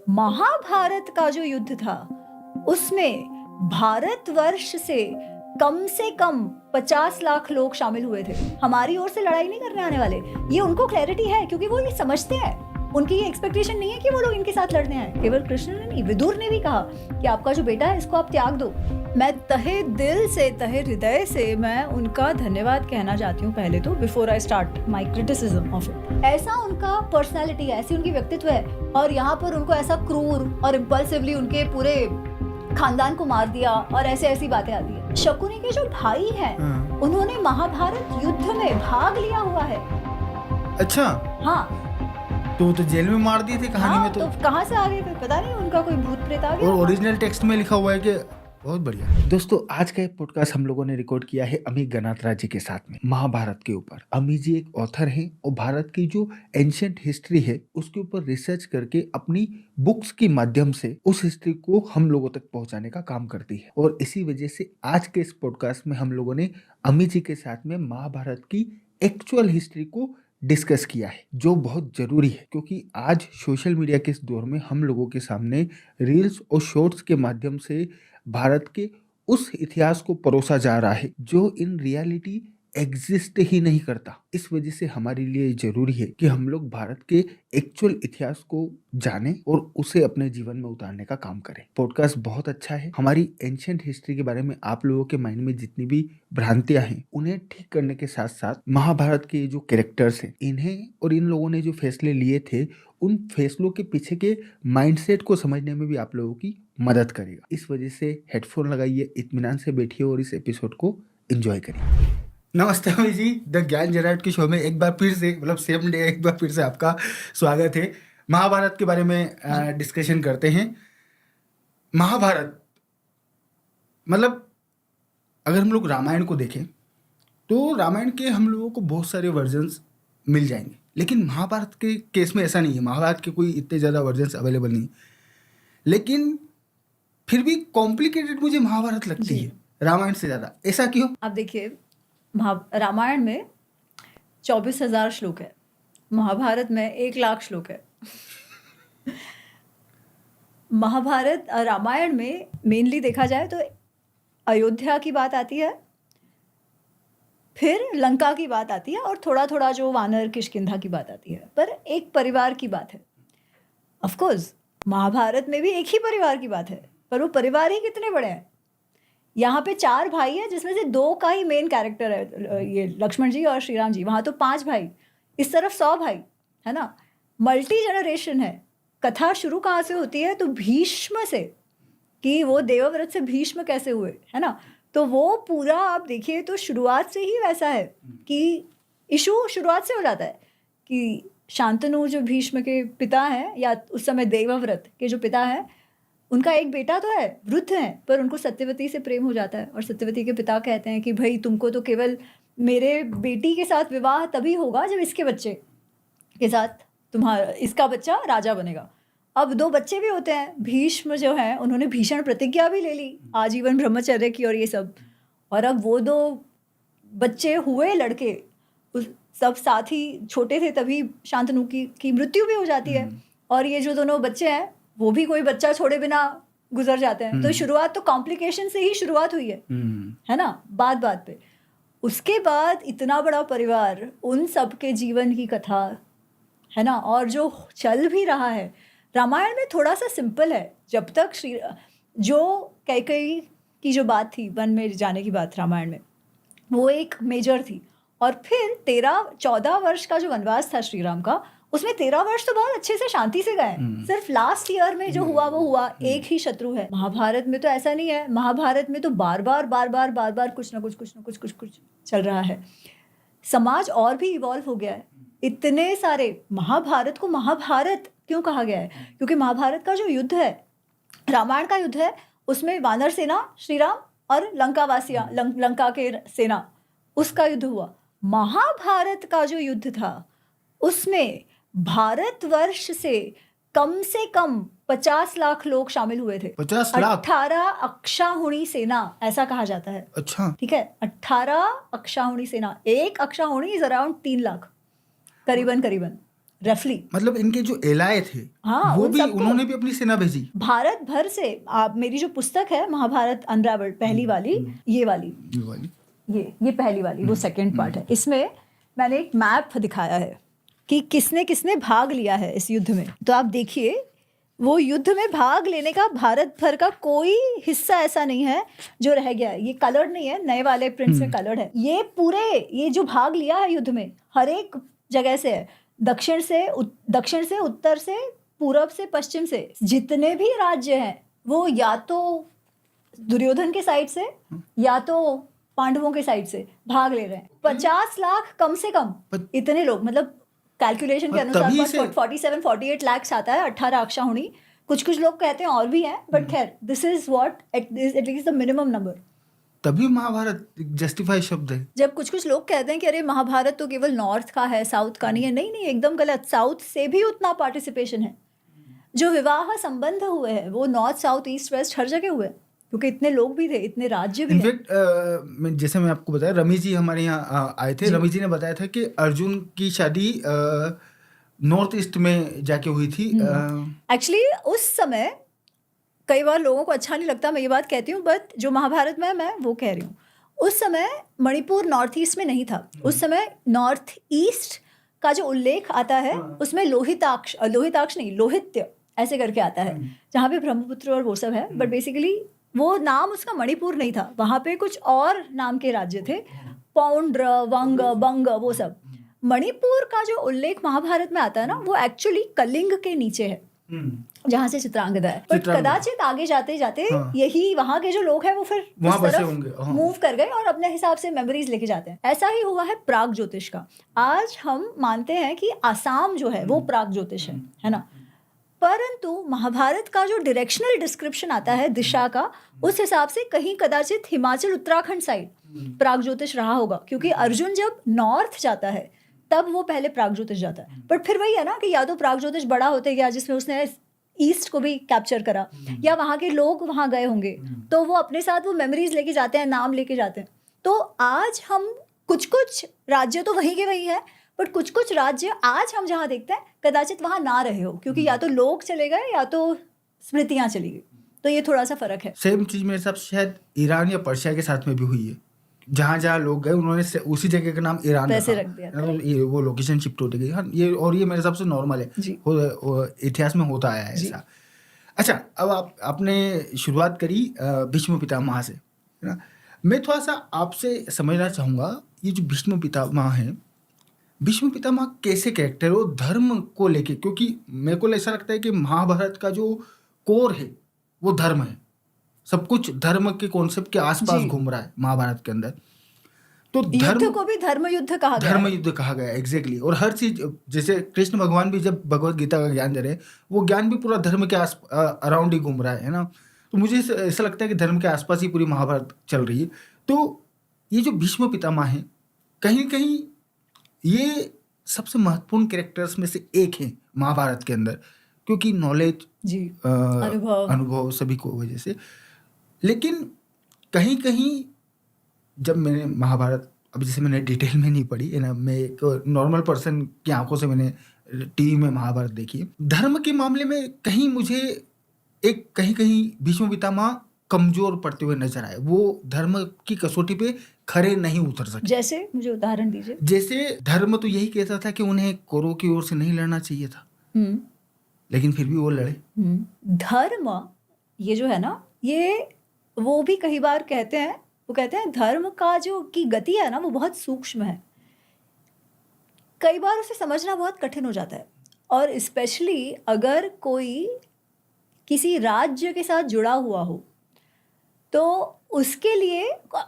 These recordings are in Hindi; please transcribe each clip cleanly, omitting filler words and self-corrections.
महाभारत का जो युद्ध था उसमें भारतवर्ष से कम 50 लाख लोग शामिल हुए थे। हमारी ओर से लड़ाई नहीं करने आने वाले, ये उनको क्लैरिटी है क्योंकि वो ये समझते हैं। उनकी ये एक्सपेक्टेशन नहीं है कि वो लोग इनके साथ लड़ने आए। केवल कृष्ण ने नहीं, विदुर ने भी कहा कि आपका जो बेटा है इसको आप त्याग दो। मैं तहे दिल से, तहे हृदय से मैं उनका धन्यवाद कहना चाहती हूँ पहले तो, before I start my criticism of it. ऐसा उनका पर्सनैलिटी है, ऐसी उनकी व्यक्तित्व है, और यहाँ पर उनको ऐसा क्रूर और इम्पल्सिवली उनके पूरे खानदान को मार दिया और ऐसी बातें आती है। शकुनी के जो भाई हैं उन्होंने महाभारत युद्ध में भाग लिया हुआ है। अच्छा, हाँ, तो वो तो जेल में मार दिए थे कहानी में। तो कहाँ से आ गए थे पता नहीं, उनका कोई भूत प्रेत आ गया। और ओरिजिनल टेक्स्ट में लिखा हुआ है कि बहुत बढ़िया। दोस्तों, आज का पॉडकास्ट हम लोगों ने रिकॉर्ड किया है अमी गनात्रा जी के साथ में, महाभारत के ऊपर। अमी जी एक ऑथर हैं और भारत की जो एंशिएंट हिस्ट्री है उसके ऊपर रिसर्च करके अपनी बुक्स के माध्यम से उस हिस्ट्री को हम लोगों तक पहुंचाने का काम करती है। और इसी वजह से आज के इस पॉडकास्ट में हम लोगों ने अमी जी के साथ में महाभारत की एक्चुअल हिस्ट्री को डिस्कस किया है, जो बहुत जरूरी है क्योंकि आज सोशल मीडिया के इस दौर में हम लोगों के सामने रील्स और शॉर्ट्स के माध्यम से भारत के उस इतिहास को परोसा जा रहा है जो इन रियलिटी एग्जिस्ट ही नहीं करता। इस वजह से हमारे लिए जरूरी है कि हम लोग भारत के एक्चुअल इतिहास को जाने और उसे अपने जीवन में उतारने का काम करें। पॉडकास्ट बहुत अच्छा है। हमारी एंशिएंट हिस्ट्री के बारे में आप लोगों के माइंड में जितनी भी भ्रांतियां हैं उन्हें ठीक करने के साथ साथ महाभारत के जो कैरेक्टर्स हैं इन्हें और इन लोगों ने जो फैसले लिए थे उन फैसलों के पीछे के माइंडसेट को समझने में भी आप लोगों की मदद करेगा। इस वजह से हेडफोन लगाइए, इत्मीनान से बैठिए और इस एपिसोड को एंजॉय करिए। नमस्ते अमी जी, द ज्ञान जेराट के शो में एक बार फिर से, मतलब सेम डे एक बार फिर से आपका स्वागत है। महाभारत के बारे में डिस्कशन करते हैं। महाभारत मतलब अगर हम लोग रामायण को देखें तो रामायण के हम लोगों को बहुत सारे वर्जन्स मिल जाएंगे, लेकिन महाभारत के केस में ऐसा नहीं है। महाभारत के कोई इतने ज़्यादा वर्जन्स अवेलेबल नहीं, लेकिन फिर भी कॉम्प्लिकेटेड मुझे महाभारत लगती है रामायण से ज़्यादा। ऐसा क्यों? आप देखिए, रामायण में 24,000 श्लोक है, महाभारत में 1,00,000 श्लोक है। महाभारत रामायण में मेनली देखा जाए तो अयोध्या की बात आती है, फिर लंका की बात आती है और थोड़ा थोड़ा जो वानर किष्किंधा की बात आती है, पर एक परिवार की बात है। ऑफ कोर्स महाभारत में भी एक ही परिवार की बात है, पर वो परिवार ही कितने बड़े हैं। यहाँ पे 4 भाई हैं जिसमें से 2 का ही मेन कैरेक्टर है, ये लक्ष्मण जी और श्री राम जी। वहाँ तो 5 भाई, इस तरफ 100 भाई, है ना। मल्टी जनरेशन है। कथा शुरू कहाँ से होती है? तो भीष्म से, कि वो देवव्रत से भीष्म कैसे हुए, है ना। तो वो पूरा आप देखिए तो शुरुआत से ही वैसा है कि इशू शुरुआत से हो जाता है कि शांतनु जो भीष्म के पिता हैं, या उस समय देवव्रत के जो पिता हैं, उनका एक बेटा तो है, वृद्ध है, पर उनको सत्यवती से प्रेम हो जाता है और सत्यवती के पिता कहते हैं कि भाई तुमको तो केवल मेरे बेटी के साथ विवाह तभी होगा जब इसके बच्चे के साथ इसका बच्चा राजा बनेगा। अब 2 बच्चे भी होते हैं। भीष्म जो है उन्होंने भीषण प्रतिज्ञा भी ले ली, आजीवन ब्रह्मचर्य की और ये सब। और अब वो 2 बच्चे हुए लड़के, सब साथ ही छोटे थे तभी शांतनु की मृत्यु भी हो जाती है। और ये जो दोनों बच्चे हैं वो भी कोई बच्चा छोड़े बिना गुजर जाते हैं। तो शुरुआत तो कॉम्प्लिकेशन से ही शुरुआत हुई है ना, बात पे। उसके बाद इतना बड़ा परिवार, उन सब के जीवन की कथा, है ना, और जो चल भी रहा है। रामायण में थोड़ा सा सिंपल है। जब तक जो कैकेयी की जो बात थी, वन में जाने की बात रामायण में, वो एक मेजर थी। और फिर 13-14 वर्ष का जो वनवास था श्री राम का, उसमें 13 वर्ष तो बहुत अच्छे से शांति से गए। सिर्फ लास्ट ईयर में जो हुआ वो हुआ, एक ही शत्रु है। महाभारत में तो ऐसा नहीं है। महाभारत में तो बार बार कुछ ना कुछ चल रहा है। समाज और भी इवॉल्व हो गया है। इतने सारे महाभारत को महाभारत क्यों कहा गया है? क्योंकि महाभारत का जो युद्ध है, रामायण का युद्ध है, उसमें वानर सेना, श्री राम और लंकावासियां, लंका के सेना, उसका युद्ध हुआ। महाभारत का जो युद्ध था उसमें भारतवर्ष से कम 50 लाख लोग शामिल हुए थे। 50 लाख? 18 अक्षाहुणी सेना, ऐसा कहा जाता है। अच्छा, ठीक है, 18 अक्षाहुणी सेना। एक अक्षाहुणी इज अराउंड 3 लाख करीबन। रफली। मतलब इनके जो एलाए थे हाँ, वो उन भी सबको उन्होंने भी अपनी सेना भेजी। भारत भर से। आप, मेरी जो पुस्तक है महाभारत अनरावल्ड, पहली वाली, ये वाली, ये वाली ये पहली वाली, वो सेकंड पार्ट है। इसमें मैंने एक मैप दिखाया है कि किसने किसने भाग लिया है इस युद्ध में। तो आप देखिए, वो युद्ध में भाग लेने का भारत भर का कोई हिस्सा ऐसा नहीं है जो रह गया है। ये कलर्ड नहीं है, नए वाले प्रिंट्स में कलर्ड है। ये पूरे, ये जो भाग लिया है युद्ध में, हर एक जगह से है। दक्षिण से उत्तर से, पूरब से, पश्चिम से, जितने भी राज्य हैं वो या तो दुर्योधन के साइड से या तो पांडवों के साइड से भाग ले रहे हैं। 50 लाख कम से कम, इतने लोग, मतलब कैलकुलेशन के अनुसार 47-48 लाख आता है, 18 अक्षाहुणी। कुछ लोग कहते हैं और भी हैं, बट खैर this is what at least the minimum number. तभी महाभारत जस्टिफाई शब्द है। जब कुछ लोग कहते हैं कि अरे महाभारत तो केवल नॉर्थ का है, साउथ का नहीं है, नहीं, एकदम गलत। साउथ से भी उतना पार्टिसिपेशन है। जो विवाह संबंध हुए हैं वो नॉर्थ, साउथ, ईस्ट, वेस्ट हर जगह हुए, क्योंकि इतने लोग भी थे, इतने राज्य भी। इनफैक्ट जैसे मैं आपको बताया, रमेश जी हमारे यहाँ आए थे। रमेश जी ने बताया था कि अर्जुन की शादी नॉर्थ ईस्ट में जाके हुई थी। एक्चुअली उस समय कई बार लोगों को अच्छा नहीं लगता मैं ये बात कहती हूँ, बट जो महाभारत में मैं वो कह रही हूँ। उस समय मणिपुर नॉर्थ ईस्ट में नहीं था। उस समय नॉर्थ ईस्ट का जो उल्लेख आता है उसमें लोहिताक्ष नहीं, लोहित्य ऐसे करके आता है, जहाँ पे ब्रह्मपुत्र और वो सब है। बट बेसिकली वो नाम उसका मणिपुर नहीं था, वहाँ पे कुछ और नाम के राज्य थे, पौंड्र, वंग, बंग, वो सब। मणिपुर का जो उल्लेख महाभारत में आता है ना, वो एक्चुअली कलिंग के नीचे है, जहाँ से चित्रांगदा है। बट कदाचित आगे जाते जाते यही वहाँ के जो लोग हैं वो फिर उस तरफ मूव कर गए और अपने हिसाब से मेमोरीज लेके जाते हैं। ऐसा ही हुआ है प्राग ज्योतिष का। आज हम मानते हैं कि आसाम जो है वो प्राग ज्योतिष है ना, परंतु महाभारत का जो डायरेक्शनल डिस्क्रिप्शन आता है दिशा का, उस हिसाब से कहीं कदाचित हिमाचल, उत्तराखंड साइड प्राग ज्योतिष रहा होगा, क्योंकि अर्जुन जब नॉर्थ जाता है तब वो पहले प्राग ज्योतिष जाता है। बट फिर वही है ना कि या तो प्राग ज्योतिष बड़ा होते गया जिसमें उसने ईस्ट को भी कैप्चर करा, या वहाँ के लोग वहाँ गए होंगे तो वो अपने साथ वो मेमोरीज लेके जाते हैं, नाम लेके जाते हैं। तो आज हम कुछ राज्य तो वहीं के वही है, बट कुछ राज्य आज हम जहाँ देखते हैं कदाचित वहाँ ना रहे हो, क्योंकि या तो लोग चले गए या तो स्मृतियाँ चली गई। तो ये थोड़ा सा फर्क है। सेम चीज मेरे हिसाब से शायद ईरान या पर्शिया के साथ में भी हुई है। जहाँ लोग गए उन्होंने उसी जगह का नाम ईरान रख दिया, वो लोकेशन शिफ्ट होती गई। हाँ, ये मेरे हिसाब से नॉर्मल है, इतिहास में होता आया है ऐसा। अच्छा, अब आपने शुरुआत करी भीष्म पितामह से, है ना। मैं थोड़ा सा आपसे समझना चाहूँगा, ये जो भीष्म पितामह है, भीष्म पितामह कैसे कैरेक्टर हो धर्म को लेके, क्योंकि मेरे को ऐसा लगता है कि महाभारत का जो कोर है वो धर्म है। सब कुछ धर्म के कॉन्सेप्ट के आसपास घूम रहा है महाभारत के अंदर। तो युद्ध को भी धर्म युद्ध कहा गया, एग्जैक्टली। और हर चीज, जैसे कृष्ण भगवान भी जब भगवत गीता का ज्ञान दे रहे हैं, वो ज्ञान भी पूरा धर्म के अराउंड ही घूम रहा है ना। तो मुझे ऐसा लगता है कि धर्म के आसपास ही पूरी महाभारत चल रही है। तो ये जो भीष्म पितामह है, कहीं ना कहीं ये सबसे महत्वपूर्ण कैरेक्टर्स में से एक है महाभारत के अंदर, क्योंकि नॉलेज, अनुभव सभी को वजह से। लेकिन कहीं कहीं जब मैंने महाभारत, अब जैसे मैंने डिटेल में नहीं पढ़ी है ना, मैं एक नॉर्मल पर्सन की आंखों से मैंने टीवी में महाभारत देखी, धर्म के मामले में कहीं मुझे कहीं भीष्म पितामह कमजोर पड़ते हुए नजर आए। वो धर्म की कसौटी पे खरे नहीं उतर सके। जैसे मुझे उदाहरण दीजिए। जैसे धर्म तो यही कहता था कि उन्हें कौरवों की ओर से नहीं लड़ना चाहिए था, लेकिन फिर भी वो लड़े। धर्म ये जो है ना, ये वो भी कई बार कहते हैं, वो कहते हैं धर्म का जो की गति है ना वो बहुत सूक्ष्म है, कई बार उसे समझना बहुत कठिन हो जाता है। और स्पेशली अगर कोई किसी राज्य के साथ जुड़ा हुआ हो, तो उसके लिए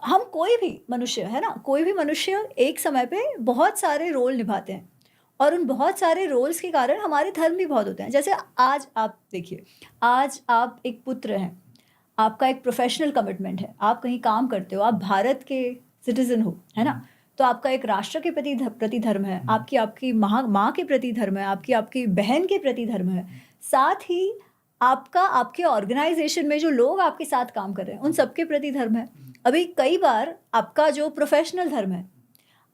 हम कोई भी मनुष्य है ना, कोई भी मनुष्य एक समय पे बहुत सारे रोल निभाते हैं, और उन बहुत सारे रोल्स के कारण हमारे धर्म भी बहुत होते हैं। जैसे आज आप देखिए, आज आप एक पुत्र हैं, आपका एक प्रोफेशनल कमिटमेंट है, आप कहीं काम करते हो, आप भारत के सिटीजन हो, है ना, तो आपका एक राष्ट्र के प्रति धर्म है, आपकी माँ के प्रति धर्म है, आपकी बहन के प्रति धर्म है, साथ ही आपके ऑर्गेनाइजेशन में जो लोग आपके साथ काम कर रहे हैं उन सबके प्रति धर्म है। अभी कई बार आपका जो प्रोफेशनल धर्म है,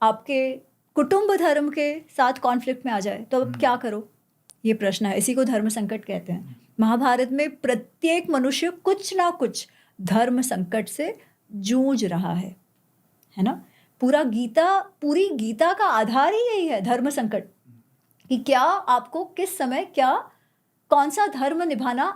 आपके कुटुंब धर्म के साथ कॉन्फ्लिक्ट में आ जाए तो अब क्या करो, ये प्रश्न है। इसी को धर्म संकट कहते हैं। महाभारत में प्रत्येक मनुष्य कुछ ना कुछ धर्म संकट से जूझ रहा है ना। पूरी गीता का आधार ही यही है, धर्म संकट, कि क्या आपको किस समय कौन सा धर्म निभाना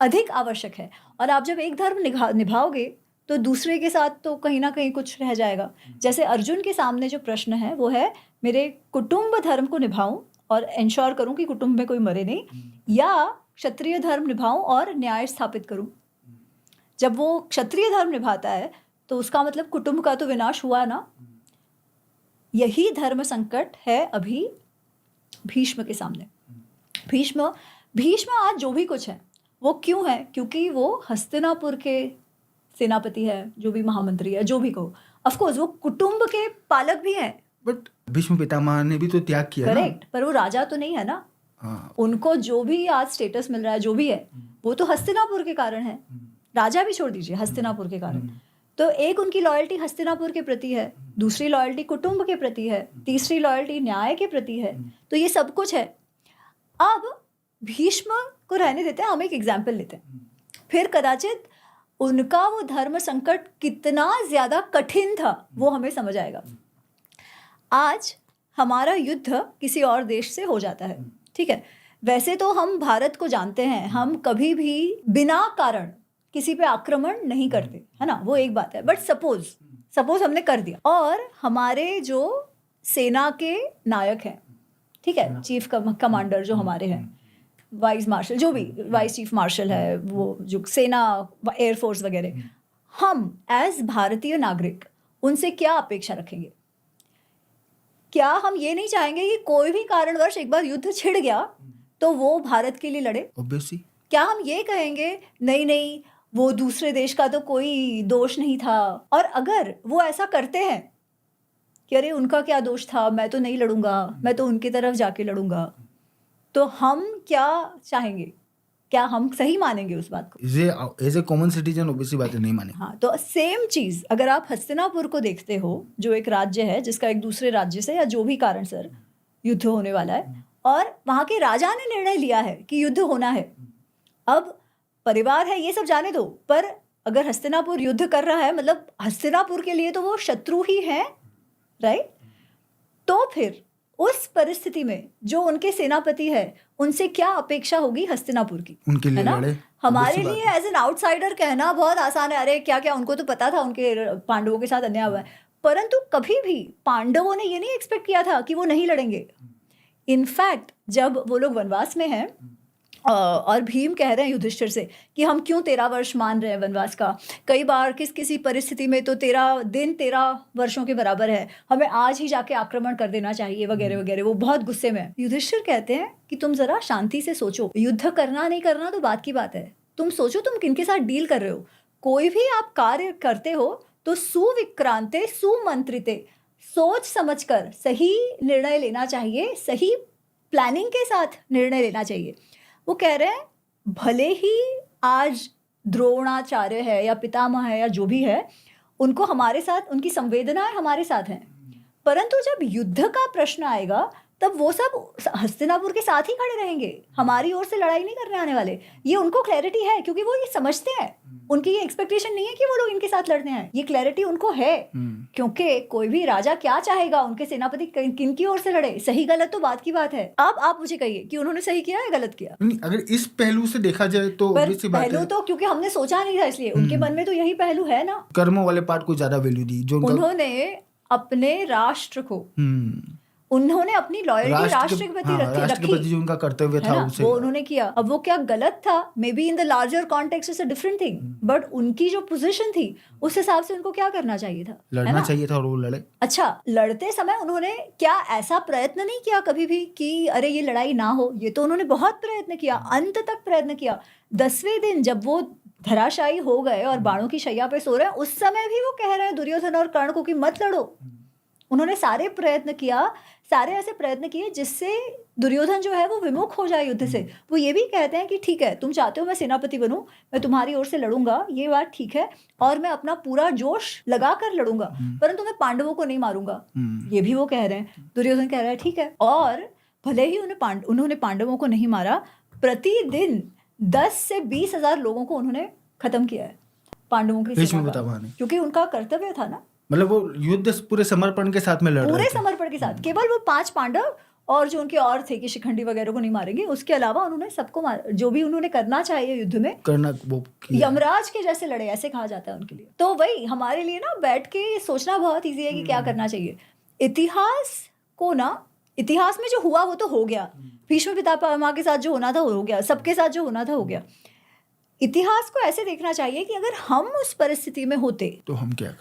अधिक आवश्यक है। और आप जब एक धर्म निभाओगे तो दूसरे के साथ तो कहीं ना कहीं कुछ रह जाएगा। जैसे अर्जुन के सामने जो प्रश्न है वो है, मेरे कुटुंब धर्म को निभाऊं और इंश्योर करूं कि कुटुंब में कोई मरे नहीं, या क्षत्रिय धर्म निभाऊं और न्याय स्थापित करूं। जब वो क्षत्रिय धर्म निभाता है तो उसका मतलब कुटुंब का तो विनाश हुआ ना। यही धर्म संकट है अभी भीष्म के सामने। भीष्म आज जो भी कुछ है वो क्यों है? क्योंकि वो हस्तिनापुर के सेनापति है, जो भी महामंत्री है, जो भी कहो। ऑफ कोर्स वो कुटुंब के पालक भी हैं, बट भीष्म पितामह ने भी तो त्याग किया ना। करेक्ट, पर वो राजा तो नहीं है ना। उनको जो भी आज स्टेटस मिल रहा है, जो भी है, वो तो हस्तिनापुर के कारण है। राजा भी छोड़ दीजिए, हस्तिनापुर के कारण। तो एक उनकी लॉयल्टी हस्तिनापुर के प्रति है, दूसरी लॉयल्टी कुटुंब के प्रति है, तीसरी लॉयल्टी न्याय के प्रति है। तो ये सब कुछ है। अब भीष्म को रहने देते हैं, हम एक एग्जाम्पल लेते हैं, फिर कदाचित उनका वो धर्म संकट कितना ज्यादा कठिन था वो हमें समझ आएगा। आज हमारा युद्ध किसी और देश से हो जाता है, ठीक है। वैसे तो हम भारत को जानते हैं, हम कभी भी बिना कारण किसी पे आक्रमण नहीं करते, है ना, वो एक बात है। बट सपोज हमने कर दिया, और हमारे जो सेना के नायक हैं, ठीक है, चीफ कमांडर जो हमारे हैं, वाइस मार्शल, जो भी वाइस चीफ मार्शल है, वो जो सेना, एयरफोर्स वगैरह, हम एज भारतीय नागरिक उनसे क्या अपेक्षा रखेंगे? क्या हम ये नहीं चाहेंगे कि कोई भी कारणवश एक बार युद्ध छिड़ गया तो वो भारत के लिए लड़े? ऑब्वियसली। क्या हम ये कहेंगे नहीं वो दूसरे देश का तो कोई दोष नहीं था? और अगर वो ऐसा करते हैं कि अरे उनका क्या दोष था, मैं तो नहीं लड़ूंगा, मैं तो उनकी तरफ जाके लड़ूंगा, तो हम क्या चाहेंगे? क्या हम सही मानेंगे उस बात को? As a common citizen obviously बात नहीं मानेंगे। हाँ, तो सेम चीज अगर आप हस्तिनापुर को देखते हो, जो एक राज्य है जिसका एक दूसरे राज्य से या जो भी कारण सर युद्ध होने वाला है, और वहां के राजा ने निर्णय लिया है कि युद्ध होना है। अब परिवार है, ये सब जाने दो, पर अगर हस्तिनापुर युद्ध कर रहा है, मतलब हस्तिनापुर के लिए तो वो शत्रु ही है, राइट? तो फिर उस परिस्थिति में जो उनके सेनापति है, उनसे क्या अपेक्षा होगी हस्तिनापुर की? उनके लिए लड़े। हमारे लिए एज एन आउटसाइडर कहना बहुत आसान है, अरे क्या क्या उनको तो पता था उनके पांडवों के साथ अन्याय हुआ है। परंतु कभी भी पांडवों ने ये नहीं एक्सपेक्ट किया था कि वो नहीं लड़ेंगे। इनफैक्ट जब वो लोग वनवास में हैं और भीम कह रहे हैं युधिष्ठिर से कि हम क्यों 13 वर्ष मान रहे हैं वनवास का, कई बार किसी परिस्थिति में तो 13 दिन 13 वर्षों के बराबर है, हमें आज ही जाके आक्रमण कर देना चाहिए वगैरह वगैरह। वो बहुत गुस्से में। युधिष्ठिर कहते हैं कि तुम जरा शांति से सोचो, युद्ध करना नहीं करना तो बात की बात है, तुम सोचो तुम किनके साथ डील कर रहे हो। कोई भी आप कार्य करते हो तो सुविक्रांते सुमंत्रिते, सोच समझकर सही निर्णय लेना चाहिए, सही प्लानिंग के साथ निर्णय लेना चाहिए। वो कह रहे हैं भले ही आज द्रोणाचार्य है या पितामह है या जो भी है, उनको हमारे साथ, उनकी संवेदनाएं हमारे साथ हैं, परंतु जब युद्ध का प्रश्न आएगा तब वो सब हस्तिनापुर के साथ ही खड़े रहेंगे, हमारी ओर से लड़ाई नहीं करने आने वाले। ये उनको क्लैरिटी है, क्योंकि वो ये समझते हैं, उनकी ये एक्सपेक्टेशन नहीं है कि वो लोग इनके साथ लड़ने आए, ये क्लैरिटी उनको है। क्योंकि कोई भी राजा क्या चाहेगा, उनके सेनापति किन की ओर से लड़े? सही गलत तो बात की बात है। अब आप मुझे कहिए कि उन्होंने सही किया या गलत किया? अगर इस पहलू से देखा जाए तो पहलू तो क्योंकि हमने सोचा नहीं था, इसलिए उनके मन में तो यही पहलू है ना। कर्मों वाले पार्ट को ज्यादा वैल्यू दी, जो उन्होंने अपने राष्ट्र को, उन्होंने अपनी लॉयल्टी राष्ट्र के प्रति जो उनका कर्तव्य था उसे वो उन्होंने किया। अब वो क्या गलत था, may be in the larger context is a different thing, but उनकी जो पोजीशन थी उस हिसाब से उनको क्या करना चाहिए था? लड़ना चाहिए था, और वो लड़े। अच्छा, लड़ते समय उन्होंने क्या ऐसा प्रयत्न नहीं किया कभी भी कि अरे ये लड़ाई ना हो? ये तो उन्होंने बहुत प्रयत्न किया, अंत तक प्रयत्न किया। 10वें दिन जब वो धराशायी हो गए और बाणों की शैया पे सो रहे हैं, उस समय भी वो कह रहे हैं दुर्योधन और कर्ण को कि मत लड़ो। उन्होंने सारे ऐसे प्रयत्न किए जिससे दुर्योधन जो है वो विमुख हो जाए युद्ध से। वो ये भी कहते हैं कि ठीक है, तुम चाहते हो मैं सेनापति बनूं, मैं तुम्हारी ओर से लड़ूंगा, ये बात ठीक है, और मैं अपना पूरा जोश लगा कर लड़ूंगा, परंतु मैं पांडवों को नहीं मारूंगा, ये भी वो कह रहे हैं। दुर्योधन कह रहा है ठीक है, और भले ही उन्होंने पांडवों को नहीं मारा, प्रतिदिन 10 से 20 हजार लोगों को उन्होंने खत्म किया है पांडवों की सेना का, क्योंकि उनका कर्तव्य था ना। मतलब वो युद्ध पूरे समर्पण के साथ में लड़ रहे थे। पूरे समर्पण के साथ। केवल वो 5 पांडव और जो उनके और थे कि शिखंडी वगैरह को नहीं मारेंगे, उसके अलावा उन्होंने सबको जो भी उन्होंने करना चाहिए युद्ध में करना, वो यमराज के जैसे लड़े, ऐसे कहा जाता है उनके लिए। तो वही हमारे लिए ना बैठ के सोचना बहुत ईजी है कि क्या करना चाहिए। इतिहास में जो हुआ वो तो हो गया, भीष्म पितामह के साथ जो होना था हो गया, सबके साथ जो होना था हो गया। इतिहास को ऐसे देखना चाहिए कि अगर हम उस परिस्थिति में होते तो हम क्या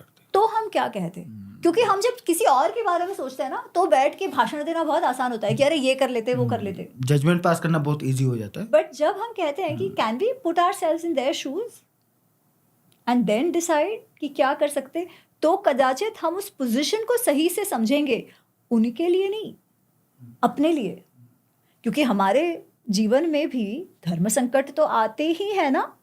कहते। क्योंकि हम जब किसी और के बारे में सोचते हैं ना, तो बैठ के भाषण देना बहुत आसान होता है कि अरे ये कर लेते, वो कर लेते, जजमेंट पास करना बहुत इजी हो जाता है। बट जब हम कहते हैं कि can we put ourselves in their shoes and then decide कि क्या कर सकते, तो कदाचित हम उस पोजीशन को सही से समझेंगे, उनके लिए नहीं, अपने लिए। क्योंकि हमारे जीवन में भी धर्म संकट तो आते ही है ना,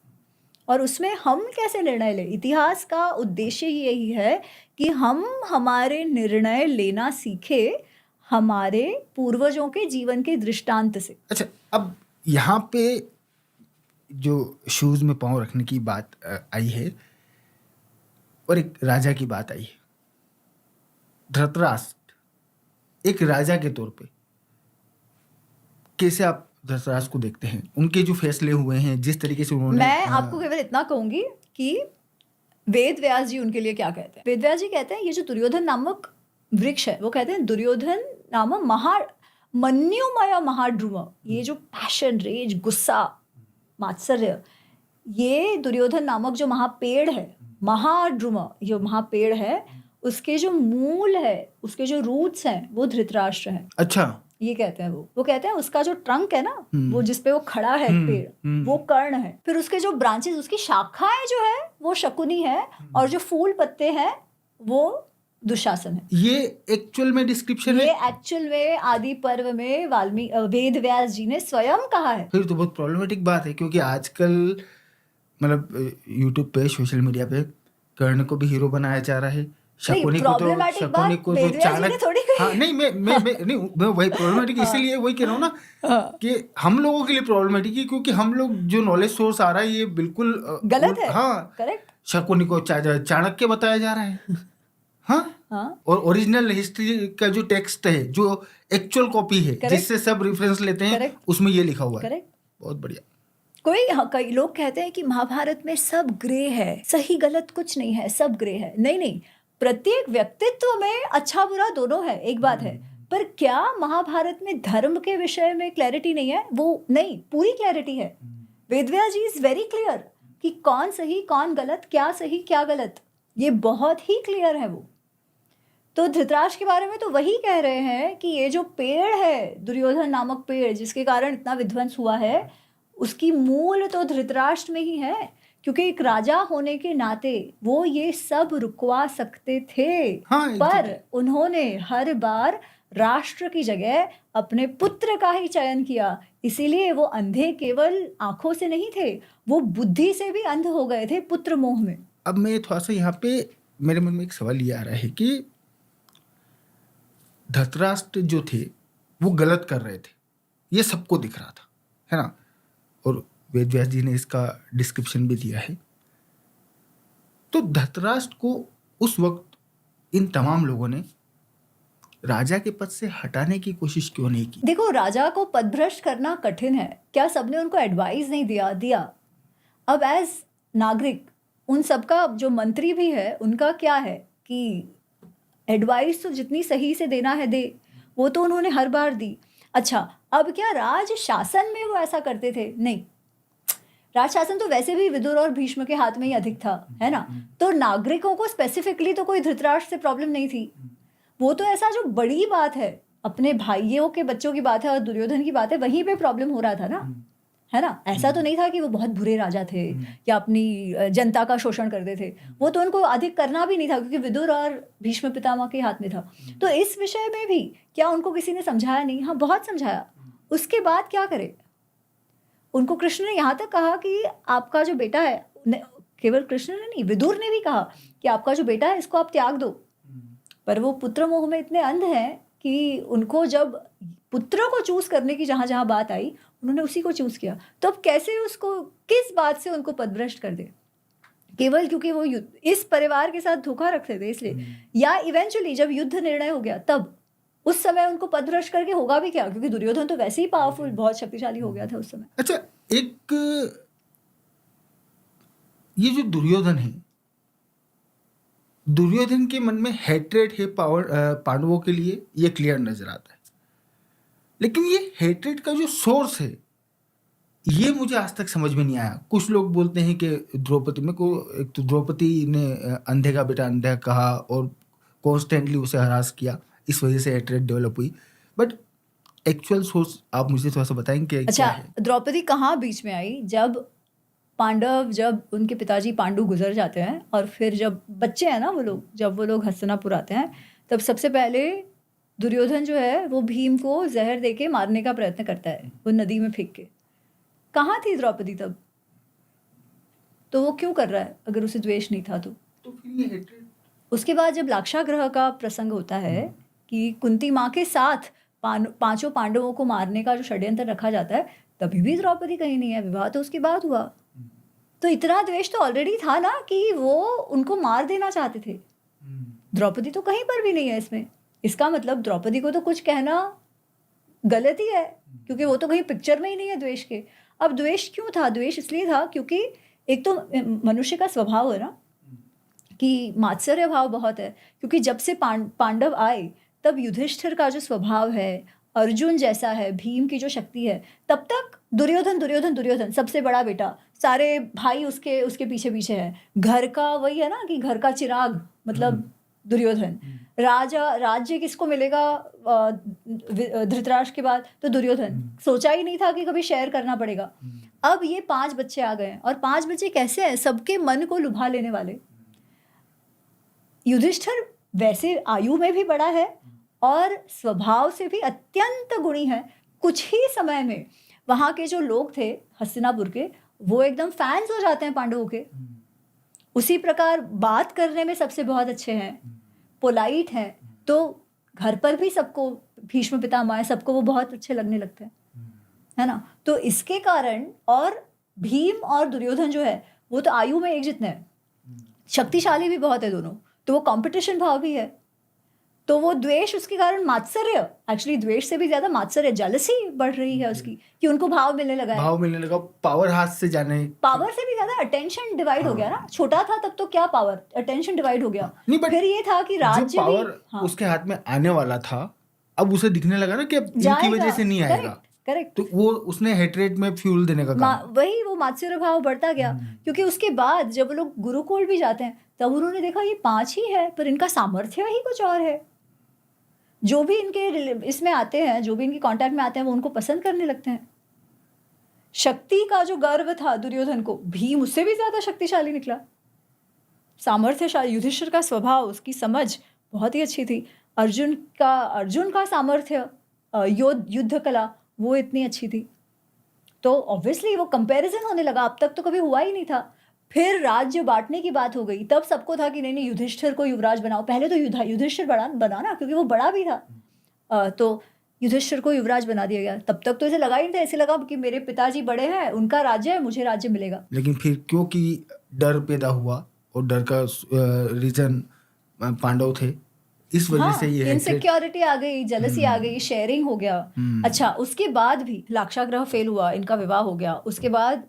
और उसमें हम कैसे निर्णय लें। इतिहास का उद्देश्य ही यही है कि हम हमारे निर्णय लेना सीखे हमारे पूर्वजों के जीवन के दृष्टांत से। अच्छा, अब यहाँ पे जो शूज में पाँव रखने की बात आई है और एक राजा की बात आई है। धृतराष्ट्र एक राजा के तौर पे कैसे आप धृतराष्ट्र को देखते हैं, उनके जो फैसले हुए हैं, जिस तरीके से उन्होंने। मैं आपको केवल इतना कहूंगी कि वेद व्यास जी उनके लिए क्या कहते हैं। वेद व्यास जी कहते हैं ये जो दुर्योधन नामक वृक्ष है, वो कहते हैं दुर्योधन नामक मन्युमय महाध्रुव, ये जो पैशन, रेज, गुस्सा, मात्सर्य, ये दुर्योधन नामक जो महापेड़ है, महाध्रुव जो महापेड़ है, उसके जो मूल है, उसके जो रूट्स हैं, वो धृतराष्ट्र है। अच्छा, ये कहते हैं वो कहते हैं उसका जो ट्रंक है ना, वो जिसपे वो खड़ा है पेड़, वो कर्ण है। फिर उसके जो ब्रांचेस, उसकी शाखाएं जो है वो शकुनी है, और जो फूल पत्ते हैं वो दुशासन है। ये एक्चुअल में डिस्क्रिप्शन है, ये एक्चुअल में आदि पर्व में वेद व्यास जी ने स्वयं कहा है। फिर तो बहुत प्रॉब्लमेटिक बात है, क्योंकि आजकल मतलब यूट्यूब पे, सोशल मीडिया पे कर्ण को भी हीरो बनाया जा रहा है, शकुनी को तो चाणक्य। हाँ, नहीं मैं वही प्रॉब्लमेटिक इसीलिए वही कह रहा हूँ ना कि हम लोगों के लिए प्रॉब्लमेटिक है, क्योंकि हम लोग जो नॉलेज सोर्स आ रहा है ये बिल्कुल गलत है। हाँ, करेक्ट। शकुनी को चाणक्य बताया जा रहा है। हाँ, और ओरिजिनल हिस्ट्री का जो टेक्स्ट है, जो एक्चुअल कॉपी है, जिससे सब रेफरेंस लेते हैं, उसमें ये लिखा हुआ है। बहुत बढ़िया। कई लोग कहते हैं कि महाभारत में सब ग्रे है, सही गलत कुछ नहीं है, सब ग्रे है। नहीं, प्रत्येक व्यक्तित्व में अच्छा बुरा दोनों है, एक बात है। पर क्या महाभारत में धर्म के विषय में क्लैरिटी नहीं है? वो नहीं, पूरी क्लैरिटी है। वेदव्यास जी इज वेरी क्लियर कि कौन सही कौन गलत, क्या सही क्या गलत, ये बहुत ही क्लियर है वो। तो धृतराष्ट्र के बारे में तो वही कह रहे हैं कि ये जो पेड़ है, दुर्योधन नामक पेड़, जिसके कारण इतना विध्वंस हुआ है, उसकी मूल तो धृतराष्ट्र में ही है। क्योंकि एक राजा होने के नाते वो ये सब रुकवा सकते थे। हाँ, पर उन्होंने हर बार राष्ट्र की जगह अपने पुत्र का ही चयन किया। इसीलिए वो अंधे केवल आंखों से नहीं थे, वो बुद्धि से भी अंध हो गए थे, पुत्र मोह में। अब मैं थोड़ा सा यहाँ पे मेरे मन में एक सवाल ये आ रहा है कि धृतराष्ट्र जो थे वो गलत कर रहे थे, ये सबको दिख रहा था, है ना, और वेद व्यास जी ने इसका डिस्क्रिप्शन भी दिया है। तो धृतराष्ट्र को उस वक्त इन तमाम लोगों ने राजा के पद से हटाने की कोशिश क्यों नहीं की? देखो, राजा को पदभ्रष्ट करना कठिन है। क्या सबने उनको एडवाइस नहीं दिया? अब एज नागरिक उन सबका जो मंत्री भी है, उनका क्या है कि एडवाइस तो जितनी सही से देना है दे, वो तो उन्होंने हर बार दी। अच्छा, अब क्या राज शासन में वो ऐसा करते थे? नहीं, राज शासन तो वैसे भी विदुर और भीष्म के हाथ में ही अधिक था, है ना। तो नागरिकों को स्पेसिफिकली तो कोई धृतराष्ट्र से प्रॉब्लम नहीं थी। वो तो ऐसा जो बड़ी बात है, अपने भाइयों के बच्चों की बात है और दुर्योधन की बात है, वहीं पे प्रॉब्लम हो रहा था ना। है ना? ऐसा तो नहीं था कि वो बहुत बुरे राजा थे या अपनी जनता का शोषण करते थे। वो तो उनको अधिक करना भी नहीं था क्योंकि विदुर और भीष्म पितामह के हाथ में था। तो इस विषय में भी क्या उनको किसी ने समझाया नहीं? हाँ, बहुत समझाया। उसके बाद क्या करे? उनको कृष्ण ने यहाँ तक कहा कि आपका जो बेटा है, केवल कृष्ण ने नहीं, विदुर ने भी कहा कि आपका जो बेटा है इसको आप त्याग दो। पर वो पुत्र मोह में इतने अंध हैं कि उनको जब पुत्र को चूज करने की जहां जहां बात आई, उन्होंने उसी को चूज किया। तो अब कैसे उसको, किस बात से उनको पदभ्रष्ट कर दे? केवल क्योंकि वो इस परिवार के साथ धोखा रखते थे इसलिए, या इवेंचुअली जब युद्ध निर्णय हो गया तब उस समय उनको पदभ्रष्ट करके होगा भी क्या? क्योंकि दुर्योधन तो वैसे ही पावरफुल, बहुत शक्तिशाली हो गया था उस समय। अच्छा, एक ये जो दुर्योधन है, दुर्योधन के मन में हेट्रेड है पांडवों के लिए, ये क्लियर नजर आता है। लेकिन ये हेट्रेड का जो सोर्स है, ये मुझे आज तक समझ में नहीं आया। कुछ लोग बोलते हैं कि द्रौपदी में को, एक तो द्रौपदी ने अंधे का बेटा अंधा कहा और कॉन्स्टेंटली उसे हरास किया, इस वजह से हेट्रेड डेवलप हुई। बट एक्चुअल सोर्स आप मुझे थोड़ा सा बताएंगे क्या अच्छा, है? द्रौपदी कहाँ बीच में आई? जब उनके पिताजी पांडु गुजर जाते हैं और फिर जब बच्चे हैं ना वो लोग, जब वो लोग हस्तिनापुर आते हैं, तब सबसे पहले दुर्योधन जो है वो भीम को जहर देके मारने का प्रयत्न करता है, वो नदी में फेंक के। कहाँ थी द्रौपदी तब? तो वो क्यों कर रहा है अगर उसे द्वेष नहीं था तो? फिर ये हेट्रेड। उसके बाद जब लाक्षागृह का प्रसंग होता है कि कुंती माँ के साथ पांचों पांडवों को मारने का जो षड्यंत्र रखा जाता है, तभी भी द्रौपदी कहीं नहीं है। विवाह तो उसके बाद हुआ। तो इतना द्वेष तो ऑलरेडी था ना कि वो उनको मार देना चाहते थे। द्रौपदी तो कहीं पर भी नहीं है इसमें। इसका मतलब द्रौपदी को तो कुछ कहना गलत ही है, क्योंकि वो तो कहीं पिक्चर में ही नहीं है द्वेष के। अब द्वेष क्यों था? द्वेष इसलिए था क्योंकि एक तो मनुष्य का स्वभाव है ना कि मात्सर्य भाव बहुत है। क्योंकि जब से पांडव आए तब युधिष्ठिर का जो स्वभाव है, अर्जुन जैसा है, भीम की जो शक्ति है, तब तक दुर्योधन दुर्योधन दुर्योधन, सबसे बड़ा बेटा, सारे भाई उसके उसके पीछे पीछे हैं। घर का वही है ना कि घर का चिराग मतलब दुर्योधन। राज्य किसको मिलेगा धृतराष्ट्र के बाद? तो दुर्योधन। सोचा ही नहीं था कि कभी शेयर करना पड़ेगा। अब ये 5 बच्चे आ गए और 5 बच्चे कैसे हैं? सबके मन को लुभा लेने वाले। युधिष्ठिर वैसे आयु में भी बड़ा है और स्वभाव से भी अत्यंत गुणी है। कुछ ही समय में वहां के जो लोग थे हस्तिनापुर के, वो एकदम फैंस हो जाते हैं पांडवों के। उसी प्रकार बात करने में सबसे बहुत अच्छे हैं, पोलाइट हैं। तो घर पर भी सबको, भीष्म पितामह सबको वो बहुत अच्छे लगने लगते हैं, है ना? तो इसके कारण, और भीम और दुर्योधन जो है वो तो आयु में एक जितने हैं, शक्तिशाली भी बहुत है दोनों, तो वो कंपटीशन भाव भी है। तो वो द्वेष, उसके कारण मात्सर्य, एक्चुअली द्वेष से भी ज्यादा मात्सर्य, जेलसी बढ़ रही है उसकी कि उनको भाव मिलने लगा है। भाव मिलने लगा, पावर हाथ से जाने, पावर से भी ज्यादा अटेंशन डिवाइड हो गया ना। छोटा था तब तो क्या पावर, अटेंशन डिवाइड हो गया। नहीं, but फिर ये था कि राज्य जो पावर भी उसके हाथ में आने वाला था, अब उसे दिखने लगा ना कि अब इनकी वजह से नहीं आएगा। करेक्ट। तो वो उसने हेट्रेड में फ्यूल देने का काम, वही वो मात्सर्य भाव बढ़ता गया। क्योंकि उसके बाद जब लोग गुरुकुल भी जाते हैं तब उन्होंने देखा ये 5 ही है, पर इनका सामर्थ्य ही कुछ और है। जो भी इनके इसमें आते हैं, जो भी इनके कांटेक्ट में आते हैं, वो उनको पसंद करने लगते हैं। शक्ति का जो गर्व था दुर्योधन को, भीम उससे भी ज्यादा शक्तिशाली निकला। सामर्थ्यशाली, युधिष्ठिर का स्वभाव, उसकी समझ बहुत ही अच्छी थी। अर्जुन का सामर्थ्य, युद्ध कला, वो इतनी अच्छी थी। तो ऑब्वियसली वो कंपैरिजन होने लगा। अब तक तो कभी हुआ ही नहीं था। फिर राज्य बांटने की बात हो गई, तब सबको था कि नहीं युधिष्ठिर को युवराज बनाओ। पहले तो युधिष्ठिर बना ना, क्योंकि वो बड़ा भी था। तो युधिष्ठिर को युवराज बना दिया गया। तब तक तो ऐसे लगा ही नहीं था, ऐसे लगा कि मेरे पिताजी बड़े हैं, उनका राज्य है, मुझे राज्य मिलेगा। लेकिन फिर क्योंकि डर पैदा हुआ, और डर का रीजन पांडव थे, इस वजह से ये इनसिक्योरिटी आ गई, जेलसी आ गई, शेयरिंग हो गया। अच्छा, उसके बाद भी लाक्षागृह फेल हुआ, इनका विवाह हो गया। उसके बाद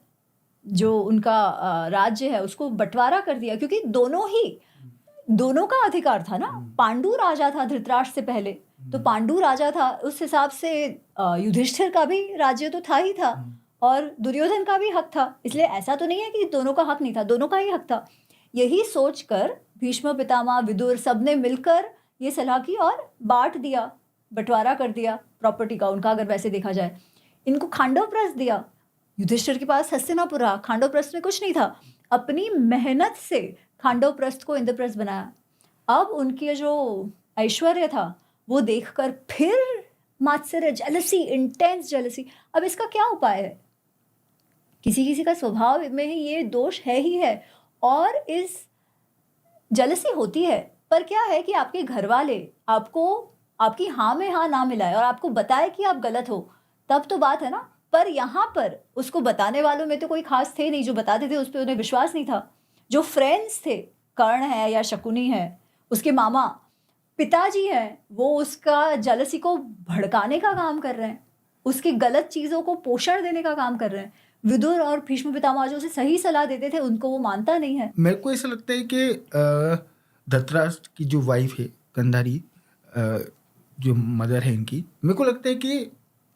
जो उनका राज्य है उसको बंटवारा कर दिया, क्योंकि दोनों का अधिकार था ना। पांडु राजा था धृतराष्ट्र से पहले, तो पांडु राजा था, उस हिसाब से युधिष्ठिर का भी राज्य तो था ही था, और दुर्योधन का भी हक था। इसलिए ऐसा तो नहीं है कि दोनों का हक नहीं था, दोनों का ही हक था। यही सोचकर भीष्म पितामह, विदुर, सबने मिलकर ये सलाह की और बांट दिया, बंटवारा कर दिया प्रॉपर्टी का उनका। अगर वैसे देखा जाए, इनको खांडव प्रस्थ दिया। युधिष्ठिर के पास हस्तिनापुर, खांडवप्रस्थ में कुछ नहीं था, अपनी मेहनत से खांडवप्रस्थ को इंद्रप्रस्थ बनाया। अब उनकी जो ऐश्वर्य था वो देखकर फिर मात्सर्य, जेलसी, इंटेंस जेलसी। अब इसका क्या उपाय है? किसी किसी का स्वभाव में ही ये दोष है ही है, और इस जेलसी होती है। पर क्या है कि आपके घर वाले आपको आपकी हाँ में हाँ ना मिलाए और आपको बताए कि आप गलत हो, तब तो बात है ना। पर यहाँ पर उसको बताने वालों में तो कोई खास थे नहीं, जो बताते थे उस पर उन्हें विश्वास नहीं था। जो फ्रेंड्स थे, कर्ण है या शकुनी है, उसके मामा, पिताजी हैं, वो उसका जेलसी को भड़काने का काम कर रहे हैं, उसकी गलत चीज़ों को पोषण देने का काम कर रहे हैं। विदुर और भीष्म पितामह जो उसे सही सलाह देते थे, उनको वो मानता नहीं है। मेरे को ऐसा लगता है कि धृतराष्ट्र की जो वाइफ है गांधारी, जो मदर है इनकी, मेरे को लगता है कि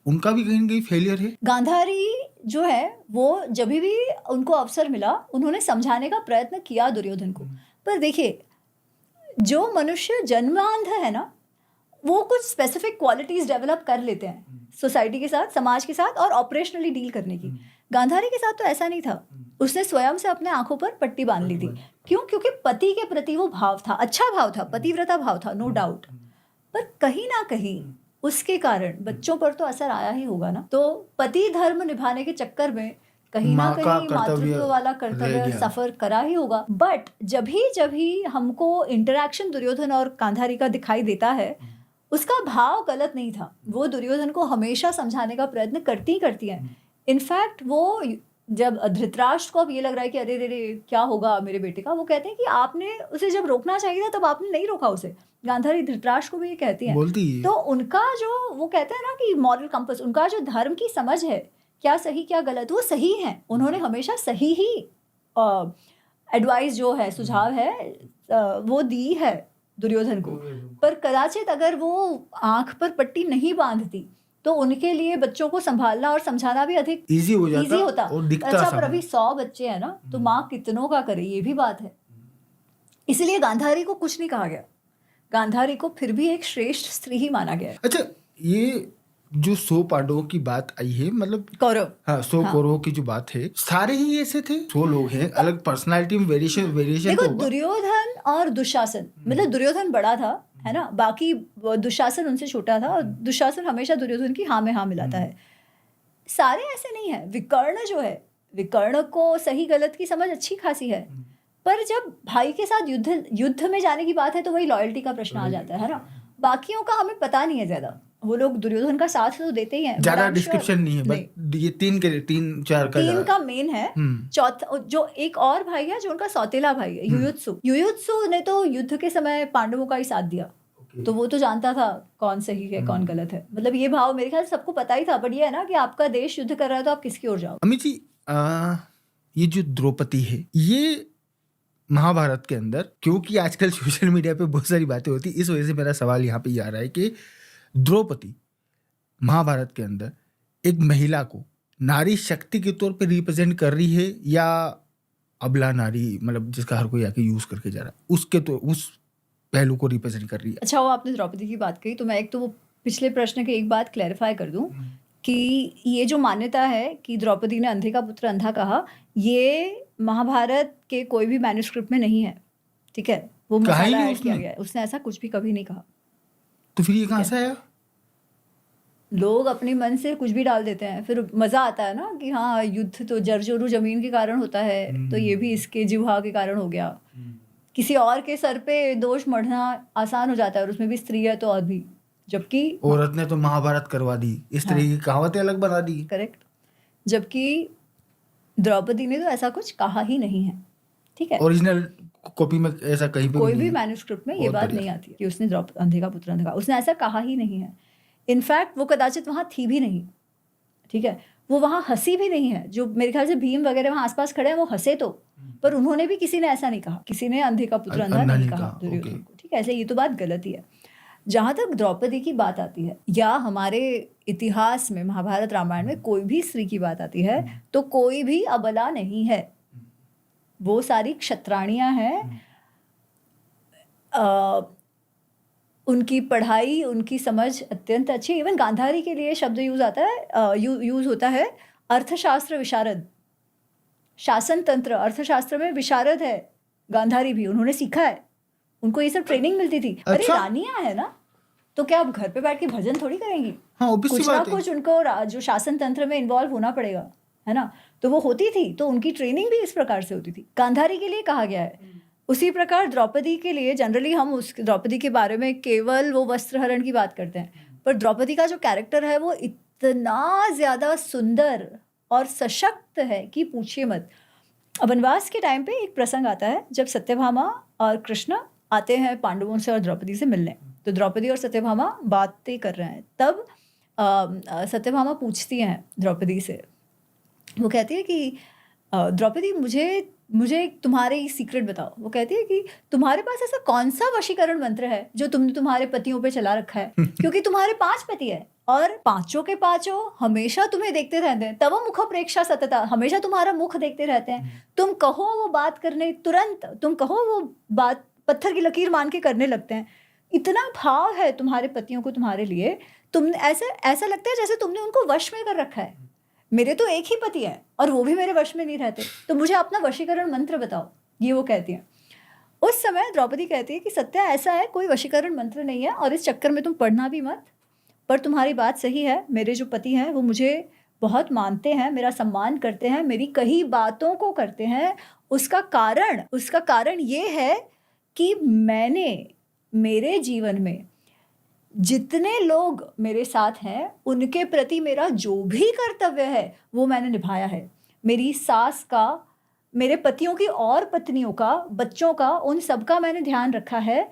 उनका भी कहीं ना कहीं फेलियर है। गांधारी जो है वो जब भी उनको अवसर मिला उन्होंने समझाने का प्रयत्न किया दुर्योधन को। पर देखिए, जो मनुष्य जन्मांध है ना, वो कुछ स्पेसिफिक क्वालिटीज डेवलप कर लेते हैं सोसाइटी के साथ, समाज के साथ, और ऑपरेशनली डील करने की। गांधारी के साथ तो ऐसा नहीं था। उसने स्वयं से अपने आंखों पर पट्टी बांध ली थी। क्यों? क्योंकि पति के प्रति वो भाव था, अच्छा भाव था, पतिव्रता भाव था, नो डाउट। पर कहीं ना कहीं उसके कारण बच्चों पर तो असर आया ही होगा ना। तो पति धर्म निभाने के चक्कर में कहीं ना माँ का कहीं कर्तव्य मातृत्व वाला रह कर्तव्य गया। सफर करा ही होगा। बट जब ही हमको इंटरेक्शन दुर्योधन और गांधारी का दिखाई देता है, उसका भाव गलत नहीं था। वो दुर्योधन को हमेशा समझाने का प्रयत्न करती है। इनफैक्ट वो जब धृतराष्ट्र को अब ये लग रहा है कि अरे रे क्या होगा मेरे बेटे का, वो कहते हैं कि आपने उसे जब रोकना चाहिए था तब आपने नहीं रोका उसे। गांधारी धृतराष्ट्र को भी ये कहती हैं। बोलती है। तो उनका जो वो कहते हैं ना कि मॉरल कंपास, उनका जो धर्म की समझ है, क्या सही क्या गलत, वो सही है। उन्होंने हमेशा सही ही एडवाइस जो है, सुझाव है, वो दी है दुर्योधन को। पर कदाचित अगर वो आंख पर पट्टी नहीं बांधती तो उनके लिए बच्चों को संभालना और समझाना भी अधिक इजी हो इजी होता। और दिखता अच्छा, पर सामने। अभी 100 बच्चे हैं ना, तो माँ कितनों का करे, ये भी बात है। इसलिए गांधारी को कुछ नहीं कहा गया। गांधारी को फिर भी एक श्रेष्ठ स्त्री ही माना गया है। अच्छा, ये जो 100 पांडवों की बात आई है, मतलब कौरव, हाँ 100 कौरवों की जो बात है, सारे ही ऐसे थे? 100 लोग हैं, अलग पर्सनालिटी में वेरिएशन देखो, तो होगा। दुर्योधन और दुशासन, मतलब दुर्योधन बड़ा था, है ना, बाकी दुशासन उनसे छोटा था, और दुशासन हमेशा दुर्योधन की हाँ में हाँ मिलाता है। सारे ऐसे नहीं है। विकर्ण जो है, विकर्ण को सही गलत की समझ अच्छी खासी है, पर जब भाई के साथ युद्ध में जाने की बात है तो वही लॉयल्टी का प्रश्न आ जाता है ना। बाकियों का हमें पता नहीं है ज्यादा। वो लोग दुर्योधन का साथ तो देते ही हैं, ज्यादा डिस्क्रिप्शन नहीं है, बट ये 3 का मेन है। चौथा जो एक और भाई है जो उनका सौतेला भाई है, युयुत्सु ने तो युद्ध के समय पांडवों का ही साथ दिया। तो वो तो जानता था कौन सही है कौन गलत है। मतलब ये भाव मेरे ख्याल सबको पता ही था। बट ये है ना कि आपका देश युद्ध कर रहा है तो आप किसकी ओर जाओ। अमित जी, ये जो द्रौपदी है, ये महाभारत के अंदर, क्योंकि आजकल सोशल मीडिया पे बहुत सारी बातें होती, इस वजह से मेरा सवाल यहाँ पे ये आ रहा है कि द्रौपदी महाभारत के अंदर एक महिला को नारी शक्ति के तौर पे रिप्रेजेंट कर रही है, या अबला नारी, मतलब जिसका हर कोई आके यूज करके जा रहा है, उसके तो उस पहलू को रिप्रेजेंट कर रही है? अच्छा, वो आपने द्रौपदी की बात कही तो मैं एक तो वो पिछले प्रश्न की एक बात क्लैरिफाई कर दूं कि ये जो मान्यता है कि द्रौपदी ने अंधे का पुत्र अंधा कहा, ये महाभारत के कोई भी मैन्युस्क्रिप्ट में नहीं है। ठीक है, वो मसाला ऐड किया गया है। उसने ऐसा कुछ भी कभी नहीं कहा। तो फिर ये कहाँ से आया? लोग अपने मन से कुछ भी डाल देते हैं, फिर मजा आता है ना कि हाँ, युद्ध तो जर्जरू जमीन के कारण होता है, तो ये भी इसके जिह्वा के कारण हो गया। किसी और के सर पे दोष मढ़ना आसान हो जाता है, और उसमें भी स्त्री है तो और भी, जबकि औरत ने तो महाभारत करवा दी, इस तरह की कहावतें अलग बना दी। करेक्ट। जबकि द्रौपदी ने तो ऐसा कुछ कहा ही नहीं है। ठीक है, ओरिजिनल कॉपी में ऐसा कहीं पे कोई भी मैन्युस्क्रिप्ट में ये बात नहीं आती कि उसने अंधे का पुत्र अंधा कहा। उसने ऐसा कहा ही नहीं है। इनफैक्ट वो कदाचित वहाँ थी भी नहीं। ठीक है, वो वहाँ हंसी भी नहीं है। जो मेरे ख्याल से भीम वगैरह वहाँ आसपास खड़े हैं वो हंसे तो, पर उन्होंने भी, किसी ने ऐसा नहीं कहा, किसी ने अंधे का पुत्र अंधा नहीं कहा दुर्योधन को। ठीक है, ऐसे ये तो बात गलत ही है। जहाँ तक द्रौपदी की बात आती है, या हमारे इतिहास में महाभारत रामायण में कोई भी स्त्री की बात आती है, तो कोई भी अबला नहीं है। वो सारी क्षत्राणियाँ हैं। उनकी पढ़ाई, उनकी समझ अत्यंत अच्छी। इवन गांधारी के लिए शब्द यूज आता है, यूज होता है अर्थशास्त्र विशारद, शासन तंत्र अर्थशास्त्र में विशारद है गांधारी भी, उन्होंने सीखा है, उनको ये सब ट्रेनिंग मिलती थी। अरे अच्छा। रानियां है ना, तो क्या अब घर पे बैठ के भजन थोड़ी करेंगी? हाँ, obvious सी कुछ ना बात है। कुछ उनको जो शासन तंत्र में इन्वॉल्व होना पड़ेगा, है ना? तो वो होती थी, तो उनकी ट्रेनिंग भी इस प्रकार से होती थी। गांधारी के लिए कहा गया है। उसी प्रकार द्रौपदी के लिए जनरली हम उस द्रौपदी के बारे में केवल वो वस्त्रहरण की बात करते हैं, पर द्रौपदी का जो कैरेक्टर है वो इतना ज़्यादा सुंदर और सशक्त है कि पूछिए मत। वनवास के टाइम पे एक प्रसंग आता है जब सत्यभामा और कृष्ण आते हैं पांडवों से और द्रौपदी से मिलने। तो द्रौपदी और सत्यभामा बातें कर रहे हैं, तब सत्यभामा पूछती हैं द्रौपदी से, वो कहती है कि द्रौपदी मुझे तुम्हारे सीक्रेट बताओ। वो कहती है कि तुम्हारे पास ऐसा कौन सा वशीकरण मंत्र है जो तुमने तुम्हारे पतियों पे चला रखा है, क्योंकि तुम्हारे 5 पति है और पांचों के पांचों हमेशा तुम्हें देखते रहते हैं, तब मुख प्रेक्षा सतता, हमेशा तुम्हारा मुख देखते रहते हैं। तुम कहो वो बात करने तुरंत, तुम कहो वो बात पत्थर की लकीर मान के करने लगते हैं। इतना भाव है तुम्हारे पतियों को तुम्हारे लिए, तुम ऐसा लगता है जैसे तुमने उनको वश में कर रखा है। मेरे तो एक ही पति है और वो भी मेरे वश में नहीं रहते, तो मुझे अपना वशीकरण मंत्र बताओ, ये वो कहती हैं। उस समय द्रौपदी कहती है कि सत्या ऐसा है, कोई वशीकरण मंत्र नहीं है और इस चक्कर में तुम पढ़ना भी मत। पर तुम्हारी बात सही है, मेरे जो पति हैं वो मुझे बहुत मानते हैं, मेरा सम्मान करते हैं, मेरी कई बातों को करते हैं। उसका कारण ये है कि मैंने मेरे जीवन में जितने लोग मेरे साथ हैं उनके प्रति मेरा जो भी कर्तव्य है वो मैंने निभाया है। मेरी सास का, मेरे पतियों की और पत्नियों का, बच्चों का, उन सब का मैंने ध्यान रखा है।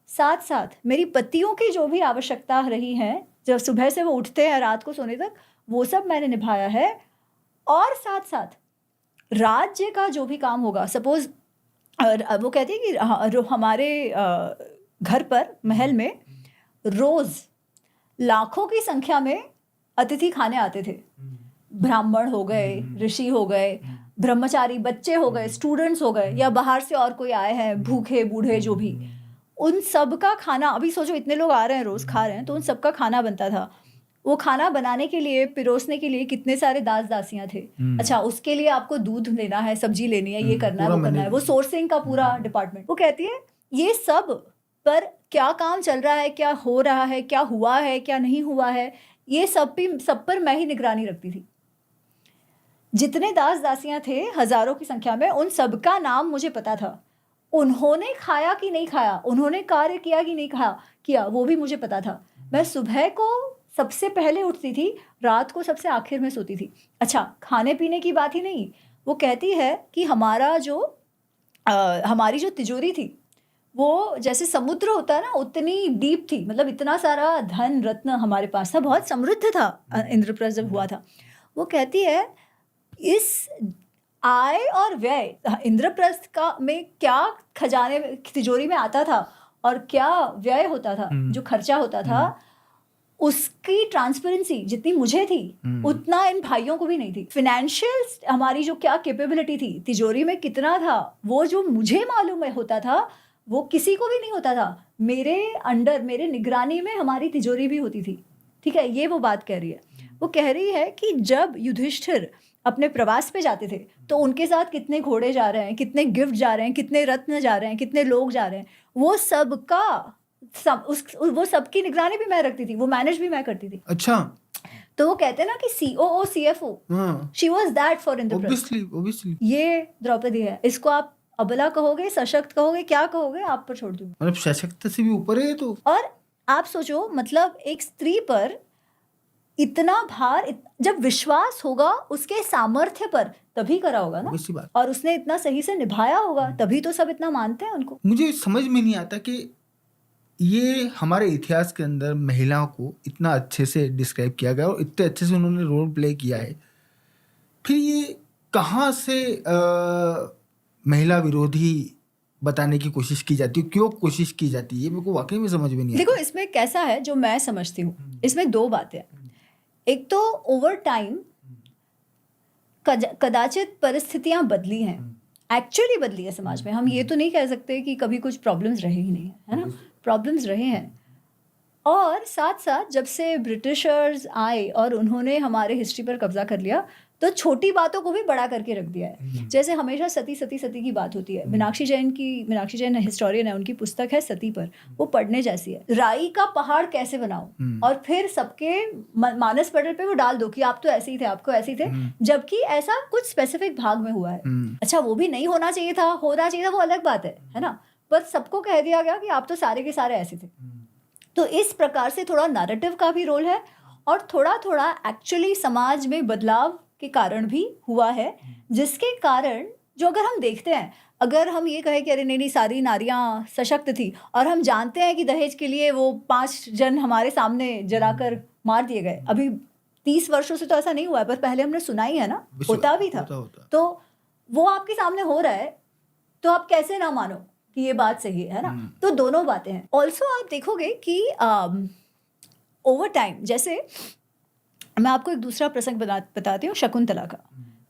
साथ साथ मेरी पतियों की जो भी आवश्यकता रही है, जब सुबह से वो उठते हैं रात को सोने तक, वो सब मैंने निभाया है। और साथ साथ राज्य का जो भी काम होगा, सपोज वो कहती है कि हमारे घर पर महल में रोज लाखों की संख्या में अतिथि खाने आते थे। ब्राह्मण हो गए, ऋषि हो गए, ब्रह्मचारी बच्चे हो गए, स्टूडेंट्स हो गए, या बाहर से और कोई आए हैं, भूखे बूढ़े जो भी, उन सब का खाना, अभी सोचो इतने लोग आ रहे हैं रोज खा रहे हैं, तो उन सब का खाना बनता था। वो खाना बनाने के लिए, पिरोसने के लिए कितने सारे दास दासियां थे। अच्छा, उसके लिए आपको दूध लेना है, सब्जी लेनी है, ये करना है, वो करना है, वो सोर्सिंग का पूरा डिपार्टमेंट। वो कहती है ये सब पर क्या काम चल रहा है, क्या हो रहा है, क्या हुआ है, क्या नहीं हुआ है, ये सब पर मैं ही निगरानी रखती थी। जितने दास दासियां थे हजारों की संख्या में, उन सबका नाम मुझे पता था। उन्होंने खाया कि नहीं खाया, उन्होंने कार्य किया कि नहीं किया, वो भी मुझे पता था। मैं सुबह को सबसे पहले उठती थी, रात को सबसे आखिर में सोती थी। अच्छा, खाने पीने की बात ही नहीं, वो कहती है कि हमारी जो तिजोरी थी वो जैसे समुद्र होता है ना, उतनी डीप थी, मतलब इतना सारा धन रत्न हमारे पास था, बहुत समृद्ध था इंद्रप्रस्थ जब हुआ था। वो कहती है इस आय और व्यय, इंद्रप्रस्थ का में क्या खजाने तिजोरी में आता था और क्या व्यय होता था, जो खर्चा होता था, उसकी ट्रांसपेरेंसी जितनी मुझे थी उतना इन भाइयों को भी नहीं थी। फाइनेंशियल हमारी जो क्या कैपेबिलिटी थी, तिजोरी में कितना था, वो जो मुझे मालूम होता था वो किसी को भी नहीं होता था। मेरे अंडर, मेरे निगरानी में हमारी तिजोरी भी होती थी। ठीक है, ये वो बात कह रही है। वो कह रही है कि जब युधिष्ठिर अपने प्रवास पे जाते थे तो उनके साथ कितने घोड़े जा रहे हैं, कितने गिफ्ट जा रहे हैं, कितने रत्न जा रहे हैं, कितने लोग जा रहे हैं, वो सबकी निगरानी भी मैं रखती थी, वो मैनेज भी मैं करती थी। अच्छा, तो वो कहते हैं ना कि COO CFO, she was that for Indraprastha. Obviously ये द्रौपदी है। इसको आप अबला कहोगे, सशक्त कहोगे, क्या कहोगे, आप पर छोड़ दूंगी। मतलब सशक्त से भी ऊपर है तो। और आप सोचो, मतलब एक स्त्री पर इतना भार, जब विश्वास होगा उसके सामर्थ्य पर, तभी करा होगा ना, वैसी बात। और उसने इतना सही से निभाया होगा, तभी तो सब इतना मानते हैं उनको। मुझे समझ में नहीं आता कि ये हमारे इतिहास के अंदर महिलाओं को इतना अच्छे से डिस्क्राइब किया गया और इतने अच्छे से उन्होंने रोल प्ले किया है, फिर ये कहाँ से महिला विरोधी बताने की कोशिश की जाती है, क्यों कोशिश की जाती है, ये मेरे को वाकई में समझ में नहीं आता। देखो, इसमें कैसा है, जो मैं समझती हूँ, इसमें दो बातें। एक तो ओवर टाइम कदाचित परिस्थितियां बदली हैं, एक्चुअली बदली है समाज में। हम ये तो नहीं कह सकते कि कभी कुछ प्रॉब्लम्स रहे ही नहीं, है ना, प्रॉब्लम्स रहे हैं। और साथ साथ जब से ब्रिटिशर्स आए और उन्होंने हमारे हिस्ट्री पर कब्जा कर लिया, तो छोटी बातों को भी बड़ा करके रख दिया है। जैसे हमेशा सती सती सती की बात होती है। मीनाक्षी जैन हिस्टोरियन है, उनकी पुस्तक है सती पर, वो पढ़ने जैसी है। राई का पहाड़ कैसे बनाओ और फिर सबके मानस पटल पे वो डाल दो कि आप तो ऐसे ही थे, आपको ऐसे ही थे, जबकि ऐसा कुछ स्पेसिफिक भाग में हुआ है। अच्छा, वो भी नहीं होना चाहिए था, होना चाहिए था, वो अलग बात है ना, पर सबको कह दिया गया कि आप तो सारे के सारे ऐसे थे। तो इस प्रकार से थोड़ा नैरेटिव का भी रोल है और थोड़ा थोड़ा एक्चुअली समाज में बदलाव के कारण भी हुआ है, जिसके कारण जो अगर हम देखते हैं, अगर हम ये कहें कि अरे नहीं सारी नारियां सशक्त थी और हम जानते हैं कि दहेज के लिए वो 5 जन हमारे सामने जलाकर मार दिए गए, अभी 30 वर्षों से तो ऐसा नहीं हुआ है, पर पहले हमने सुना ही है ना, होता भी था। तो वो आपके सामने हो रहा है, तो आप कैसे ना मानो कि ये बात सही है ना। तो दोनों बातें हैं। ऑल्सो आप देखोगे कि ओवर टाइम, जैसे मैं आपको एक दूसरा प्रसंग बताती हूँ, शकुंतला का।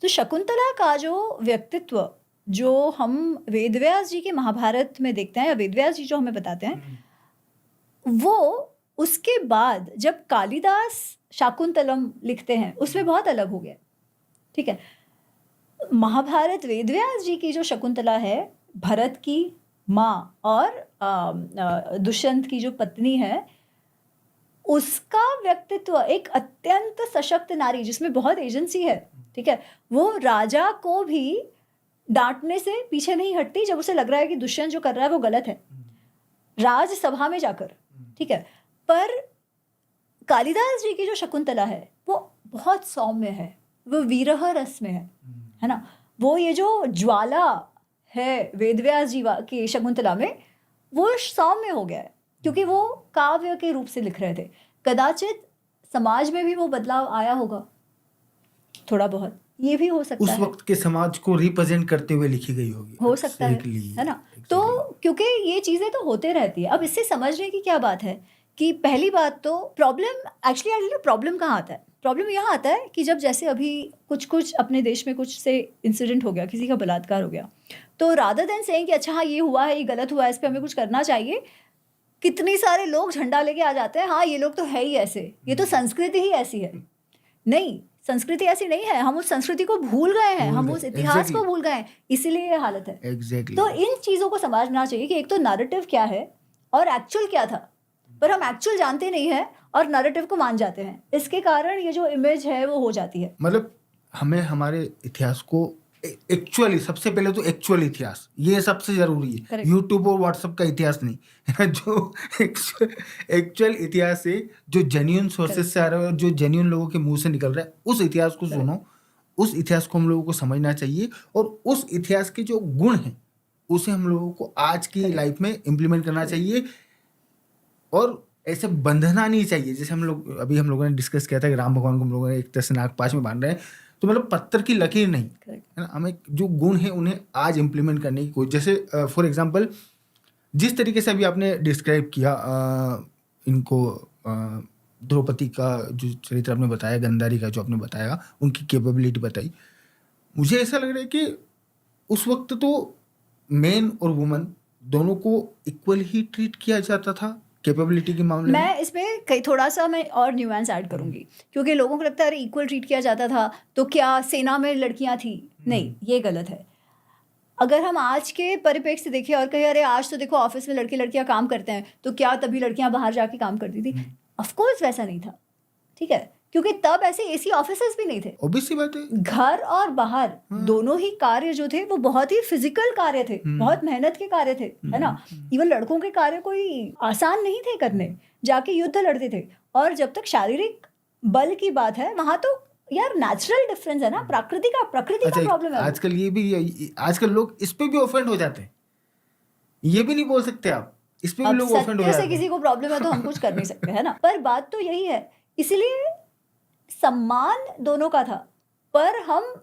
तो शकुंतला का जो व्यक्तित्व जो हम वेदव्यास जी के महाभारत में देखते हैं, या वेदव्यास जी जो हमें बताते हैं, वो उसके बाद जब कालिदास शाकुंतलम लिखते हैं उसमें बहुत अलग हो गया। ठीक है, महाभारत वेदव्यास जी की जो शकुंतला है, भरत की माँ और दुष्यंत की जो पत्नी है, उसका व्यक्तित्व एक अत्यंत सशक्त नारी जिसमें बहुत एजेंसी है। ठीक है, वो राजा को भी डांटने से पीछे नहीं हटती जब उसे लग रहा है कि दुष्यंत जो कर रहा है वो गलत है, राजसभा में जाकर। ठीक है, पर कालिदास जी की जो शकुंतला है वो बहुत सौम्य है, वो विरह रस में है ना। वो ये जो ज्वाला है वेदव्यास जी की शकुंतला में, वो सौम्य हो गया है क्योंकि वो काव्य के रूप से लिख रहे थे। कदाचित समाज में भी वो बदलाव आया होगा थोड़ा बहुत, ये भी हो सकता है। उस वक्त के समाज को रिप्रेजेंट करते हुए लिखी गई होगी, हो सकता है ना। तो क्योंकि ये चीजें तो होते रहती है। अब इससे समझने की क्या बात है कि पहली बात तो प्रॉब्लम कहाँ आता है? प्रॉब्लम यहाँ आता है कि जब जैसे अभी कुछ अपने देश में कुछ से इंसिडेंट हो गया, किसी का बलात्कार हो गया, तो रादर देन सेइंग कि अच्छा हाँ ये हुआ है, ये गलत हुआ है, इस पे हमें कुछ करना चाहिए, कितनी सारे लोग झंडा लेके आ जाते हैं, हाँ ये लोग तो है ही ऐसे, ये तो संस्कृति ही ऐसी है। नहीं, संस्कृति ऐसी नहीं है, हम उस संस्कृति को भूल गए हैं, हम उस इतिहास को भूल गए हैं, इसीलिए ये हालत है। तो इन चीज़ों को समझना चाहिए कि एक तो नैरेटिव क्या है और एक्चुअल क्या था, पर हम एक्चुअल जानते नहीं है और नैरेटिव को मान जाते हैं। इसके कारण ये जो इमेज है वो हो जाती है। मतलब हमें हमारे इतिहास को एक्चुअली, सबसे पहले तो एक्चुअल इतिहास, ये सबसे जरूरी है। यूट्यूब और व्हाट्सएप का इतिहास नहीं जो एक्चुअल इतिहास है, जो जेन्युइन सोर्सेस से आ रहा है और जो जेन्युइन लोगों के मुंह से निकल रहा है, उस इतिहास को सुनो, उस इतिहास को हम लोगों को समझना चाहिए और उस इतिहास के जो गुण हैं उसे हम लोगों को आज की लाइफ में इम्प्लीमेंट करना चाहिए और ऐसे बंधना नहीं चाहिए। जैसे हम लोगों ने डिस्कस किया था कि राम भगवान को हम लोगों ने एक तरह से नागपाश में बांध रहे हैं, तो मतलब पत्थर की लकीर नहीं है ना, हमें जो गुण है उन्हें आज इम्प्लीमेंट करने की कोशिश। जैसे फॉर एग्जांपल जिस तरीके से अभी आपने डिस्क्राइब किया इनको, द्रौपदी का जो चरित्र आपने बताया, गंधारी का जो आपने बताया, उनकी कैपेबिलिटी बताई, मुझे ऐसा लग रहा है कि उस वक्त तो मैन और वुमन दोनों को इक्वल ही ट्रीट किया जाता था कैपेबिलिटी के मामले में। मैं इसमें कई थोड़ा सा मैं और न्यूएंस ऐड करूंगी, क्योंकि लोगों को लगता है अरे इक्वल ट्रीट किया जाता था तो क्या सेना में लड़कियां थी? नहीं, ये गलत है। अगर हम आज के परिप्रेक्ष्य से देखें और कहें अरे आज तो देखो ऑफिस में लड़कियां काम करते हैं, तो क्या तभी लड़कियां बाहर जाके काम करती थी? ऑफ कोर्स वैसा नहीं था। ठीक है, क्योंकि तब ऐसे एसी ऑफिसेस भी नहीं थे। ऑब्वियसली बात है, घर और बाहर दोनों ही कार्य जो थे वो बहुत ही फिजिकल कार्य थे, बहुत मेहनत के कार्य थे, है ना। इवन लड़कों के कार्य कोई आसान नहीं थे करने, जाके युद्ध लड़ते थे। और जब तक शारीरिक बल की बात है, वहां तो यार नेचुरल डिफरेंस है ना, प्रकृति का प्रॉब्लम है। आजकल लोग इस पे भी ऑफेंड हो जाते हैं, ये भी नहीं बोल सकते आप, इस पे भी लोग ऑफेंड हो जाते हैं। किसी को प्रॉब्लम है तो हम कुछ कर नहीं सकते, है ना। पर बात तो यही है, इसलिए सम्मान दोनों का था, पर हम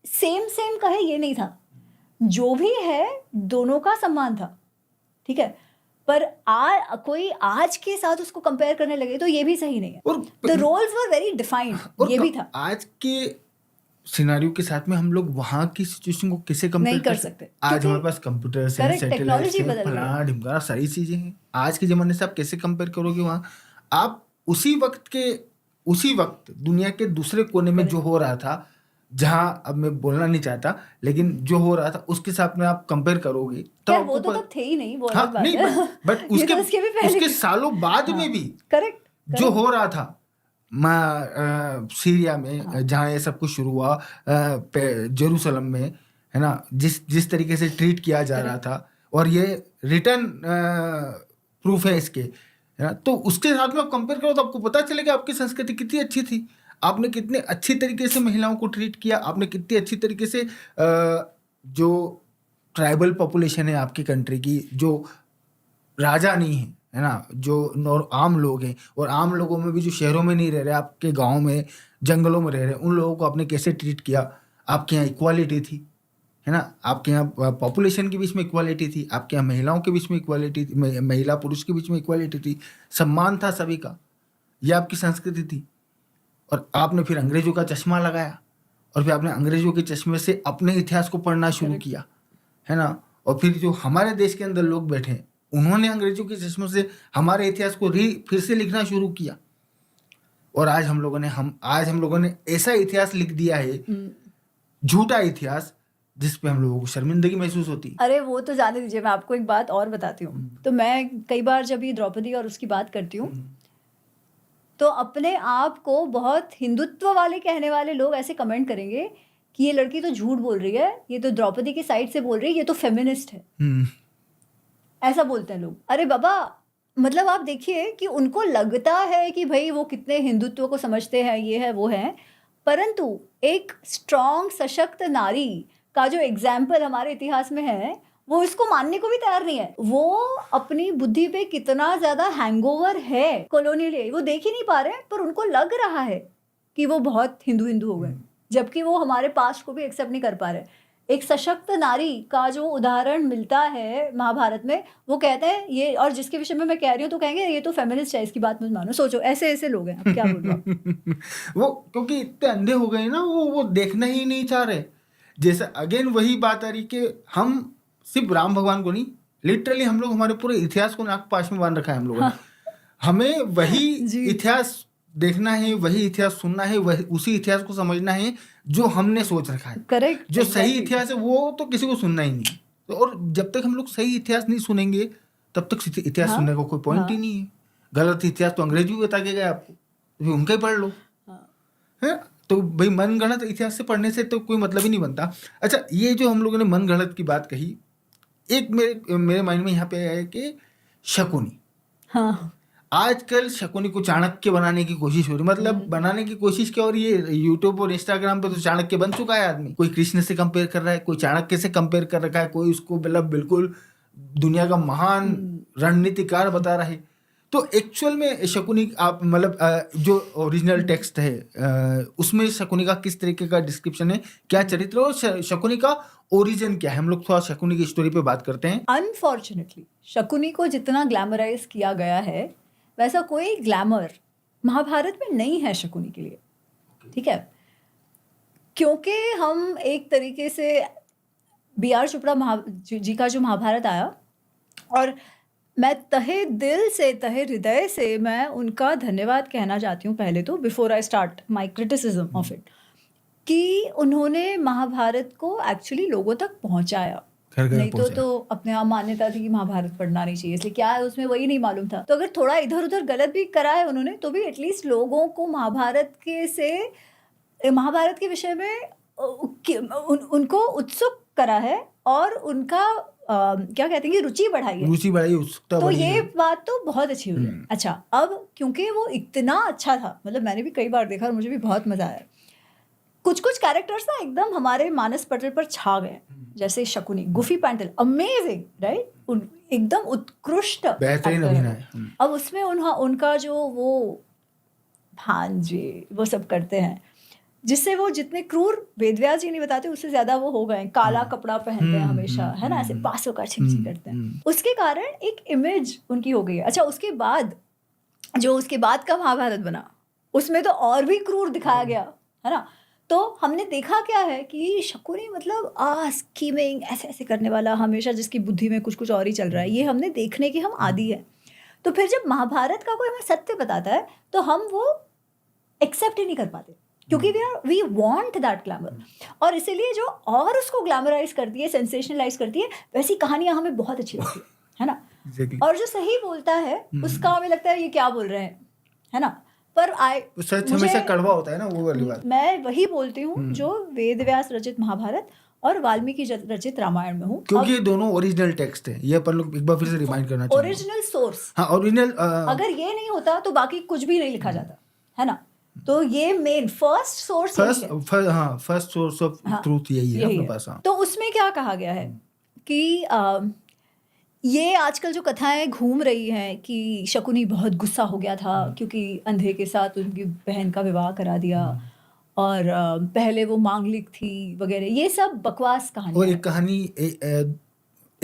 सेम कहे ये नहीं था। जो भी है दोनों का सम्मान था, ठीक है। पर कोई आज के साथ उसको कंपेयर करने लगे तो ये भी सही नहीं है। The roles were very defined, ये भी था। आज के सिनेरियो के साथ में हम लोग वहां की सिचुएशन को कैसे कंपेयर नहीं कर सकते? आज हमारे पास कंप्यूटर्स हैं, सैटेलाइट्स हैं, फलाना ढिमकाना सारी चीजें हैं। आज के जमाने से आप कैसे कंपेयर करोगे? वहां आप उसी वक्त दुनिया के दूसरे कोने में जो हो रहा था, जहाँ अब मैं बोलना नहीं चाहता, लेकिन जो हो रहा था उसके साथ में आप कंपेयर करोगे तो यार आपको वो तो तब थे ही नहीं, वो अलग हाँ बात नहीं, है। बट ये उसके तो उसके भी पहले उसके सालों बाद में भी करेक्ट जो हो रहा था सीरिया हाँ। में, जहाँ ये सब कुछ शुरू हुआ, जेरूसलम में, है ना, जिस जिस तरीके से ट्रीट किया जा रहा था, और ये रिटर्न प्रूफ है इसके, है ना, तो उसके साथ में आप कंपेयर करो तो आपको पता चलेगा आपकी संस्कृति कितनी अच्छी थी, आपने कितने अच्छी तरीके से महिलाओं को ट्रीट किया, आपने कितनी अच्छी तरीके से जो ट्राइबल पॉपुलेशन है आपकी कंट्री की, जो राजा नहीं है ना, जो आम लोग हैं, और आम लोगों में भी जो शहरों में नहीं रह रहे, आपके गांव में जंगलों में रह रहे, उन लोगों को आपने कैसे ट्रीट किया, आपके यहाँ इक्वालिटी थी, है ना, आपके यहाँ पॉपुलेशन के बीच में इक्वालिटी थी, आपके यहाँ महिलाओं के बीच में इक्वालिटी थी, महिला पुरुष के बीच में इक्वालिटी थी, सम्मान था सभी का, ये आपकी संस्कृति थी। और आपने फिर अंग्रेजों का चश्मा लगाया, और फिर आपने अंग्रेजों के चश्मे से अपने इतिहास को पढ़ना शुरू किया, है ना, और फिर जो हमारे देश के अंदर लोग बैठे हैं, उन्होंने अंग्रेजों के चश्मे से हमारे इतिहास को फिर से लिखना शुरू किया, और आज हम लोगों ने ऐसा इतिहास लिख दिया है, झूठा इतिहास, जिस पे हम लोगों को शर्मिंदगी महसूस होती है। अरे वो तो जाने दीजिए, मैं आपको एक बात और बताती हूँ। तो मैं कई बार जब ये द्रौपदी और उसकी बात करती हूँ, तो अपने आप को बहुत हिंदुत्व वाले कहने वाले लोग ऐसे कमेंट करेंगे कि ये लड़की तो झूठ बोल रही है, ये तो द्रौपदी की साइड से बोल रही है, ये तो फेमिनिस्ट है, ऐसा बोलते हैं लोग। अरे बाबा, मतलब आप देखिए कि उनको लगता है कि भाई वो कितने हिंदुत्व को समझते हैं, ये है वो है, परंतु एक स्ट्रॉन्ग सशक्त नारी का जो एग्जाम्पल हमारे इतिहास में है, वो इसको मानने को भी तैयार नहीं है। वो अपनी बुद्धि पे कितना ज्यादा हैंगओवर है कॉलोनियल, वो देख ही नहीं पा रहे हैं, पर उनको लग रहा है कि वो बहुत हिंदू हो गए, जबकि वो हमारे पास्ट को भी एक्सेप्ट नहीं कर पा रहे। एक सशक्त नारी का जो उदाहरण मिलता है महाभारत में, वो कहते हैं ये, और जिसके विषय में मैं कह रही हूँ तो कहेंगे ये तो फेमिनिस्ट है, इसकी बात मत मानो। सोचो ऐसे ऐसे लोग हैं, अब क्या बोलूं। वो क्योंकि इतने अंधे हो गए ना, वो देखना ही नहीं चाह रहे। जैसे अगेन वही बात आ रही कि हम सिर्फ राम भगवान को नहीं, लिटरली हम लोग हमारे पूरे इतिहास को नाक पास में बांध रखा है हम लोगों ने। हमें वही इतिहास देखना है, वही इतिहास सुनना है, वही उसी इतिहास को समझना है जो हमने सोच रखा है। करेक्ट, जो सही इतिहास है वो तो किसी को सुनना ही नहीं। तो और जब तक हम लोग सही इतिहास नहीं सुनेंगे, तब तक इतिहास सुनने को कोई पॉइंट ही नहीं है। गलत इतिहास तो अंग्रेज भी बता के गए आपको, तो उनका ही पढ़ लो, है। तो भाई मनगढ़ंत इतिहास से पढ़ने से तो कोई मतलब ही नहीं बनता। अच्छा, ये जो हम लोगों ने मनगढ़ंत की बात कही, एक मेरे माइंड में यहाँ पे है कि शकुनी। हाँ, आजकल शकुनी को चाणक्य बनाने की कोशिश हो रही, मतलब बनाने की कोशिश क्या हो रही है, यूट्यूब और इंस्टाग्राम पे तो चाणक्य बन चुका है आदमी। कोई कृष्ण से कंपेयर कर रहा है, कोई चाणक्य से कंपेयर कर रखा है, कोई उसको मतलब बिल्कुल दुनिया का महान रणनीतिकार बता रहा है। तो एक्चुअल में शकुनी आप मतलब जो ओरिजिनल टेक्स्ट है उसमें शकुनी का किस तरीके का डिस्क्रिप्शन है, क्या चरित्र, और शकुनी का ओरिजिन क्या है? हम लोग थोड़ा शकुनी की स्टोरी पे बात करते हैं। अनफॉर्चुनेटली शकुनी को जितना ग्लैमराइज किया गया है, वैसा कोई ग्लैमर महाभारत में नहीं है शकुनी के लिए, ठीक है? क्योंकि हम एक तरीके से B.R. चोपड़ा जी का जो महाभारत आया, और मैं तहे दिल से, तहे हृदय से मैं उनका धन्यवाद कहना चाहती हूँ पहले तो, before I start my criticism of it, कि उन्होंने महाभारत को एक्चुअली लोगों तक पहुँचाया। नहीं तो अपने आप मान्यता थी कि महाभारत पढ़ना नहीं चाहिए, इसलिए क्या है उसमें वही नहीं मालूम था। तो अगर थोड़ा इधर उधर गलत भी करा है उन्होंने, तो भी एटलीस्ट लोगों को महाभारत के विषय में उनको उत्सुक करा है, और उनका क्या कहते हैं कि रुचि बढ़ाई है, उत्सुकता तो बढ़ी ये है। बात तो बहुत अच्छी हुई है। अच्छा, अब क्योंकि वो इतना अच्छा था, मतलब मैंने भी कई बार देखा और मुझे भी बहुत मजा आया। कुछ कैरेक्टर्स ना एकदम हमारे मानस पटल पर छा गए, जैसे Shakuni, goofy Paintal, amazing, right, एकदम उत्कृष्ट बेहतरीन अभिनय। अब उसमें उनका जो वो भांजे वो सब करते हैं, जिससे वो जितने क्रूर वेदव्यास जी नहीं बताते उससे ज्यादा वो हो गए। काला कपड़ा पहनते हैं हमेशा, है ना, ऐसे बांसों का छिंची करते हैं, उसके कारण एक इमेज उनकी हो गई है। अच्छा, उसके बाद का महाभारत बना, उसमें तो और भी क्रूर दिखाया गया, है ना। तो हमने देखा क्या है कि शकुनी मतलब स्कीमिंग ऐसे ऐसे करने वाला, हमेशा जिसकी बुद्धि में कुछ कुछ और ही चल रहा है, ये हमने देखने के हम आदी है। तो फिर जब महाभारत का कोई हमें सत्य बताता है तो हम वो एक्सेप्ट ही नहीं कर पाते। क्योंकि वी वांट दैट ग्लैमर, और इसीलिए जो और उसको ग्लैमराइज करती है, सेंसेशनलाइज करती है, वैसी कहानियां हमें बहुत अच्छी लगती है ना। एग्जैक्टली। और जो सही बोलता है उसका हमें लगता है ये क्या बोल रहे हैं, है ना। पर तो सच हमेशा कड़वा होता है ना, वो वाली बात। मैं वही बोलती हूँ जो वेद व्यास रचित महाभारत और वाल्मीकि रचित रामायण में हूँ, क्योंकि ये दोनों ओरिजिनल टेक्स्ट है, ये अपन लोग एक बार फिर से रिमाइंड करना चाहूंगा। Original source. हाँ, ओरिजिनल। अगर ये नहीं होता तो बाकी कुछ भी नहीं लिखा जाता, है ना। तो ये main first source first source of truth यही है अपने पास। हाँ। तो उसमें क्या कहा गया है कि ये आजकल जो कथाएं घूम रही हैं कि शकुनी बहुत गुस्सा हो गया था क्योंकि अंधे के साथ उनकी बहन का विवाह करा दिया, और पहले वो मांगलिक थी वगैरह, ये सब बकवास कहानी। और एक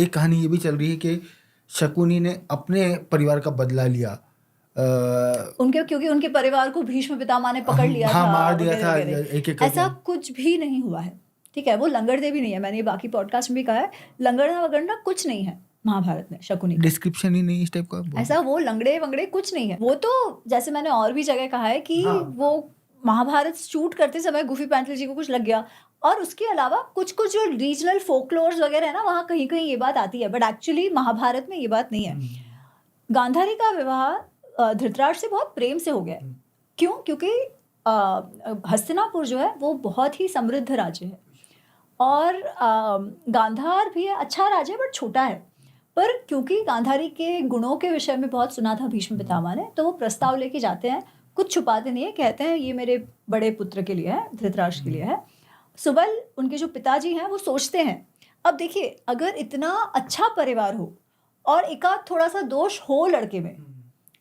कहानी ये भी चल रही है कि शकुनी ने अपने परिवार का बदला लिया, क्योंकि उनके परिवार को भीष्म पितामह ने पकड़ लिया था, मार दिया था एक ऐसा कुछ भी नहीं हुआ है, ठीक है। वो लंगड़दे भी नहीं है, मैंने बाकी पॉडकास्ट में भी कहा है, लंगड़ना वगड़ना कुछ नहीं है महाभारत में शकुनी का। डिस्क्रिप्शन ही नहीं इस टाइप का ऐसा वो लंगड़े वंगड़े कुछ नहीं है। वो तो जैसे मैंने और भी जगह कहा है कि वो महाभारत शूट करते समय गुफी पैंटल जी को कुछ लग गया, और उसके अलावा कुछ कुछ जो रीजनल फोकलोर्स वगैरह है ना, वहाँ कहीं कहीं ये बात आती है, बट एक्चुअली महाभारत में ये बात नहीं है। गांधारी का विवाह धृतराष्ट्र से बहुत प्रेम से हो गया। क्यों? क्योंकि हस्तिनापुर जो है वो बहुत ही समृद्ध राज्य है, और गांधार भी अच्छा राज्य है बट छोटा है। पर क्योंकि गांधारी के गुणों के विषय में बहुत सुना था भीष्म पितामह ने, तो वो प्रस्ताव लेके जाते हैं, कुछ छुपाते नहीं है, कहते हैं ये मेरे बड़े पुत्र के लिए है, धृतराष्ट्र के लिए है। सुबल उनके जो पिताजी हैं वो सोचते हैं, अब देखिए अगर इतना अच्छा परिवार हो और एकाध थोड़ा सा दोष हो लड़के में,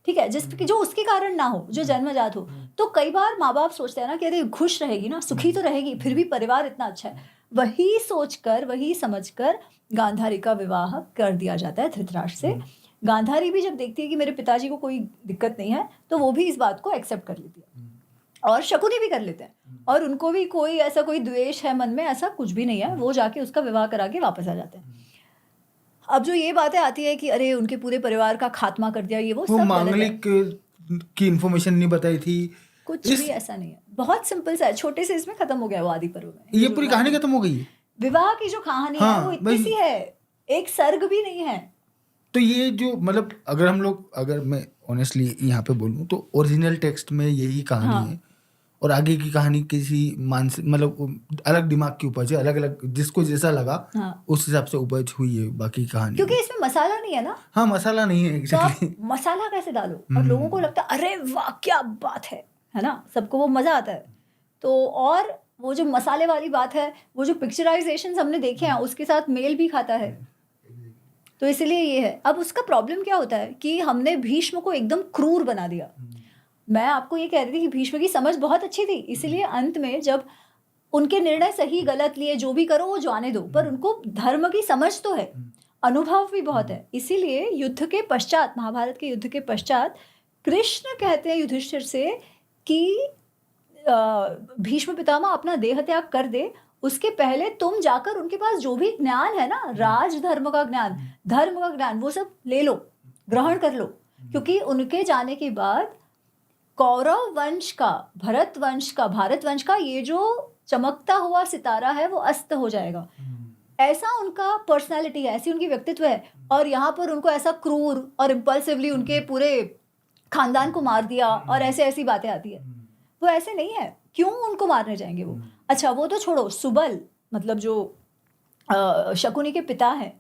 ठीक है, जिसकी जो उसके कारण ना हो, जो जन्मजात हो, तो कई बार माँ बाप सोचते हैं ना कि अरे खुश रहेगी ना, सुखी तो रहेगी, फिर भी परिवार इतना अच्छा है। वही सोचकर, वही समझकर गांधारी का विवाह कर दिया जाता है धृतराष्ट्र से। गांधारी भी जब देखती है कि मेरे पिताजी को कोई दिक्कत नहीं है, तो वो भी इस बात को एक्सेप्ट कर लेती है, और शकुनी भी कर लेते हैं, और उनको भी कोई ऐसा कोई द्वेष है मन में, ऐसा कुछ भी नहीं है। वो जाके उसका विवाह करा के वापस आ जाते हैं। अब जो ये बातें आती है कि अरे उनके पूरे परिवार का खात्मा कर दिया, ये वो सब मांगलिक की इन्फॉर्मेशन नहीं बताई थी, कुछ भी ऐसा नहीं है, बहुत सिंपल सा है, छोटे से इसमें खत्म हो गया वो आदि पर्व में। ये पूरी कहानी खत्म हो गई है। विवाह की जो कहानी है वो इतनी सी है, एक सर्ग भी नहीं है। तो ये जो मतलब अगर मैं ऑनेस्टली यहाँ पे बोलूँ तो ओरिजिनल टेक्स्ट में यही कहानी है, और आगे की कहानी किसी मानसिक मतलब अलग दिमाग की उपज है, अलग अलग जिसको जैसा लगा उस हिसाब से उपज हुई है बाकी कहानी। क्योंकि इसमें मसाला नहीं है ना। हाँ, मसाला नहीं है exactly। तो मसाला कैसे डालो और लोगों को लगता है अरे वाह क्या बात है ना, सबको वो मजा आता है। तो और वो जो मसाले वाली बात है, वो जो पिक्चराइजेशन हमने देखे हैं उसके साथ मेल भी खाता है, तो इसलिए ये है। अब उसका प्रॉब्लम क्या होता है कि हमने भीष्म को एकदम क्रूर बना दिया। मैं आपको ये कह रही थी कि भीष्म की समझ बहुत अच्छी थी, इसलिए अंत में जब उनके निर्णय सही गलत लिए, जो भी करो वो जाने दो, पर उनको धर्म की समझ तो है, अनुभव भी बहुत है। इसीलिए युद्ध के पश्चात, महाभारत के युद्ध के पश्चात कृष्ण कहते हैं युधिष्ठिर से कि भीष्म पितामह अपना देह त्याग कर दे, उसके पहले तुम जाकर उनके पास जो भी ज्ञान है ना, राज धर्म का ज्ञान, धर्म का ज्ञान, वो सब ले लो, ग्रहण कर लो, क्योंकि उनके जाने के बाद कौरव वंश का, भारत वंश का ये जो चमकता हुआ सितारा है वो अस्त हो जाएगा। ऐसा उनका पर्सनालिटी है, ऐसी उनकी व्यक्तित्व है, और यहाँ पर उनको ऐसा क्रूर और इम्पल्सिवली उनके पूरे खानदान को मार दिया, और ऐसी बातें आती है। वो ऐसे नहीं है, क्यों उनको मारने जाएंगे वो। अच्छा वो तो छोड़ो, सुबल मतलब जो शकुनी के पिता हैं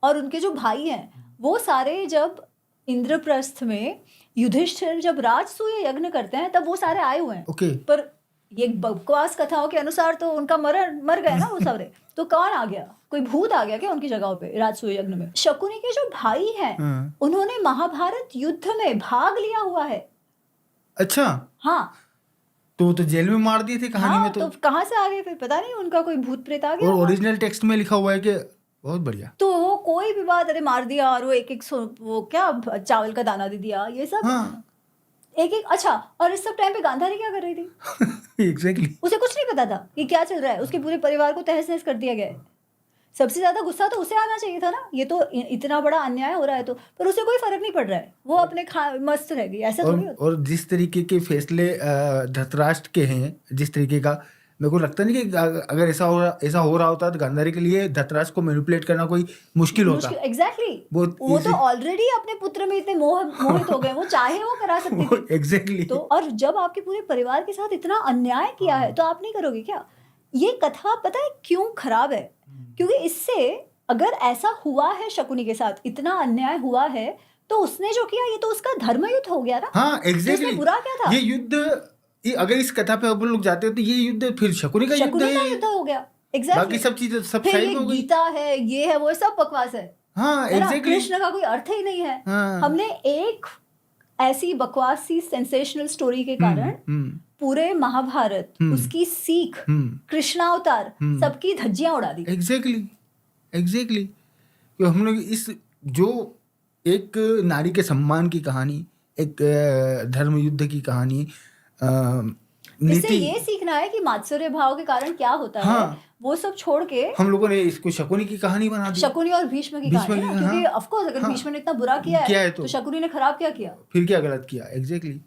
और उनके जो भाई हैं, वो सारे जब इंद्रप्रस्थ में युधिष्ठिर जब राजसूय यज्ञ करते हैं तब वो सारे आए हुए हैं। पर ये बकवास कथाओं के अनुसार तो उनका मर गए ना वो सारे। तो कौन आ गया, कोई भूत आ गया क्या उनकी जगह पे राजसूय यज्ञ में? शकुनी के जो भाई हैं उन्होंने महाभारत युद्ध में भाग लिया हुआ है। अच्छा हाँ, तो वो तो जेल में मार दिए थे कहानी में। तो कहाँ से आ गए फिर पता नहीं, उनका कोई भूत प्रेत आ गया। और ओरिजिनल टेक्स्ट में लिखा हुआ है कि बहुत बढ़िया, तो वो कोई भी बात, अरे मार दिया और वो एक वो क्या चावल का दाना दे दिया, ये सब एक अच्छा। और इस सब टाइम पे गांधारी क्या कर रही थी? एग्जैक्टली उसे कुछ नहीं पता था कि क्या चल रहा है, उसके पूरे परिवार को तहस नहस कर दिया गया है। सबसे ज्यादा गुस्सा तो उसे आना चाहिए था ना, ये तो इतना बड़ा अन्याय हो रहा है तो, पर उसे कोई फर्क नहीं पड़ रहा है, वो अपने मस्त रह गई, ऐसा थोड़ी होता। और जिस तरीके के फैसले धृतराष्ट्र के हैं, जिस तरीके का, मेरे को लगता नहीं कि अगर ऐसा हो रहा होता तो गांधारी के लिए धृतराष्ट्र को मैनिपुलेट करना कोई मुश्किल होता। एग्जैक्टली, वो तो ऑलरेडी अपने पुत्र में इतने मोहित हो गए, वो चाहे वो करा सकती थी। एग्जैक्टली। तो और जब आपके पूरे परिवार के साथ इतना अन्याय किया है तो आप नहीं करोगे क्या? ये कथा पता है क्यों खराब है? क्योंकि इससे अगर ऐसा हुआ है शकुनी के साथ, इतना अन्याय हुआ है, तो उसने जो किया ये तो उसका धर्म युद्ध हो गया ना। हाँ एग्जैक्टली, बुरा क्या था? ये युद्ध, अगर इस कथा पे अपन लोग जाते हो तो ये युद्ध फिर शकुनी का युद्ध हो गया। एग्जैक्टली, बाकी सब चीजें सब फिर साइड ये में हो गई। गीता है, ये है, वो सब बकवास है। हाँ एग्जैक्टली, कृष्ण का कोई अर्थ ही नहीं है। हाँ। हमने एक ऐसी बकवास सी सेंसेशनल स्टोरी के कारण पूरे महाभारत, उसकी सीख, कृष्णावतार, सबकी धज्जियां उड़ा दी। एग्जैक्टली, तो हम लोग इस जो एक नारी के सम्मान की कहानी, एक धर्म युद्ध की कहानी, इससे ये सीखना है कि मात्सर्य भाव के कारण क्या होता है, वो सब छोड़ के हम लोगों ने इसको शकुनी की कहानी बना दी, शकुनी और भीष्म की कहानी, क्योंकि ऑफ कोर्स अगर भीष्म ने इतना बुरा किया है तो शकुनी ने खराब क्या किया, फिर क्या गलत किया। एग्जैक्टली,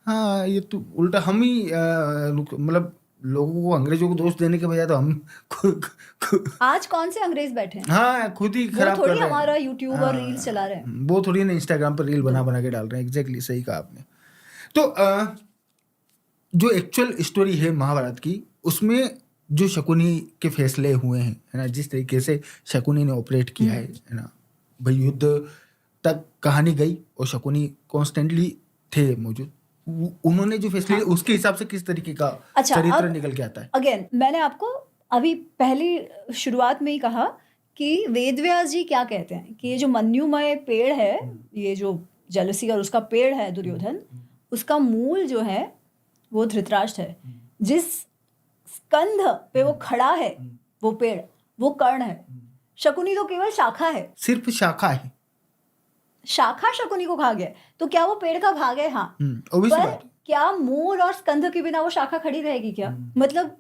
हाँ, ये तो उल्टा हम ही मतलब लोगों को, अंग्रेजों को दोष देने के बजाय तो हम आज कौन से अंग्रेज बैठे हैं? हाँ, खुद ही खराब कर रहे हैं। हमारा यूट्यूब और रील्स चला रहे हैं, वो थोड़ी ना इंस्टाग्राम पर रील बना के डाल रहे हैं। एग्जैक्टली, सही कहा आपने। तो जो एक्चुअल स्टोरी है महाभारत की, उसमें जो शकुनी के फैसले हुए हैं, है ना, जिस तरीके से शकुनी ने ऑपरेट किया है ना, भाई युद्ध तक कहानी गई और शकुनी कॉन्स्टेंटली थे मौजूद, उन्होंने जो फैसले उसके हिसाब से किस तरीके का चरित्र निकल के आता है। अगेन मैंने आपको अभी पहली शुरुआत में ही कहा कि वेदव्यास जी क्या कहते हैं कि ये जो मन्युमय पेड़ है, ये जो जेलसी और उसका पेड़ है दुर्योधन, उसका मूल जो है वो धृतराष्ट्र है। जिस स्कंध पे वो खड़ा है, वो पेड़, वो कर्ण है। शकुनी तो केवल शाखा है, सिर्फ शाखा है। शाखा शकुनी को खा गया, तो क्या वो पेड़ का भाग है? हाँ, पर क्या मूल और स्कंध के बिना वो शाखा खड़ी रहेगी क्या? मतलब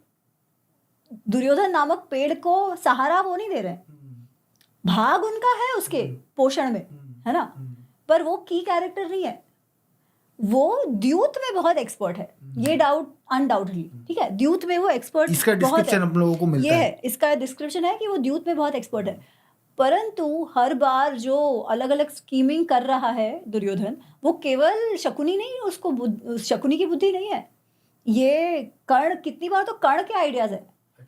दुर्योधन नामक पेड़ को सहारा वो नहीं दे रहे, भाग उनका है उसके पोषण में, है ना, पर वो की कैरेक्टर नहीं है। वो द्यूत में बहुत एक्सपर्ट है, ये डाउट अनडाउटली, ठीक है, द्यूत में वो एक्सपर्ट, इसका डिस्क्रिप्शन हम लोगों को मिलता है, इसका डिस्क्रिप्शन है कि वो द्यूत में बहुत एक्सपर्ट है। परंतु हर बार जो अलग अलग स्कीमिंग कर रहा है दुर्योधन, वो केवल शकुनी नहीं, उसको शकुनी की बुद्धि नहीं है, ये कर्ण, कितनी बार तो कर्ण के आइडियाज है,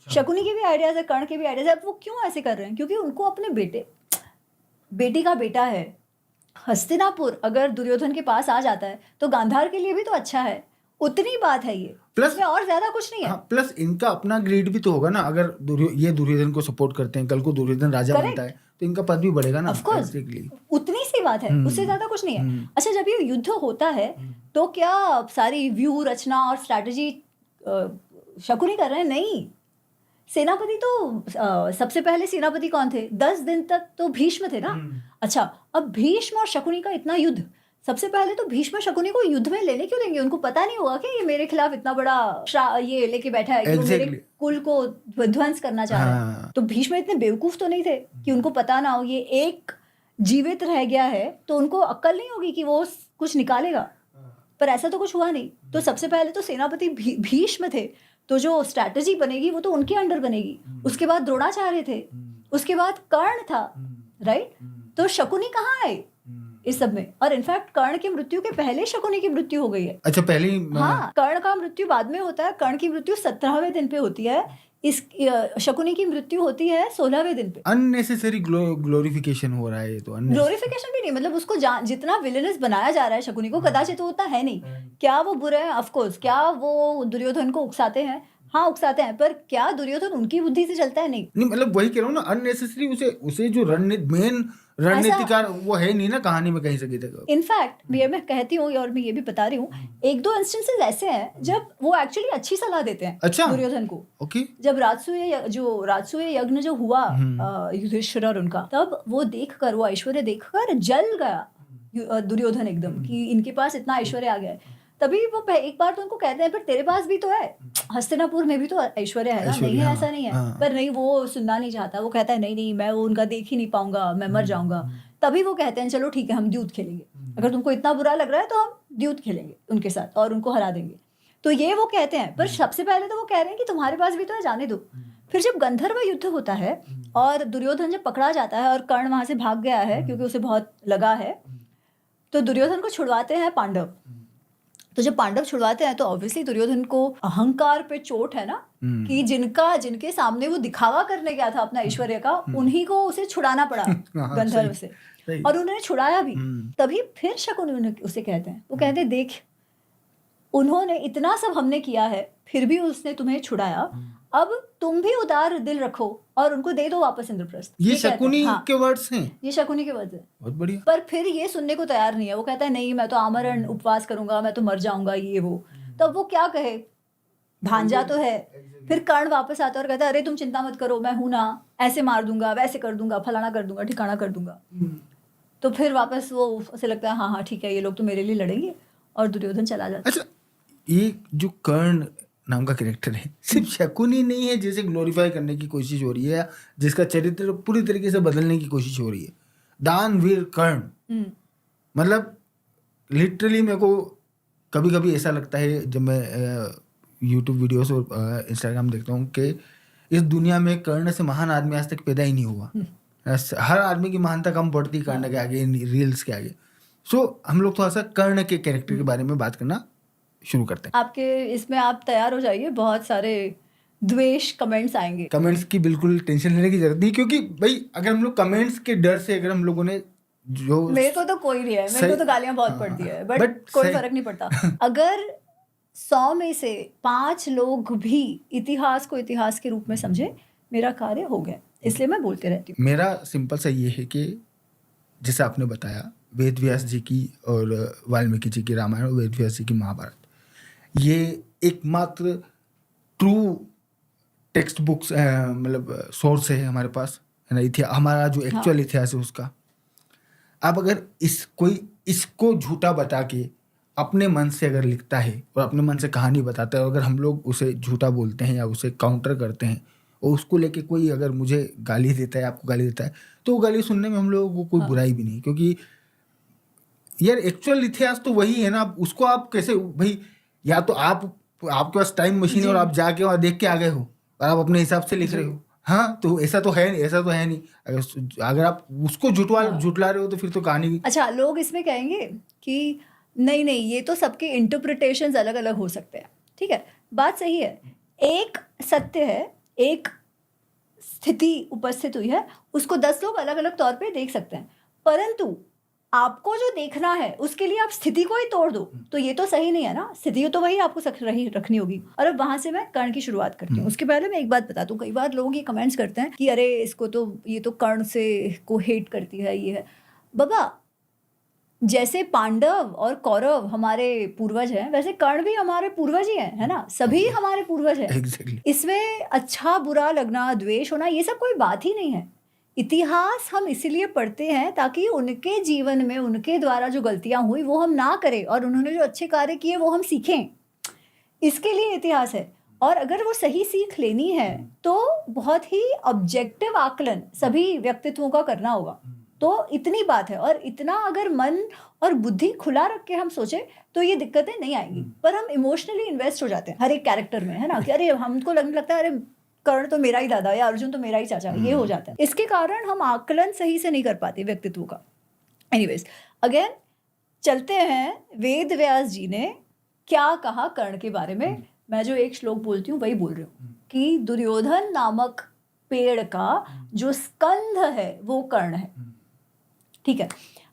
शकुनी के भी आइडियाज है, कर्ण के भी आइडियाज है। वो क्यों ऐसे कर रहे हैं? क्योंकि उनको अपने बेटी का बेटा है। हस्तिनापुर अगर दुर्योधन के पास आ जाता है तो गांधार के लिए भी तो अच्छा है, उतनी बात है ये, प्लस में और ज्यादा कुछ नहीं है। प्लस इनका अपना ग्रेड भी तो होगा ना, अगर ये दुर्योधन को सपोर्ट करते हैं, कल को दुर्योधन राजा बनता है तो इनका पद भी बढ़ेगा ना। उतनी सी बात है, उससे ज्यादा कुछ नहीं है। अच्छा, जब ये युद्ध होता है तो क्या सारी व्यू रचना और स्ट्रैटेजी शकुनी कर रहे हैं? नहीं, सेनापति तो सबसे पहले सेनापति कौन थे? 10 दिन तक तो भीष्म थे ना। अच्छा, अब भीष्म और शकुनी का इतना युद्ध, सबसे पहले तो भीष्म शकुनी को युद्ध में लेने क्यों देंगे? उनको पता नहीं होगा कि ये मेरे खिलाफ इतना बड़ा ये लेके बैठा है, कि वो मेरे कुल को ध्वंस करना चाह रहा है। तो भीष्म इतने बेवकूफ तो नहीं थे कि उनको पता ना हो ये एक जीवित रह गया है, तो उनको अक्ल नहीं होगी कि वो कुछ निकालेगा। पर ऐसा तो कुछ हुआ नहीं। तो सबसे पहले तो सेनापति भीष्म थे, तो जो स्ट्रैटेजी बनेगी वो तो उनके अंडर बनेगी। उसके बाद द्रोणाचार्य थे, उसके बाद कर्ण था, राइट? तो शकुनी कहाँ आए इस सब में? और इनफैक्ट कर्ण की मृत्यु के पहले शकुनी की मृत्यु हो गई है। अच्छा, पहले? हाँ, कर्ण का मृत्यु बाद में होता है। कर्ण की मृत्यु 17वें दिन पे होती है, इस शकुनी की मृत्यु होती है 16वें दिन पे। अननेसेसरी ग्लोरिफिकेशन हो रहा है ये तो। ग्लोरिफिकेशन भी नहीं, मतलब उसको जितना विलेनस बनाया जा रहा है शकुनी को, कदाचित वो उतना है नहीं। क्या वो बुरे हैं? Of course. क्या वो दुर्योधन को उकसाते हैं? हाँ, उकसाते हैं। पर क्या दुर्योधन उनकी बुद्धि से चलता है? नहीं, मतलब वही कह रहा हूँ ना, अननेसेसरी उसे जो मेन रणनीतिकार वो है नहीं ना कहानी में कहीं से तक। इनफैक्ट मैं कहती हूँ और मैं ये भी बता रही हूँ, एक दो इंस्टेंसेस ऐसे हैं जब वो एक्चुअली अच्छी सलाह देते हैं। अच्छा? दुर्योधन को। ओके। जब राजसूय यज्ञ जो हुआ युधिष्ठिर और उनका, तब वो देखकर, वो ऐश्वर्य देखकर जल गया दुर्योधन एकदम, कि इनके पास इतना ऐश्वर्य आ गया है। तभी वो एक बार तो उनको कहते हैं, पर तेरे पास भी तो है, हस्तिनापुर में भी तो ऐश्वर्या है ना, नहीं है ऐसा नहीं है, पर नहीं, वो सुनना नहीं चाहता, वो कहता है नहीं नहीं मैं वो उनका देख ही नहीं पाऊंगा, मैं मर जाऊंगा। तभी वो कहते हैं चलो ठीक है हम द्यूत खेलेंगे, अगर तुमको इतना बुरा लग रहा है तो हम द्यूत खेलेंगे उनके साथ और उनको हरा देंगे। तो ये वो कहते हैं, पर सबसे पहले तो वो कह रहे हैं कि तुम्हारे पास भी तो है, जाने दो। फिर जब गंधर्व युद्ध होता है और दुर्योधन जब पकड़ा जाता है और कर्ण वहां से भाग गया है क्योंकि उसे बहुत लगा है, तो दुर्योधन को छुड़वाते हैं पांडव। तो जब पांडव छुड़वाते हैं तो ऑब्वियसली दुर्योधन को अहंकार पे चोट है ना, कि जिनके सामने वो दिखावा करने गया था अपना ऐश्वर्य का, उन्हीं को उसे छुड़ाना पड़ा गंधर्व से, और उन्होंने छुड़ाया भी। तभी फिर शकुनी उसे कहते हैं, वो कहते हैं देख उन्होंने इतना सब हमने किया है फिर भी उसने तुम्हें छुड़ाया, अब तुम भी उदार दिल रखो और उनको दे दो वापस इंद्रप्रस्थ। ये शकुनी के वर्ड्स हैं, ये शकुनी के वर्ड्स हैं, बहुत बढ़िया। पर फिर ये सुनने को तैयार नहीं है, वो कहता है नहीं मैं तो आमरण उपवास करूंगा, मैं तो मर जाऊंगा ये वो। तब वो क्या कहे, भांजा तो है। फिर कर्ण वापस आता है और कहता है अरे तुम चिंता मत करो, मैं हूं ना, ऐसे मार दूंगा, वैसे कर दूंगा, फलाना कर दूंगा, ठिकाना कर दूंगा। तो फिर वापस वो उसे लगता है हाँ हाँ ठीक है ये लोग तो मेरे लिए लड़ेंगे, और दुर्योधन चला जाता है। अच्छा, ये जो कर्ण नाम का कैरेक्टर है सिर्फ शकुनी नहीं है जिसे ग्लोरीफाई करने की कोशिश हो रही है, जिसका चरित्र पूरी तरीके से बदलने की कोशिश हो रही है, दानवीर कर्ण। मतलब लिटरली मेरे को कभी कभी ऐसा लगता है जब मैं यूट्यूब वीडियोस और इंस्टाग्राम देखता हूँ कि इस दुनिया में कर्ण से महान आदमी आज तक पैदा ही नहीं हुआ। हर आदमी की महानता कम पड़ती कर्ण के आगे, रील्स के आगे। सो हम लोग थोड़ा सा कर्ण के कैरेक्टर के बारे में बात करना शुरू करते हैं। आपके इसमें आप तैयार हो जाइए, बहुत सारे द्वेष कमेंट्स आएंगे। कमेंट्स की बिल्कुल टेंशन लेने की जरूरत नहीं, क्योंकि भाई अगर हम लोग कमेंट्स के डर से अगर हम लोगों ने जो, मेरे को तो कोई नहीं है, मेरे को तो गालियां बहुत पड़ती है, बट कोई फर्क नहीं पड़ता। अगर 100 में से 5 लोग भी इतिहास को इतिहास के रूप में समझे, मेरा कार्य हो गया। इसलिए मैं बोलते रहती हूँ। मेरा सिंपल सा ये है कि जैसे आपने बताया वेद व्यास जी की और वाल्मीकि जी की रामायण और वेद व्यास जी की महाभारत, ये एकमात्र ट्रू टेक्स्ट बुक्स मतलब सोर्स है हमारे पास, है ना, इतिहास हमारा जो एक्चुअल इतिहास है उसका। अब अगर कोई इसको झूठा बता के अपने मन से अगर लिखता है और अपने मन से कहानी बताता है, अगर हम लोग उसे झूठा बोलते हैं या उसे काउंटर करते हैं और उसको लेके कोई अगर मुझे गाली देता है, आपको गाली देता है, तो वो गाली सुनने में हम लोगों को कोई बुराई भी नहीं, क्योंकि यार एक्चुअल इतिहास तो वही है ना। उसको आप कैसे भाई, या तो आपके पास टाइम मशीन है और आप जाके वहाँ देख के आ गए हो और आप अपने हिसाब से लिख रहे हो, हाँ, तो ऐसा तो है नहीं। अगर आप उसको झुटला रहे हो तो फिर तो कहानी। अच्छा, लोग इसमें कहेंगे कि नहीं ये तो सबके इंटरप्रिटेशंस अलग अलग हो सकते हैं। ठीक है, बात सही है, एक सत्य है, एक स्थिति उपस्थित हुई है, उसको 10 लोग अलग अलग तौर पे देख सकते हैं, परंतु आपको जो देखना है उसके लिए आप स्थिति को ही तोड़ दो तो ये तो सही नहीं है ना। स्थिति तो वही आपको रखनी होगी। और अब वहां से मैं कर्ण की शुरुआत करती हूँ। उसके पहले मैं एक बात बताता हूँ, कई बार लोग ये कमेंट्स करते हैं कि अरे इसको तो ये तो कर्ण से को हेट करती है, ये है। बाबा, जैसे पांडव और कौरव हमारे पूर्वज हैं, वैसे कर्ण भी हमारे पूर्वज ही हैं, है ना, सभी हमारे पूर्वज हैं। Exactly. इसमें अच्छा बुरा लगना, द्वेष होना, ये सब कोई बात ही नहीं है। इतिहास हम इसीलिए पढ़ते हैं ताकि उनके जीवन में उनके द्वारा जो गलतियां हुई वो हम ना करें, और उन्होंने जो अच्छे कार्य किए वो हम सीखें, इसके लिए इतिहास है। और अगर वो सही सीख लेनी है तो बहुत ही ऑब्जेक्टिव आकलन सभी व्यक्तित्वों का करना होगा। तो इतनी बात है, और इतना अगर मन और बुद्धि खुला रख के हम सोचे तो ये दिक्कतें नहीं आएंगी। पर हम इमोशनली इन्वेस्ट हो जाते हैं हर एक कैरेक्टर में, है ना, कि अरे हमको लगने लगता है अरे कर्ण तो मेरा ही दादा या अर्जुन तो मेरा ही चाचा, ये हो जाता है। इसके कारण हम आकलन सही से नहीं कर पाते व्यक्तित्व का। एनीवेज, अगेन चलते हैं, वेद व्यास जी ने क्या कहा कर्ण के बारे में। मैं जो एक श्लोक बोलती हूँ वही बोल रही हूँ कि दुर्योधन नामक पेड़ का जो स्कंध है वो कर्ण है। ठीक है,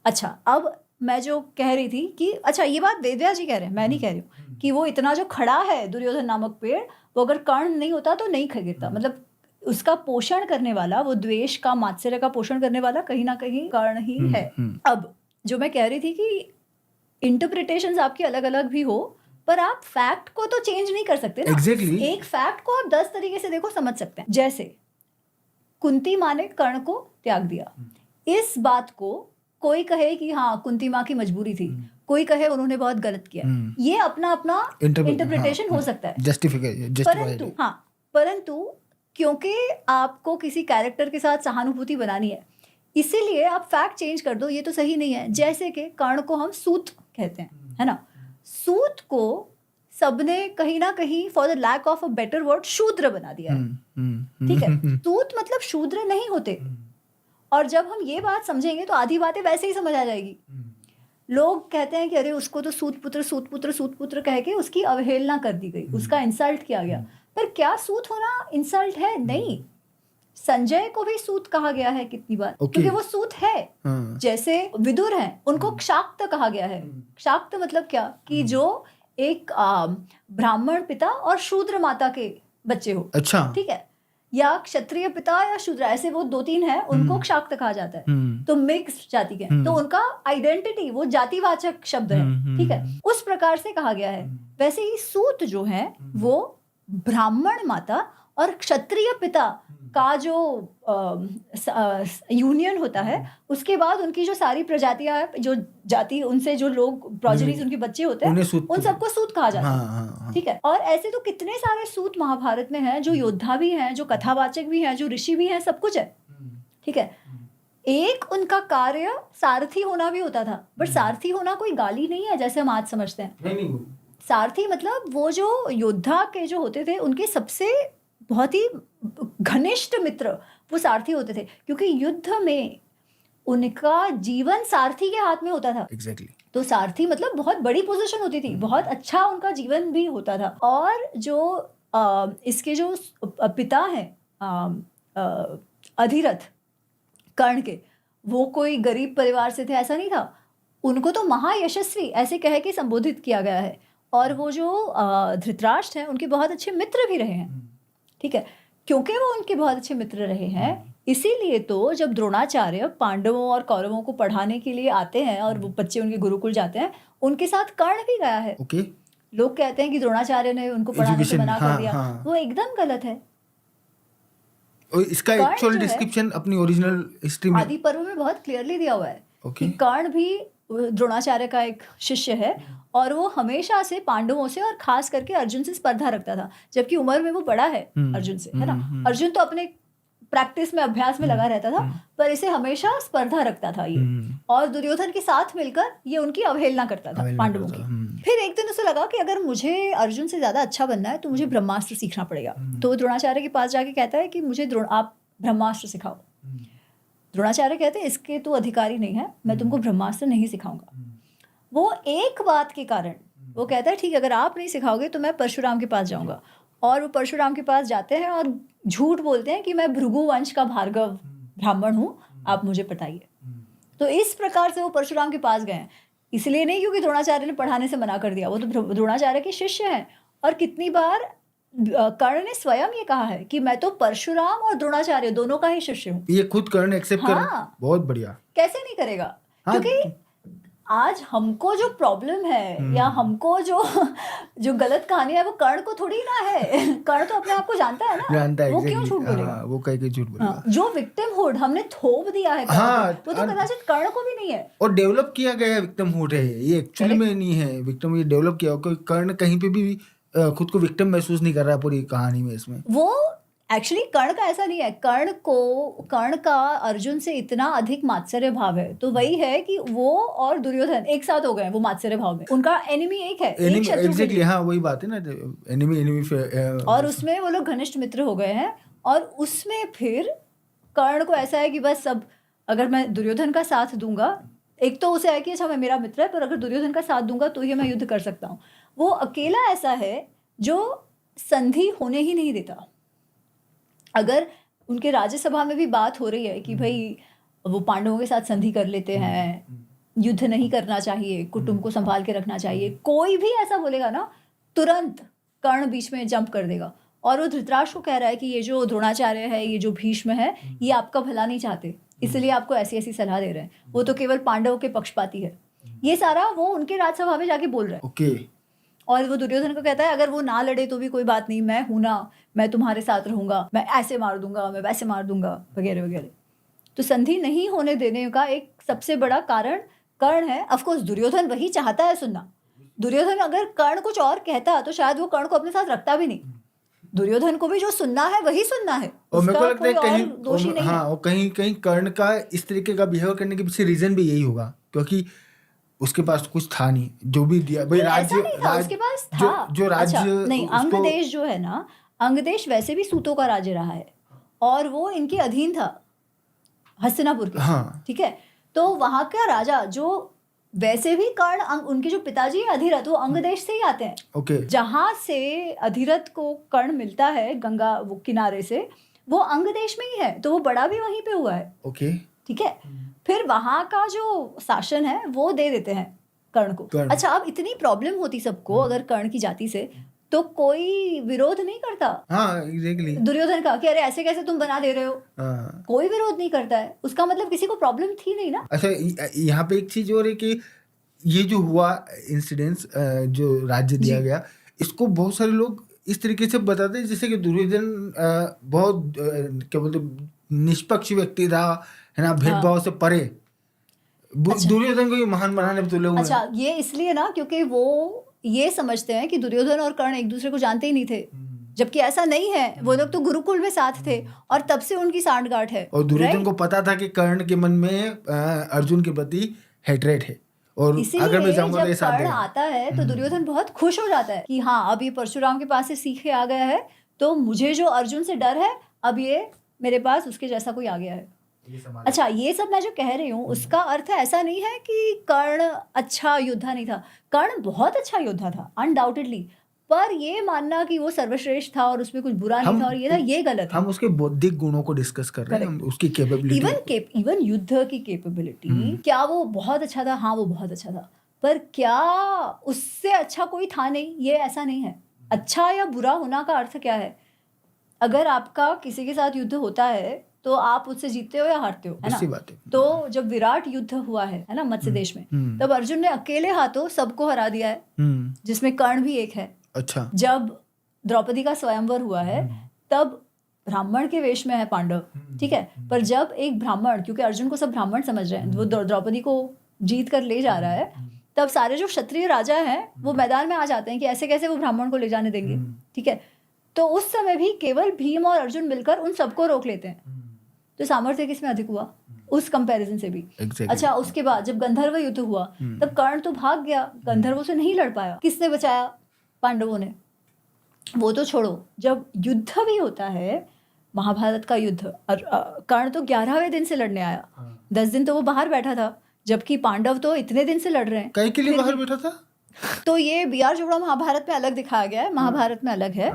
अच्छा, अब मैं जो कह रही थी कि अच्छा ये बात वेद व्यास जी कह रहे हैं, मैं नहीं कह रही हूँ, कि वो इतना जो खड़ा है दुर्योधन नामक पेड़, वो अगर कर्ण नहीं होता तो नहीं गिरता। मतलब उसका पोषण करने वाला, वो द्वेष का, मात्सर्य का पोषण करने वाला कहीं ना कहीं कर्ण ही है। अब जो मैं कह रही थी कि इंटरप्रिटेशंस आपकी अलग अलग भी हो, पर आप फैक्ट को तो चेंज नहीं कर सकते ना। Exactly. एक फैक्ट को आप 10 तरीके से देखो, समझ सकते हैं। जैसे कुंती माँ ने कर्ण को त्याग दिया, इस बात को कोई कहे कि हाँ कुंती माँ की मजबूरी थी, कोई कहे उन्होंने बहुत गलत किया है। ये अपना अपना इंटरप्रिटेशन हो सकता है, परंतु क्योंकि आपको किसी कैरेक्टर के साथ सहानुभूति बनानी है, इसीलिए आप फैक्ट चेंज कर दो, ये तो सही नहीं है। जैसे कि कर्ण को हम सूत कहते हैं, है ना। सूत को सबने कहीं ना कहीं for the lack of a better word शूद्र बना दिया है, ठीक है। सूत मतलब शूद्र नहीं होते। और जब हम ये बात समझेंगे तो आधी बातें वैसे ही समझ आ जाएगी। लोग कहते हैं कि अरे उसको तो सूत पुत्र कह के उसकी अवहेलना कर दी गई, उसका इंसल्ट किया गया। पर क्या सूत होना इंसल्ट है? नहीं। संजय को भी सूत कहा गया है कितनी बार, क्योंकि वो सूत है। जैसे विदुर हैं, उनको क्षाक्त कहा गया है। क्षाक्त मतलब क्या, कि जो एक ब्राह्मण पिता और शूद्र माता के बच्चे हो, अच्छा, ठीक है, या क्षत्रिय पिता या शूद्र, ऐसे वो 2-3 हैं, उनको क्षाक्त कहा जाता है। तो मिक्स जाति के, तो उनका आइडेंटिटी वो जातिवाचक शब्द है, ठीक है, उस प्रकार से कहा गया है। वैसे ही सूत जो है वो ब्राह्मण माता और क्षत्रिय पिता का जो यूनियन होता है, उसके बाद उनकी जो सारी प्रजातियां हैं, जो जाति, उनसे जो लोग प्रोजेनिस उनके बच्चे होते हैं, उन सबको सूत कहा जाता है, ठीक है। और ऐसे तो कितने सारे सूत महाभारत में हैं, जो योद्धा भी हैं, जो कथावाचक भी हैं, जो ऋषि भी हैं, सब कुछ है, ठीक है। एक उनका कार्य सारथी होना भी होता था, बट सारथी होना कोई गाली नहीं है जैसे हम आज समझते हैं। सारथी मतलब वो जो योद्धा के जो होते थे, उनके सबसे बहुत ही घनिष्ठ मित्र वो सारथी होते थे, क्योंकि युद्ध में उनका जीवन सारथी के हाथ में होता था। Exactly. तो सारथी मतलब बहुत बड़ी पोजीशन होती थी, बहुत अच्छा उनका जीवन भी होता था। और जो इसके जो पिता हैं अधिरथ कर्ण के, वो कोई गरीब परिवार से थे ऐसा नहीं था, उनको तो महायशस्वी ऐसे कह के संबोधित किया गया है। और वो जो धृतराष्ट्र हैं, उनके बहुत अच्छे मित्र भी रहे हैं, ठीक है। क्योंकि वो उनके बहुत अच्छे मित्र रहे हैं, इसीलिए तो जब द्रोणाचार्य पांडवों और कौरवों को पढ़ाने के लिए आते हैं और वो बच्चे उनके गुरुकुल जाते हैं, उनके साथ कर्ण भी गया है। लोग कहते हैं कि द्रोणाचार्य ने उनको पढ़ाने से मना कर दिया, वो एकदम गलत है। इसका एक्चुअल डिस्क्रिप्शन अपनी ओरिजिनल हिस्ट्री में, आदि पर्व में बहुत क्लियरली दिया हुआ है कि कर्ण भी द्रोणाचार्य का एक शिष्य है, और वो हमेशा से पांडवों से और खास करके अर्जुन से स्पर्धा रखता था, जबकि उम्र में वो बड़ा है अर्जुन से, है ना। अर्जुन तो अपने प्रैक्टिस में, अभ्यास में लगा रहता था, पर इसे हमेशा स्पर्धा रखता था ये। और दुर्योधन के साथ मिलकर ये उनकी अवहेलना करता था पांडवों की। फिर एक दिन उसे लगा कि अगर मुझे अर्जुन से ज्यादा अच्छा बनना है तो मुझे ब्रह्मास्त्र सीखना पड़ेगा। तो द्रोणाचार्य के पास जाके कहता है कि मुझे आप ब्रह्मास्त्र सिखाओ। द्रोणाचार्य कहते हैं इसके तो अधिकारी नहीं है, मैं तुमको ब्रह्मास्त्र नहीं सिखाऊंगा। वो एक बात के कारण वो कहता है ठीक है, अगर आप नहीं सिखाओगे तो मैं परशुराम के पास जाऊंगा। और वो परशुराम के पास जाते हैं और झूठ बोलते हैं कि मैं भृगु वंश का भार्गव ब्राह्मण हूँ, आप मुझे पटाइए। तो इस प्रकार से वो परशुराम के पास गए, इसलिए नहीं क्योंकि द्रोणाचार्य ने पढ़ाने से मना कर दिया, वो तो द्रोणाचार्य के शिष्य हैं। और कितनी बार कर्ण ने स्वयं ये कहा है कि मैं तो परशुराम और द्रोणाचार्य दोनों का ही शिष्य हूँ। ये खुद कर्ण एक्सेप्ट कर, बहुत बढ़िया। कैसे नहीं करेगा, क्योंकि आज हमको जो प्रॉब्लम है या हमको जो गलत कहानी है वो कर्ण को थोड़ी ना है। कर्ण तो अपने आप को जानता है ना, जानता है, वो क्यों झूठ बोलेगा, वो कहीं के झूठ बोलेगा। जो विक्टिमहुड हमने थोप दिया है वो तो कदाचित कर्ण को भी नहीं है। और डेवलप किया गया विक्टिमहुड है ये, एक्चुअली में नहीं है विक्टिम, ये डेवलप किया। कर्ण कहीं पे भी खुद को विक्टिम महसूस नहीं कर रहा है पूरी कहानी में। इसमें वो एक्चुअली कर्ण का ऐसा नहीं है, कर्ण का अर्जुन से इतना अधिक मात्सर्य भाव है, तो वही है कि वो और दुर्योधन एक साथ हो गए वो मात्सर्य भाव में। उनका एनिमी एक है, एक शत्रु एग्जैक्टली, हाँ वही बात है ना, एनिमी और उसमें वो लोग घनिष्ठ मित्र हो गए हैं। और उसमें फिर कर्ण को ऐसा है कि बस अब अगर मैं दुर्योधन का साथ दूंगा, एक तो उसे है कि अच्छा मैं मेरा मित्र है, पर अगर दुर्योधन का साथ दूंगा तो ही मैं युद्ध कर सकता हूँ। वो अकेला ऐसा है जो संधि होने ही नहीं देता। अगर उनके राज्यसभा में भी बात हो रही है कि भाई वो पांडवों के साथ संधि कर लेते हैं, युद्ध नहीं करना चाहिए, कुटुंब को संभाल के रखना चाहिए, कोई भी ऐसा बोलेगा ना, तुरंत कर्ण बीच में जंप कर देगा। और वो धृतराष्ट्र को कह रहा है कि ये जो द्रोणाचार्य है, ये जो भीष्म है, ये आपका भला नहीं चाहते, इसलिए आपको ऐसी ऐसी सलाह दे रहे हैं, वो तो केवल पांडवों के पक्षपाती है। ये सारा वो उनके राज्यसभा में जाके बोल रहा है। और वो दुर्योधन को कहता है अगर वो ना लड़े तो भी कोई बात नहीं, मैं हूं ना, मैं तुम्हारे साथ रहूंगा, मैं ऐसे मार दूंगा, मैं वैसे मार दूंगा, वगैरह वगैरह। तो संधि नहीं होने देने का एक सबसे बड़ा कारण कर्ण है, ऑफ कोर्स दुर्योधन वही चाहता है सुनना। दुर्योधन अगर कर्ण कुछ और कहता तो शायद वो कर्ण को अपने साथ रखता भी नहीं। दुर्योधन को भी जो सुनना है वही सुनना है, और मेरे को उसका लगता है कोई कहीं और दोषी नहीं है। हाँ, और कहीं कहीं कर्ण का इस तरीके का बिहेव करने के पीछे रीजन भी यही होगा, क्योंकि उसके पास कुछ था नहीं, जो भी दिया भाई नहीं, ऐसा राज्य नहीं था, उसके पास जो था। जो राज्य अच्छा, नहीं, उसको अंगदेश जो है ना, अंगदेश वैसे भी सूतों का राज्य रहा है और वो इनके अधीन था, हस्तिनापुर के। हाँ ठीक है, तो वहां का राजा जो वैसे भी कर्ण उनके जो पिताजी है अधिरथ, वो अंगदेश से ही आते हैं। ओके जहां से अधिरथ को कर्ण मिलता है गंगा वो किनारे से, वो अंगदेश में ही है, तो वो बड़ा भी वहीं पे हुआ है। ओके ठीक है, फिर वहां का जो शासन है वो दे देते हैं कर्ण को। कर्ण। अच्छा, अब इतनी प्रॉब्लम होती सबको अगर कर्ण की जाति से, तो कोई विरोध नहीं करता हाँ एग्जैक्टली दुर्योधन का कि अरे ऐसे कैसे तुम बना दे रहे हो। हाँ। कोई विरोध नहीं करता है, उसका मतलब किसी को प्रॉब्लम थी नहीं ना। अच्छा यहाँ पे एक चीज और है कि ये जो हुआ इंसिडेंस, जो राज्य दिया गया, इसको बहुत सारे लोग इस तरीके से बताते हैं जैसे कि दुर्योधन बहुत क्या बोलते निष्पक्ष व्यक्ति था, है ना, भेदभाव से परे। दुर्योधन को ये महान बनाने पे तो लोग अच्छा, ये इसलिए ना क्योंकि वो ये समझते हैं कि दुर्योधन और कर्ण एक दूसरे को जानते ही नहीं थे, जबकि ऐसा नहीं है। वो लोग तो गुरुकुल में साथ थे और तब से उनकी सांठगांठ है। और दुर्योधन को पता था कि कर्ण के मन में अर्जुन के प्रति हेट्रेट है, और अगर मैं जाऊंगा तो ये साथ कर्ण देगा। आता है तो दुर्योधन बहुत खुश हो जाता है कि हाँ, अब ये परशुराम के पास से सीख के आ गया है, तो मुझे जो अर्जुन से डर है, अब ये मेरे पास उसके जैसा कोई आ गया है। अच्छा, ये सब मैं जो कह रही हूँ उसका अर्थ ऐसा नहीं है कि कर्ण अच्छा योद्धा नहीं था। कर्ण बहुत अच्छा योद्धा था अनडाउटेडली, पर ये मानना कि वो सर्वश्रेष्ठ था और उसमें कुछ बुरा नहीं था और ये था, ये गलत है। हम उसके बौद्धिक गुणों को डिस्कस कर रहे हैं, हम उसकी कैपेबिलिटी, इवन युद्ध की कैपेबिलिटी, क्या वो बहुत अच्छा था? हाँ, वो बहुत अच्छा था, पर क्या उससे अच्छा कोई था नहीं? ये ऐसा नहीं है। अच्छा या बुरा होना का अर्थ क्या है? अगर आपका किसी के साथ युद्ध होता है तो आप उससे जीतते हो या हारते हो, है ना? बात है। तो जब विराट युद्ध हुआ है ना, मत्स्य देश में, तब अर्जुन ने अकेले हाथों सबको हरा दिया है, जिसमें कर्ण भी एक है। अच्छा, जब द्रौपदी का स्वयंवर हुआ है तब ब्राह्मण के वेश में है पांडव, ठीक है, पर जब एक ब्राह्मण, क्योंकि अर्जुन को सब ब्राह्मण समझ रहे हैं, वो द्रौपदी को जीत कर ले जा रहा है, तब सारे जो क्षत्रिय राजा हैं वो मैदान में आ जाते हैं कि ऐसे कैसे वो ब्राह्मण को ले जाने देंगे। ठीक है, तो उस समय भी केवल भीम और अर्जुन मिलकर उन सबको रोक लेते हैं। तो सामर्थ्य किसमें अधिक हुआ उस कंपैरिजन से भी। अच्छा, उसके बाद जब गंधर्व युद्ध हुआ तब कर्ण तो भाग गया, गंधर्वों से नहीं लड़ पाया। किसने बचाया? पांडवों ने। वो तो छोड़ो, जब युद्ध भी होता है, महाभारत का युद्ध, कर्ण तो 11वें दिन से लड़ने आया, 10 दिन तो वो बाहर बैठा था, जबकि पांडव तो इतने दिन से लड़ रहे हैं। कई के लिए बाहर बैठा था? तो ये बी.आर. चोपड़ा महाभारत में अलग दिखाया गया है, महाभारत में अलग है।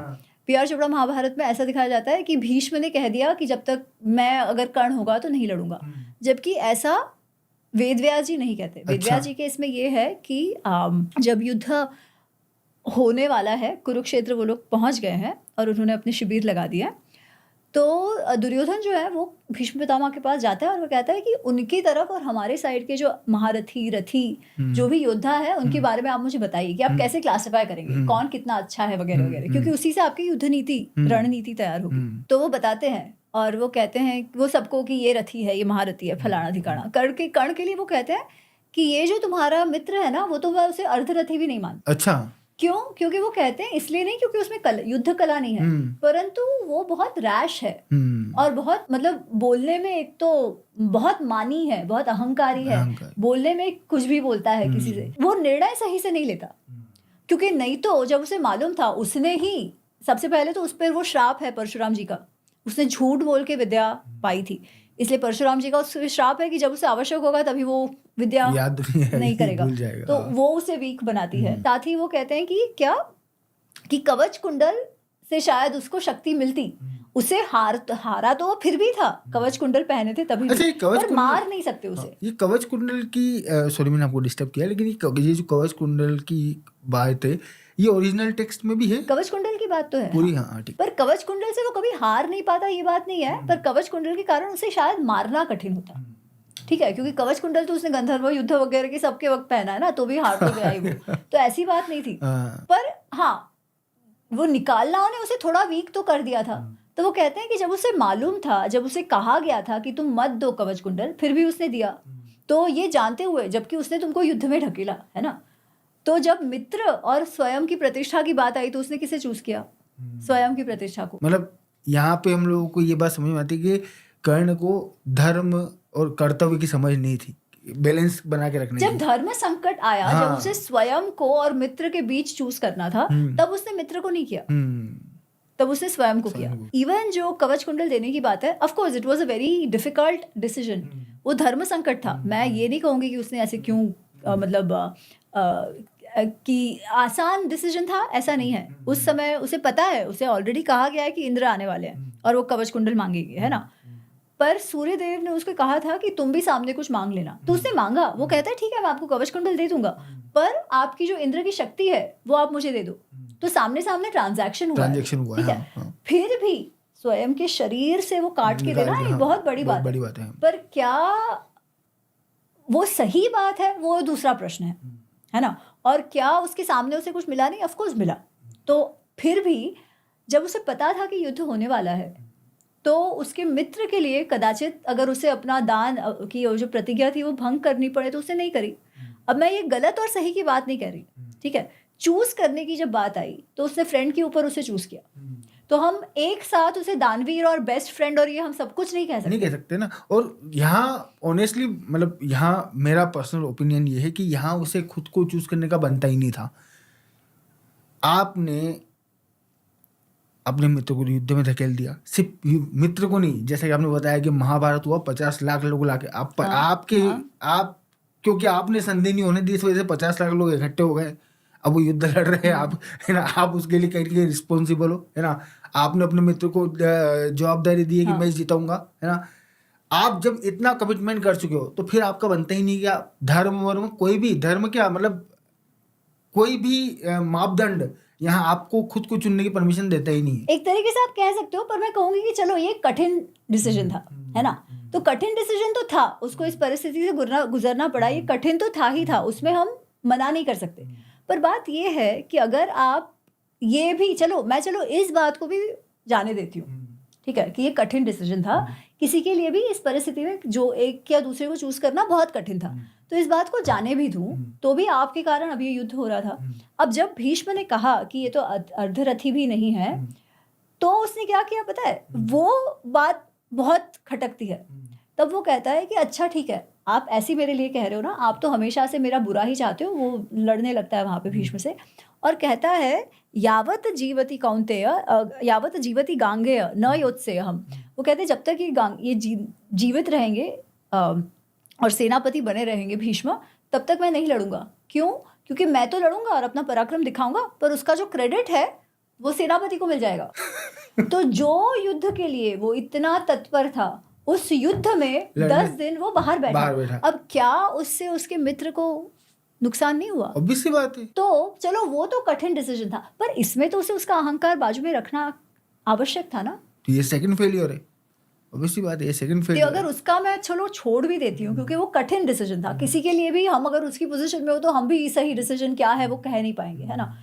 बी.आर. चोपड़ा महाभारत में ऐसा दिखाया जाता है कि भीष्म ने कह दिया कि जब तक मैं, अगर कर्ण होगा तो नहीं लड़ूंगा, जबकि ऐसा वेदव्यास जी नहीं कहते। वेदव्यास जी के इसमें ये है कि जब युद्ध होने वाला है, कुरुक्षेत्र वो लोग पहुंच गए हैं और उन्होंने अपने शिविर लगा दिया, तो दुर्योधन जो है वो भीष्म पितामह के पास जाता है और वो कहता है कि उनकी तरफ और हमारे साइड के जो महारथी, रथी, जो भी योद्धा है, उनके बारे में आप मुझे बताइए कि आप कैसे क्लासिफाई करेंगे, कौन कितना अच्छा है वगैरह वगैरह, क्योंकि उसी से आपकी युद्ध नीति, रणनीति तैयार होगी। तो वो बताते हैं और वो कहते हैं वो सबको कि ये रथी है, ये महारथी है, फलाना धिकाना। कर्ण के लिए वो कहते हैं कि ये जो तुम्हारा मित्र है ना, वो तो मैं उसे अर्धरथी भी नहीं मानता। अच्छा, क्यों? क्योंकि वो कहते हैं इसलिए नहीं क्योंकि उसमें युद्ध कला नहीं है, परंतु वो बहुत रैश है और बहुत, मतलब बोलने में एक तो बहुत मानी है, बहुत अहंकारी है, बोलने में कुछ भी बोलता है किसी से, वो निर्णय सही से नहीं लेता। क्योंकि नहीं तो जब उसे मालूम था, उसने ही सबसे पहले तो उस पर वो श्राप है परशुराम जी का, उसने झूठ बोल के विद्या पाई थी, इसलिए परशुराम जी का उस श्राप है कि जब उसे आवश्यक होगा तभी वो विद्या याद नहीं करेगा, तो वो उसे वीक बनाती है। साथ ही वो कहते हैं कि क्या, कि कवच कुंडल से शायद उसको शक्ति मिलती, उसे हारा तो फिर भी था, कवच कुंडल पहने थे तभी, पर मार नहीं सकते उसे। ये कवच कुंडल की, सॉरी मैंने आपको डिस्टर्ब किया, लेकिन ये जो कवच कुंडल की बात है, ये ओरिजिनल टेक्स्ट में भी है। कवच कुंडल की बात तो है पूरी, हाँ ठीक। पर कवच कुंडल से वो कभी हार नहीं पाता, ये बात नहीं है, पर कवच कुंडल के कारण उसे शायद मारना कठिन होता। ठीक है, क्योंकि कवच कुंडल तो उसने गंधर्व युद्ध वगैरह के सबके वक्त पहना है ना, तो भी हार तो गया ही वो, तो ऐसी बात नहीं थी। पर हाँ, वो निकालना उन्हें उसे थोड़ा वीक तो कर दिया था। तो वो कहते हैं कि जब उसे मालूम था, जब उसे कहा गया था कि तुम मत दो कवच कुंडल, फिर भी उसने दिया, तो ये जानते हुए, जबकि उसने तुमको युद्ध में ढकेला, है ना, तो जब मित्र और स्वयं की प्रतिष्ठा की बात आई तो उसने किसे चूज किया? स्वयं की प्रतिष्ठा को। मतलब यहाँ पे हम लोगों को ये बात समझ में आती है कि कर्ण को धर्म और कर्तव्य की समझ नहीं थी, बैलेंस बना के रखने जब की। धर्म संकट आया, हाँ। जब उसे स्वयं को और मित्र के बीच चूज करना था, तब उसने मित्र को नहीं किया, तब उसने स्वयं को किया। इवन जो कवच कुंडल देने की बात है, of course it was a very difficult decision. वो धर्म संकट था, मैं ये नहीं कहूंगी कि उसने ऐसे क्यों कि आसान डिसीजन था, ऐसा नहीं है। उस समय उसे पता है, उसे ऑलरेडी कहा गया है कि इंद्र आने वाले हैं और वो कवच कुंडल मांगेंगे, है ना। पर सूर्य देव ने उसको कहा था कि तुम भी सामने कुछ मांग लेना, तो उसने मांगा। वो कहता है ठीक है, मैं आपको कवच कुंडल दे दूंगा, पर आपकी जो इंद्र की शक्ति है वो आप मुझे दे दो। तो सामने सामने ट्रांजैक्शन हुआ, ठीक है। हाँ। फिर भी स्वयं के शरीर से वो काट के देना एक बहुत बड़ी बात है। पर क्या वो सही बात है, वो दूसरा प्रश्न है ना। और क्या उसके सामने उसे कुछ मिला? नहीं, ऑफ कोर्स मिला। तो फिर भी जब उसे पता था कि युद्ध होने वाला है, तो उसके मित्र के लिए कदाचित अगर उसे अपना दान की जो प्रतिज्ञा थी वो भंग करनी पड़े तो उसने नहीं करी। अब मैं ये गलत और सही की बात नहीं कह रही, ठीक है। चूज करने की जब बात आई तो उसने फ्रेंड के ऊपर उसे चूज किया। तो हम एक साथ उसे दानवीर और बेस्ट फ्रेंड और ये हम सब कुछ नहीं कह सकते ना। और यहाँ ऑनेस्टली मतलब यहाँ मेरा पर्सनल ओपिनियन ये है कि यहाँ उसे खुद को चूज करने का बनता ही नहीं था। आपने अपने मित्र को युद्ध में धकेल दिया, सिर्फ मित्र को नहीं, जैसे कि आपने बताया कि महाभारत हुआ 50 लाख लोग लाके आप क्योंकि आपने संधि नहीं होने दी, इस वजह से 50 लाख लोग इकट्ठे हो गए। अब वो युद्ध लड़ रहे हैं, आप, है ना, आप उसके लिए कहीं के रिस्पॉन्सिबल हो, है ना। आपने अपने मित्र को जवाबदारी दी है कि मैं जीताऊंगा, है ना। आप जब इतना कमिटमेंट कर चुके हो तो फिर आपका बनता ही नहीं क्या धर्म वर्म, कोई भी धर्म क्या मतलब कोई भी मापदंड यहाँ आपको खुद को चुनने की परमिशन देता ही नहीं है। एक तरीके से आप कह सकते हो, पर मैं कहूंगी कि चलो ये कठिन डिसीजन था, है ना। तो कठिन डिसीजन तो था, उसको इस परिस्थिति से गुजरना पड़ा, ये कठिन तो था ही था, उसमें हम मना नहीं कर सकते। पर बात ये है कि अगर आप ये भी, चलो इस बात को भी जाने देती हूँ, ठीक है, कि ये कठिन डिसीजन था किसी के लिए भी इस परिस्थिति में, जो एक या दूसरे को चूज करना बहुत कठिन था। तो इस बात को जाने भी दूं तो भी आपके कारण अभी युद्ध हो रहा था। अब जब भीष्म ने कहा कि ये तो अर्धरथी भी नहीं है, तो उसने क्या किया पता है? वो बात बहुत खटकती है। तब वो कहता है कि अच्छा ठीक है, आप ऐसी मेरे लिए कह रहे हो ना, आप तो हमेशा से मेरा बुरा ही चाहते हो। वो लड़ने लगता है वहां पे भीष्म से और कहता है यावत जीवती कौन्तेय यावत जीवती गांगेय न योत्सेय हम। वो कहते हैं जब तक ये जीवित रहेंगे और सेनापति बने रहेंगे भीष्म, तब तक मैं नहीं लड़ूंगा। क्यों? क्योंकि मैं तो लड़ूंगा और अपना पराक्रम दिखाऊंगा, पर उसका जो क्रेडिट है वो सेनापति को मिल जाएगा। तो जो युद्ध के लिए वो इतना तत्पर था, उस युद्ध में 10 दिन वो बाहर बैठा। अब क्या उससे उसके मित्र को नुकसान नहीं हुआ? ऑब्वियस सी बात है। तो चलो वो तो कठिन डिसीजन था, पर इसमें तो उसे उसका अहंकार बाजू में रखना आवश्यक था ना। तो ये सेकंड फेलियर है, ऑब्वियसली बात है, ये सेकंड फेलियर। अगर उसका मैं चलो छोड़ भी देती हूँ, क्योंकि वो कठिन डिसीजन था किसी के लिए भी। हम अगर उसकी पोजीशन में हो तो हम भी सही डिसीजन क्या है वो कह नहीं पाएंगे, है ना।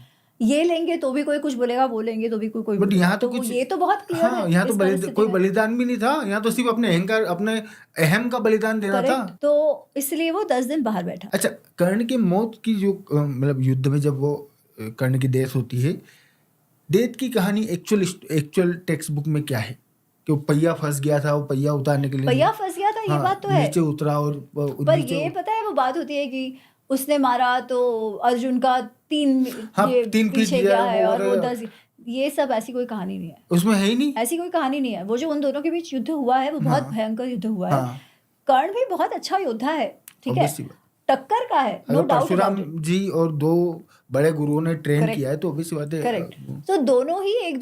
ये लेंगे तो भी कोई कुछ बोलेगा, वो लेंगे तो भी कोई बट यहाँ तो कुछ, ये तो बहुत क्लियर है। यहाँ तो कोई बलिदान भी नहीं था, यहाँ तो सिर्फ अपने अहंकार, अपने अहम का बलिदान देना था। तो इसलिए वो 10 दिन बाहर बैठा। अच्छा, कर्ण की मौत की जो मतलब युद्ध में जब वो कर्ण की डेथ होती है, डेथ की कहानी एक्चुअल टेक्स्ट बुक में क्या है? कि वो पहिया फंस गया था, वो पहिया उतारने के लिए पहिया फंस गया था, ये बात तो है, नीचे उतरा और पर ये पता है वो बात होती है कि उसने मारा तो अर्जुन का 3 पीछे गया है और वो 10, ये सब ऐसी कोई कहानी नहीं है उसमें, है ही नहीं, ऐसी कोई कहानी नहीं है। वो जो उन दोनों के बीच युद्ध हुआ है वो बहुत भयंकर युद्ध हुआ है। कर्ण भी बहुत अच्छा योद्धा है, ठीक है, टक्कर का है, नो डाउट। परशुराम जी और 2 बड़े गुरुओं ने ट्रेन किया है, तो ऑब्वियस बात है। करेक्ट। तो दोनों ही एक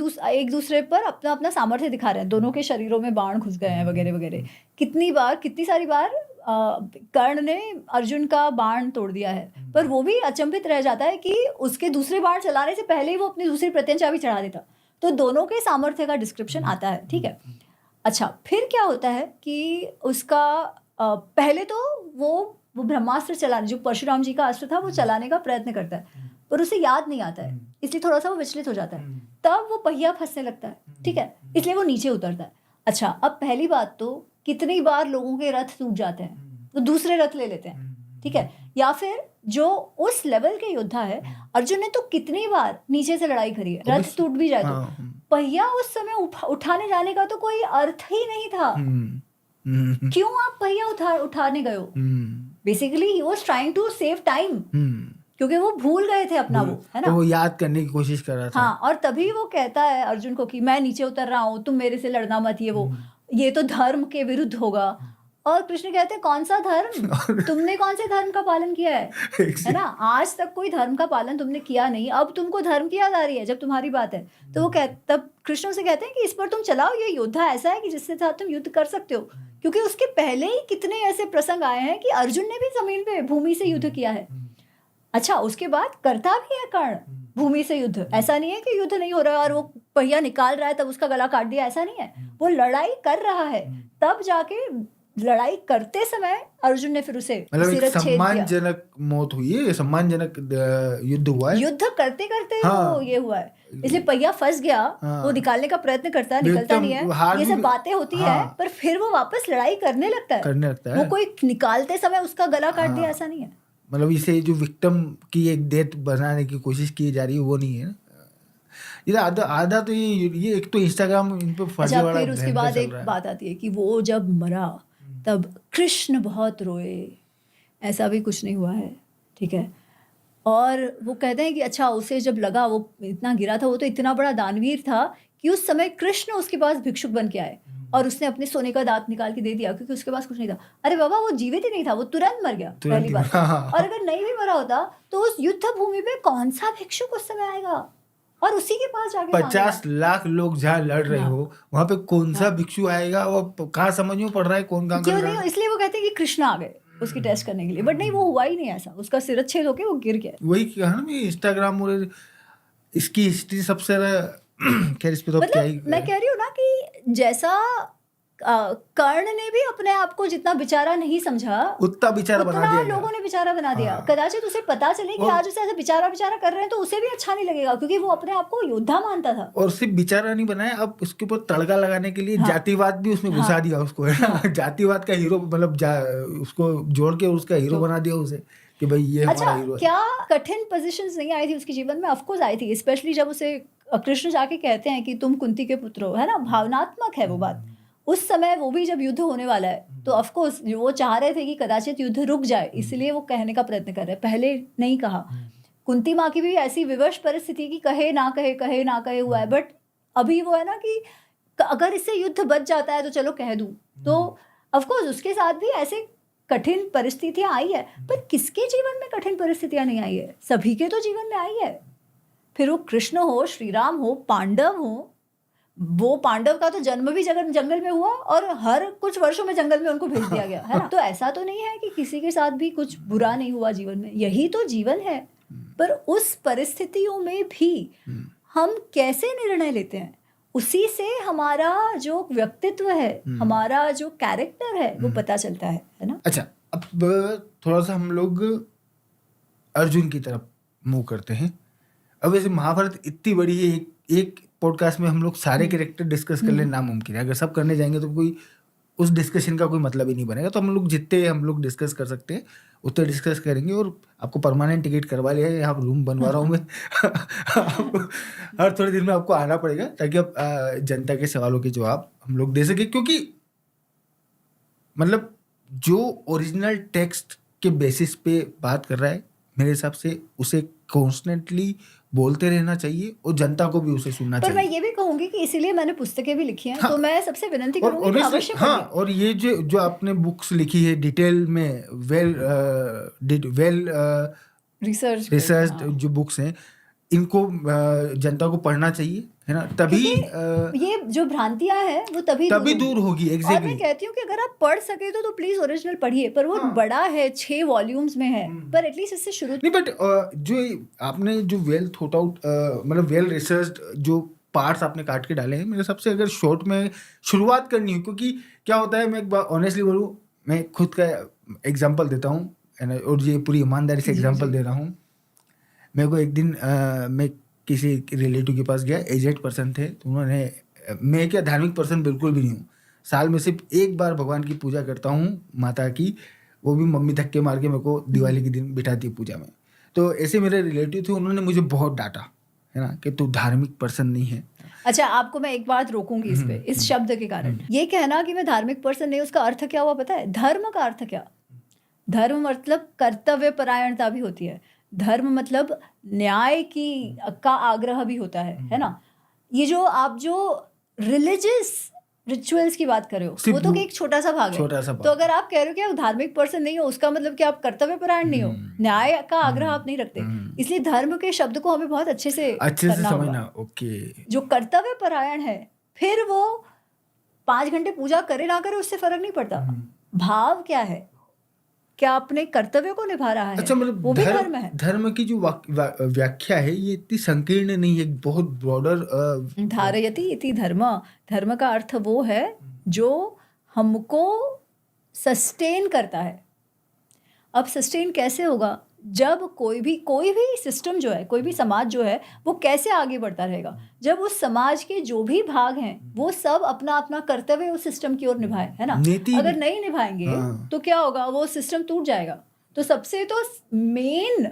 दूसरे पर अपना अपना सामर्थ्य दिखा रहे हैं, दोनों के शरीरों में बाण घुस गए हैं वगैरह वगैरह। कितनी सारी बार कर्ण ने अर्जुन का बाण तोड़ दिया है, पर वो भी अचंभित रह जाता है कि उसके दूसरे बाण चलाने से पहले ही वो अपनी दूसरी प्रत्यंचा भी चढ़ा देता। तो दोनों के सामर्थ्य का डिस्क्रिप्शन आता है, ठीक है। अच्छा, फिर क्या होता है कि उसका पहले तो वो ब्रह्मास्त्र चलाने, जो परशुराम जी का अस्त्र था, वो चलाने का प्रयत्न करता है, पर उसे याद नहीं आता है, इसलिए थोड़ा सा वो विचलित हो जाता है। तब वो पहिया फंसने लगता है, ठीक है, इसलिए वो नीचे उतरता है। अच्छा, अब पहली बात तो कितनी बार लोगों के रथ टूट जाते हैं, वो दूसरे रथ ले लेते हैं, ठीक है। या फिर जो उस लेवल के योद्धा है, अर्जुन ने तो कितनी बार नीचे से लड़ाई करी है, रथ टूट भी जाए तो पहिया उस समय उठाने जाने का तो कोई अर्थ ही नहीं था। क्यों आप पहिया उठाने गए हो? Basically he was trying to save time, क्योंकि वो भूल गए थे अपना वो, है ना, वो याद करने की कोशिश कर रहा था। हाँ, और तभी वो कहता है अर्जुन को कि मैं नीचे उतर रहा हूँ, तुम मेरे से लड़ना मत, ये तो धर्म के विरुद्ध होगा। और कृष्ण कहते हैं कौन सा धर्म? तुमने कौन से धर्म का पालन किया है ना? आज तक कोई धर्म का पालन तुमने किया नहीं, अब तुमको धर्म की याद आ रही है जब तुम्हारी बात है। तो वो तब कृष्ण से कहते हैं कि इस पर तुम चलाओ, ये योद्धा ऐसा है कि जिसके साथ तुम युद्ध कर सकते हो। क्योंकि उसके पहले ही कितने ऐसे प्रसंग आए हैं कि अर्जुन ने भी जमीन पे भूमि से युद्ध किया है। अच्छा, उसके बाद करता भी है कर्ण भूमि से युद्ध। ऐसा नहीं है कि युद्ध नहीं हो रहा है और वो पहिया निकाल रहा है तब उसका गला काट दिया, ऐसा नहीं है। वो लड़ाई कर रहा है, तब जाके लड़ाई करते समय अर्जुन ने फिर उसे मतलब एक सम्मानजनक मौत हुई है, सम्मानजनक युद्ध हुआ है। युद्ध करते करते वो ये हुआ है, इसलिए पहिया फंस गया। वो निकालने का प्रयत्न करता है, निकलता नहीं है, ये सब बातें होती है, पर फिर वो वापस लड़ाई करने लगता है। वो कोई निकालते समय उसका गला काट दिया, ऐसा नहीं है। मतलब इसे जो विक्टिम की एक डेथ बनाने की कोशिश की जा रही है वो नहीं है। ये आधा तो ये एक तो इंस्टाग्राम इन पे फर्जी वाला। फिर उसके बाद एक बात आती है कि वो जब मरा तब कृष्ण बहुत रोए, ऐसा भी कुछ नहीं हुआ है, ठीक है। और वो कहते हैं कि अच्छा, उसे जब लगा वो इतना गिरा था, वो तो इतना बड़ा दानवीर था कि उस समय कृष्ण उसके पास भिक्षुक बन के आए और उसने अपने सोने का दांत निकाल के दे दिया, क्योंकि उसके पास कुछ नहीं था। अरे बाबा, वो जीवित ही नहीं था, वो तुरंत मर गया, पहली बात। और अगर नहीं भी मरा होता तो उस युद्ध भूमि पे कौन सा भिक्षुक उस समय आएगा और उसी के पास जाके 50 लाख लोग जहाँ लड़ रहे हो वहां पे कौन सा भिक्षु आएगा? वो कहाँ समझ में पड़ रहा है कौन कहाँ क्यों नहीं? इसलिए वो कहते हैं कि कृष्ण आ गए उसकी टेस्ट करने के लिए, बट नहीं, वो हुआ ही नहीं ऐसा। उसका सिरच्छेद होके वो गिर गया। वही कहा ना मैं, इंस्टाग्राम और इसकी हिस्ट्री सबसे ज्यादा खैर इस पे तो क्या ही मैं कह रही हूँ ना कि जैसा कर्ण ने भी अपने आप को जितना बेचारा नहीं समझा, उतना बेचारा बना दिया, लोगों ने बेचारा बना दिया। कदाचित उसे पता चले कि आज उसे ऐसे बेचारा कर रहे हैं तो उसे भी अच्छा नहीं लगेगा, क्योंकि वो अपने आप को योद्धा मानता था। और सिर्फ बेचारा नहीं बनाया, अब उसके ऊपर तड़का लगाने के लिए जातिवाद भी उसमें घुसा दिया उसको, है ना। जातिवाद का हीरो, मतलब उसको जोड़ के उसका हीरो बना दिया उसे कि भाई ये हमारा हीरो है। क्या कठिन पोजीशंस नहीं आई थी उसके जीवन में? ऑफ कोर्स आई थी, स्पेशली जब उसे कृष्ण जाके कहते हैं कि तुम कुंती के पुत्र हो, है ना। भावनात्मक है वो बात। उस समय वो भी जब युद्ध होने वाला है तो ऑफ कोर्स वो चाह रहे थे कि कदाचित युद्ध रुक जाए, इसलिए वो कहने का प्रयत्न कर रहे हैं, पहले नहीं कहा। कुंती माँ की भी ऐसी विवश परिस्थिति की कहे ना कहे हुआ है, बट अभी वो है ना कि अगर इससे युद्ध बच जाता है तो चलो कह दूं। तो ऑफ कोर्स उसके साथ भी ऐसे कठिन परिस्थितियां आई है, पर किसके जीवन में कठिन परिस्थितियां नहीं आई है? सभी के तो जीवन में आई है। फिर वो कृष्ण हो, श्री राम हो, पांडव हो। वो पांडव का तो जन्म भी जंगल में हुआ और हर कुछ वर्षों में जंगल में उनको भेज दिया गया, है ना। तो ऐसा तो नहीं है कि किसी के साथ भी कुछ बुरा नहीं हुआ जीवन में, यही तो जीवन है। पर उस परिस्थितियों में भी हम कैसे निर्णय लेते हैं, उसी से हमारा जो व्यक्तित्व है, हमारा जो कैरेक्टर है, वो पता चलता है ना। अच्छा, अब थोड़ा सा हम लोग अर्जुन की तरफ मूव करते हैं। अब वैसे महाभारत इतनी बड़ी है, एक पॉडकास्ट में हम लोग सारे कैरेक्टर डिस्कस कर लेना नामुमकिन है। अगर सब करने जाएंगे तो कोई उस डिस्कशन का कोई मतलब ही नहीं बनेगा। तो हम लोग जितने हम लोग डिस्कस कर सकते हैं उतने डिस्कस करेंगे। और आपको परमानेंट टिकट करवा लिया है, यहाँ रूम बनवा रहा हूँ मैं। हर थोड़े दिन में आपको आना पड़ेगा ताकि आप जनता के सवालों के जवाब हम लोग दे सके, क्योंकि मतलब जो ओरिजिनल टेक्स्ट के बेसिस पे बात कर रहा है, मेरे हिसाब से उसे कॉन्स्टेंटली बोलते रहना चाहिए और जनता को भी उसे सुनना चाहिए। पर मैं ये भी कहूंगी कि इसीलिए मैंने पुस्तकें भी लिखी हैं। हाँ, तो मैं सबसे विनती करूंगी कि अवश्य पढ़िए। हाँ, और ये जो आपने बुक्स लिखी है डिटेल में, वेल रिसर्च जो बुक्स हैं, इनको जनता को पढ़ना चाहिए, है ना। तभी ये जो भ्रांतियां हैं वो तभी दूर होगी। एग्जैक्टली। और मैं कहती हूँ कि अगर आप पढ़ सके तो प्लीज ओरिजिनल पढ़िए। पर वो बड़ा है, 6 वॉल्यूम्स में है, पर एटलीस्ट इससे शुरू नहीं। बट जो आपने जो वेल थॉट आउट, मतलब वेल रिसर्च्ड जो पार्ट्स आपने काट के डाले हैं, मेरे सबसे अगर शॉर्ट में शुरुआत करनी हो, क्योंकि क्या होता है, मैं एक बार ऑनेस्टली बोलूँ, मैं खुद का एग्जाम्पल देता हूँ और ये पूरी ईमानदारी से एग्जाम्पल दे रहा हूँ। मेरे को एक दिन मैं किसी रिलेटिव के पास गया, एजेड पर्सन थे, तो उन्होंने, मैं क्या धार्मिक पर्सन बिल्कुल भी नहीं हूँ, साल में सिर्फ एक बार भगवान की पूजा करता हूँ, माता की, वो भी मम्मी धक्के मार के मेरे को दिवाली के दिन बिठाती है पूजा में। तो ऐसे मेरे रिलेटिव थे, उन्होंने मुझे बहुत डांटा है ना कि तू धार्मिक पर्सन नहीं है। अच्छा, आपको मैं एक बात रोकूंगी इस पे, इस शब्द के कारण। ये कहना कि मैं धार्मिक पर्सन नहीं, उसका अर्थ क्या हुआ पता है? धर्म का अर्थ क्या? धर्म मतलब कर्तव्य परायणता भी होती है। धर्म मतलब न्याय की का आग्रह भी होता है ना? ये जो आप जो रिलीजियस रिचुअल्स की बात कर रहे हो, सिर्फ वो तो एक छोटा सा भाग है। छोटा सा तो भाग। अगर आप कह रहे हो कि आप धार्मिक पर्सन नहीं हो, उसका मतलब कि आप कर्तव्य परायण नहीं हो, न्याय का आग्रह आप नहीं रखते। इसलिए धर्म के शब्द को हमें बहुत अच्छे से करना होगा। समझना। ओके। जो कर्तव्य परायण है, फिर वो 5 घंटे पूजा करे ना करे उससे फर्क नहीं पड़ता। भाव क्या है, क्या अपने कर्तव्य को निभा रहा है, अच्छा, मतलब वो भी धर्म है। धर्म की जो व्याख्या है ये इतनी संकीर्ण नहीं है, बहुत ब्रॉडर। धारयति इति धर्म, धर्म का अर्थ वो है जो हमको सस्टेन करता है। अब सस्टेन कैसे होगा? जब कोई भी सिस्टम जो है, कोई भी समाज जो है, वो कैसे आगे बढ़ता रहेगा? जब उस समाज के जो भी भाग हैं वो सब अपना अपना कर्तव्य उस सिस्टम की ओर निभाए, है ना? अगर नहीं निभाएंगे तो क्या होगा? वो सिस्टम टूट जाएगा। तो सबसे तो मेन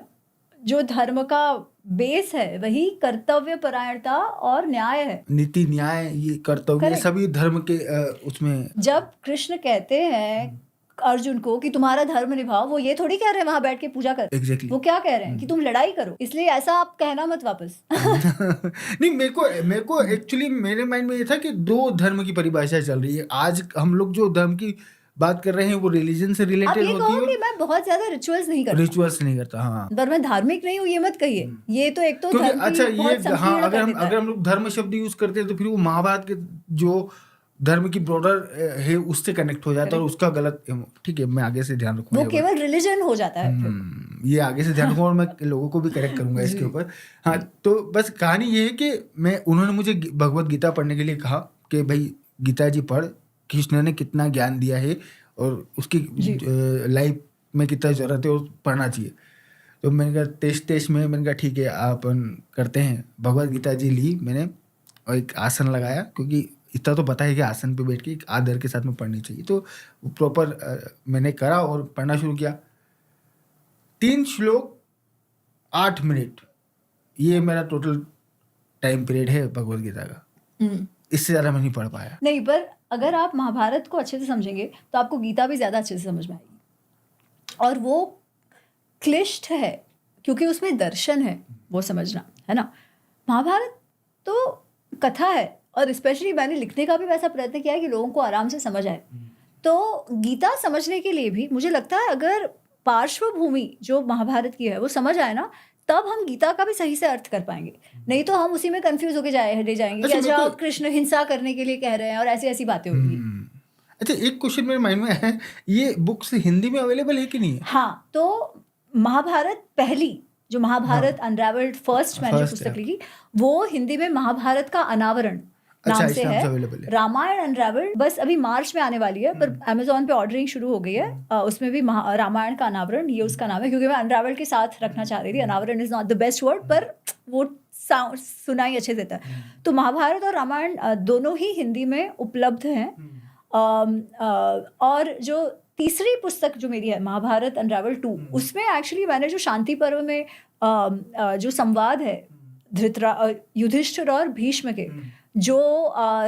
जो धर्म का बेस है वही कर्तव्य परायणता और न्याय है। नीति, न्याय, ये कर्तव्य, ये सभी धर्म के उसमें। जब कृष्ण कहते हैं अर्जुन को कि तुम्हारा धर्म निभाओ, वो ये थोड़ी कह रहे हैं वहां बैठ के पूजा कर। Exactly. वो क्या कह रहे हैं कि तुम लड़ाई करो। इसलिए ऐसा आप कहना मत वापस। नहीं, मेरे को एक्चुअली मेरे माइंड में ये था कि दो धर्म की परिभाषा चल रही है। आज हम लोग जो धर्म की बात कर रहे हैं वो रिलीजन से रिलेटेड होती है। कि मैं बहुत ज्यादा रिचुअल्स नहीं करता। हाँ, पर मैं धार्मिक नहीं हूँ ये मत कहिए। ये तो एक तो क्योंकि धर्म की अच्छा बहुत ये हाँ, संकीर्ण कर देता है। अगर हम लोग धर्म शब्द यूज करते हैं तो फिर वो महाभारत के जो धर्म की ब्रॉडर है उससे कनेक्ट हो जाता है और उसका गलत। ठीक है, मैं आगे से ध्यान रखूंगा। वो केवल रिलीजन हो जाता है फिर। ये आगे से ध्यान रखूंगा और मैं लोगों को भी करेक्ट करूंगा इसके ऊपर। हाँ, तो बस कहानी ये है कि उन्होंने मुझे भगवत गीता पढ़ने के लिए कहा कि भाई गीता जी पढ़, कृष्ण ने कितना ज्ञान दिया है और उसकी लाइफ में कितना जरूरत है और पढ़ना चाहिए। तो मैंने कहा टेस्ट में मैंने कहा ठीक है अपन करते हैं। भगवत गीता जी ली मैंने और एक आसन लगाया, क्योंकि इतना तो पता है कि आसन पे बैठ के एक आदर के साथ में पढ़नी चाहिए। तो प्रॉपर मैंने करा और पढ़ना शुरू किया। 3 श्लोक 8 मिनट, ये मेरा टोटल टाइम पीरियड है भगवत गीता का। इससे ज़्यादा मैं नहीं पढ़ पाया। नहीं, पर अगर आप महाभारत को अच्छे से समझेंगे तो आपको गीता भी ज़्यादा अच्छे से समझ में आएगी। और वो क्लिष्ट है क्योंकि उसमें दर्शन है, वो समझना है ना। महाभारत तो कथा है और स्पेशली मैंने लिखने का भी वैसा प्रयत्न किया है कि लोगों को आराम से समझ आए। तो गीता समझने के लिए भी मुझे लगता है अगर पार्श्वभूमि जो महाभारत की है वो समझ आए ना, तब हम गीता का भी सही से अर्थ कर पाएंगे। नहीं तो हम उसी में कंफ्यूज होके जाएंगे कि अच्छा कृष्ण हिंसा करने के लिए कह रहे हैं और ऐसी बातें होंगी। अच्छा, एक क्वेश्चन मेरे माइंड में है, ये बुक्स हिंदी में अवेलेबल है कि नहीं है? हाँ, तो महाभारत पहली जो महाभारत अनरावेल्ड फर्स्ट मैंने जो पुस्तक लिखी वो हिंदी में महाभारत का अनावरण नाम से है। रामायण अनरावेल्ड बस अभी मार्च में आने वाली है, पर अमेजोन पे ऑर्डरिंग शुरू हो गई है। उसमें भी रामायण का अनावरण ये उसका नाम है, क्योंकि मैं अनरावेल्ड के साथ रखना चाह रही थी। अनावरण is not the best word, पर वो सुनाई अच्छे देता है। तो महाभारत और रामायण दोनों ही हिंदी में उपलब्ध हैं। और जो तीसरी पुस्तक जो मेरी है महाभारत अनरावेल्ड 2, उसमें एक्चुअली मैंने जो शांति पर्व में जो संवाद है युधिष्ठिर और भीष्म के, जो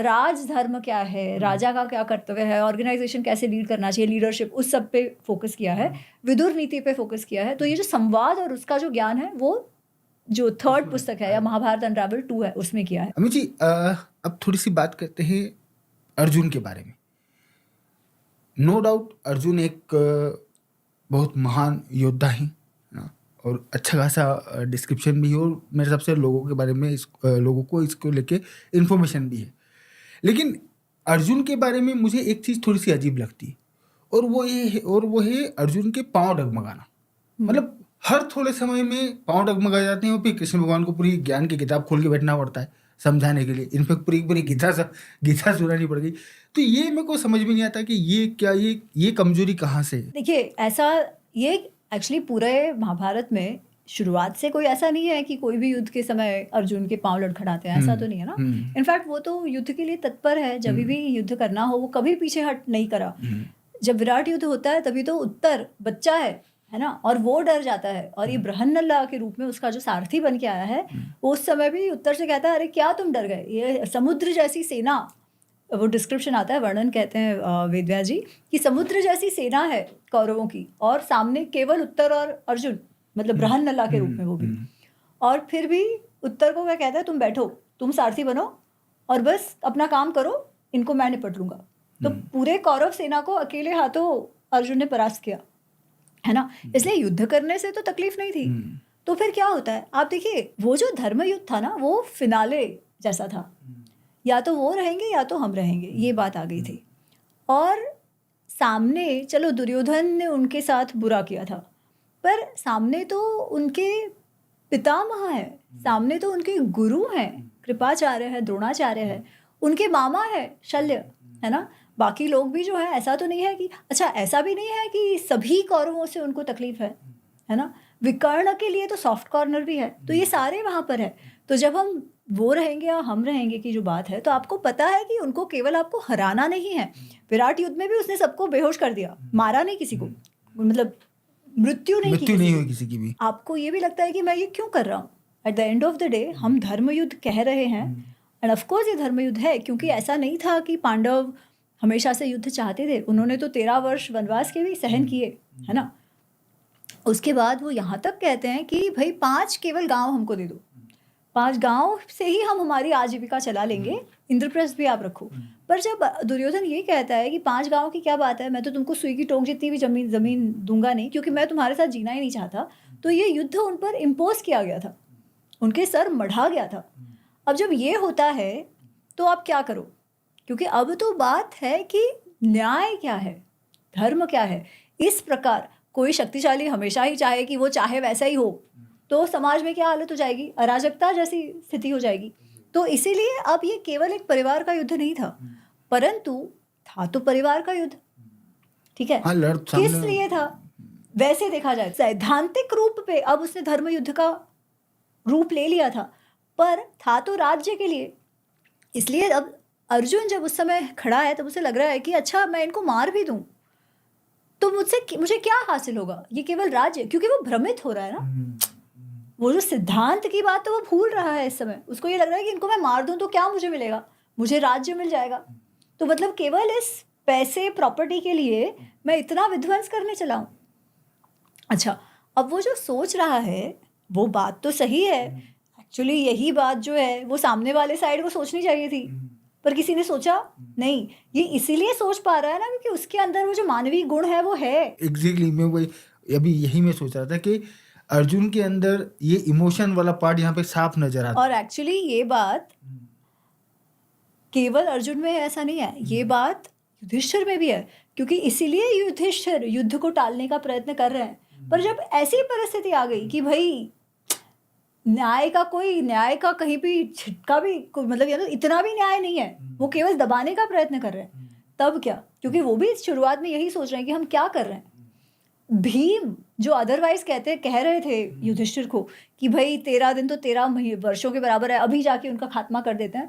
राजधर्म क्या है, राजा का क्या कर्तव्य है, ऑर्गेनाइजेशन कैसे लीड करना चाहिए, लीडरशिप, उस सब पे फोकस किया है। विदुर नीति पे फोकस किया है। तो ये जो संवाद और उसका जो ज्ञान है वो जो थर्ड पुस्तक है या महाभारत अनरावेल्ड 2 है उसमें किया है। अमित जी, अब थोड़ी सी बात करते हैं अर्जुन के बारे में। नो डाउट अर्जुन एक बहुत महान योद्धा है और अच्छा खासा डिस्क्रिप्शन भी है और मेरे हिसाब से लोगों के बारे में लोगों को इसको लेके इन्फॉर्मेशन भी है। लेकिन अर्जुन के बारे में मुझे एक चीज़ थोड़ी सी अजीब लगती है और वो है अर्जुन के पाँव डगमगाना। मतलब हर थोड़े समय में पाँव डगमगा जाते हैं और फिर कृष्ण भगवान को पूरी ज्ञान की किताब खोल के बैठना पड़ता है समझाने के लिए। इनफैक्ट पूरी गीता सुनानी पड़ गई। तो ये मेरे को समझ में नहीं आता कि ये कमजोरी कहाँ से। देखिए, ऐसा ये एक्चुअली पूरे महाभारत में शुरुआत से कोई ऐसा नहीं है कि कोई भी युद्ध के समय अर्जुन के पांव लड़खड़ाते हैं, ऐसा तो नहीं है ना। इनफैक्ट वो तो युद्ध के लिए तत्पर है, जब भी युद्ध करना हो वो कभी पीछे हट नहीं करा। जब विराट युद्ध होता है तभी तो उत्तर बच्चा है ना, और वो डर जाता है, और ये बृहन्नला के रूप में उसका जो सारथी बन के आया है वो उस समय भी उत्तर से कहता है अरे क्या तुम डर गए, ये समुद्र जैसी सेना, वो डिस्क्रिप्शन आता है, वर्णन कहते हैं वेदव्यास जी कि समुद्र जैसी सेना है कौरवों की, और सामने केवल उत्तर और अर्जुन, मतलब बृहन्नला के रूप में वो भी, और फिर भी उत्तर को वह कहता है तुम बैठो, तुम सारथी बनो और बस अपना काम करो, इनको मैं निपट लूंगा। तो पूरे कौरव सेना को अकेले हाथों अर्जुन ने परास्त किया, है ना। इसलिए युद्ध करने से तो तकलीफ नहीं थी। तो फिर क्या होता है, आप देखिए वो जो धर्म युद्ध था ना वो फिनाले जैसा था, या तो वो रहेंगे या तो हम रहेंगे, ये बात आ गई थी। और सामने चलो दुर्योधन ने उनके साथ बुरा किया था, पर सामने तो उनके पितामह है, सामने तो उनके गुरु हैं, कृपाचार्य है, द्रोणाचार्य है, उनके मामा है शल्य, है ना। बाकी लोग भी जो है, ऐसा तो नहीं है कि, अच्छा ऐसा भी नहीं है कि सभी कौरवों से उनको तकलीफ है ना। विकर्ण के लिए तो सॉफ्ट कॉर्नर भी है, तो ये सारे वहाँ पर है। तो जब हम वो रहेंगे या हम रहेंगे की जो बात है, तो आपको पता है कि उनको केवल आपको हराना नहीं है। विराट युद्ध में भी उसने सबको बेहोश कर दिया, मारा नहीं किसी को, मतलब मृत्यु नहीं हुई किसी की भी। आपको ये भी लगता है कि मैं ये क्यों कर रहा हूँ? At the end of the day हम धर्म युद्ध कह रहे हैं, एंड ऑफ कोर्स ये धर्म युद्ध है, क्योंकि ऐसा नहीं था कि पांडव हमेशा से युद्ध चाहते थे, उन्होंने तो 13 वर्ष वनवास के भी सहन किए, है ना। उसके बाद वो यहाँ तक कहते हैं कि भाई 5 केवल गांव हमको दे दो, 5 गांव से ही हम हमारी आजीविका चला लेंगे, इंद्रप्रस्थ भी आप रखो। पर जब दुर्योधन ये कहता है कि 5 गांव की क्या बात है, मैं तो तुमको सुई की टोंक जितनी भी जमीन दूंगा नहीं, क्योंकि मैं तुम्हारे साथ जीना ही नहीं चाहता, तो ये युद्ध उन पर इम्पोज किया गया था, उनके सर मढ़ा गया था। अब जब ये होता है तो आप क्या करो, क्योंकि अब तो बात है कि न्याय क्या है, धर्म क्या है। इस प्रकार कोई शक्तिशाली हमेशा ही चाहे कि वो चाहे वैसा ही हो, तो समाज में क्या हालत हो जाएगी, अराजकता जैसी स्थिति हो जाएगी। तो इसीलिए अब ये केवल एक परिवार का युद्ध नहीं था, परंतु था तो परिवार का युद्ध, ठीक है। किस लिए था, वैसे देखा जाए सैद्धांतिक रूप पे अब उसने धर्म युद्ध का रूप ले लिया था, पर था तो राज्य के लिए। इसलिए अब अर्जुन जब उस समय खड़ा है तब उसे लग रहा है कि अच्छा मैं इनको मार भी दूं तो मुझे क्या हासिल होगा, ये केवल राज्य, क्योंकि वो भ्रमित हो रहा है ना, वो जो सिद्धांत की बात तो वो भूल रहा है इस समय। उसको ये लग रहा है कि इनको मैं मार दूं तो क्या मुझे मिलेगा, मुझे राज्य मिल जाएगा। तो मतलब केवल इस पैसे प्रॉपर्टी के लिए मैं इतना विध्वंस करने चला हूं। अच्छा, अब वो जो सोच रहा है वो बात तो सही है, एक्चुअली यही बात जो है वो सामने वाले साइड को सोचनी चाहिए थी, पर किसी ने सोचा नहीं। ये इसीलिए सोच पा रहा है ना क्योंकि उसके अंदर वो जो मानवीय गुण है वो है। एग्जैक्टली मैं वही अभी यही मैं सोच रहा था कि अर्जुन के अंदर ये इमोशन वाला पार्ट यहाँ पे साफ नजर आता है। और एक्चुअली ये बात केवल अर्जुन में है ऐसा नहीं है, ये बात युधिष्ठिर में भी है, क्योंकि इसीलिए युधिष्ठिर युद्ध को टालने का प्रयत्न कर रहे हैं। पर जब ऐसी परिस्थिति आ गई कि भाई न्याय का कहीं भी छिटका भी मतलब इतना भी न्याय नहीं है, वो केवल दबाने का प्रयत्न कर रहे हैं, तब क्या, क्योंकि वो भी शुरुआत में यही सोच रहे हैं कि हम क्या कर रहे हैं। भीम जो अदरवाइज कह रहे थे युधिष्ठिर को कि भाई 13 दिन तो 13 वर्षों के बराबर है, अभी जाके उनका खात्मा कर देते हैं,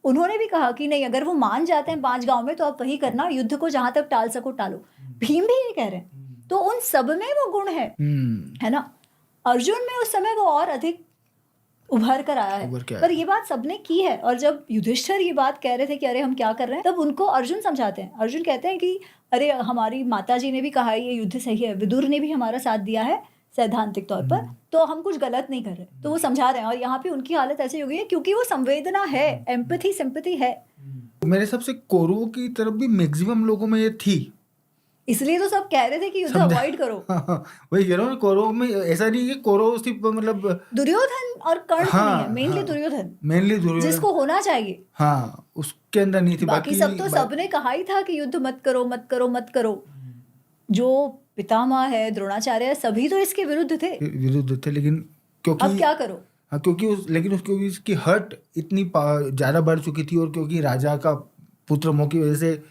उन्होंने भी कहा कि नहीं, अगर वो मान जाते हैं 5 गांव में तो आप वही करना, युद्ध को जहां तक टाल सको टालो। भीम भी ये कह रहे हैं, तो उन सब में वो गुण है ना। अर्जुन में उस समय वो और अधिक उभर कर आया है, पर ये बात सबने की है। और जब युधिष्ठिर ये बात कह रहे थे कि अरे हम क्या कर रहे हैं, तब उनको अर्जुन समझाते हैं। अर्जुन कहते हैं कि अरे हमारी माता जी ने भी कहा ये युद्ध सही है, विदुर ने भी हमारा साथ दिया है सैद्धांतिक तौर पर, तो हम कुछ गलत नहीं कर रहे। तो वो समझा रहे हैं, और यहाँ पे उनकी हालत ऐसी हो गई है क्योंकि वो संवेदना है, एम्पैथी सिंपैथी है। मेरे हिसाब से कौरवों की तरफ भी मैक्सिमम लोगों में ये थी, इसलिए तो सब कह रहे थे कि युद्ध अवॉइड करो। वही कह रहा हूँ, कौरव में ऐसा नहीं है कि कौरव सिर्फ मतलब दुर्योधन और कर्ण नहीं है, मेनली दुर्योधन जिसको होना चाहिए, हाँ उसके अंदर नहीं थी। बाकी सब तो सबने कहा ही था कि युद्ध मत करो मत करो मत करो। जो पितामह है, द्रोणाचार्य है, सभी तो इसके विरुद्ध थे, लेकिन क्योंकि अब क्या करो, हाँ क्योंकि लेकिन उसकी हट इतनी ज्यादा बढ़ चुकी थी, और क्योंकि राजा का पुत्र होने की वजह से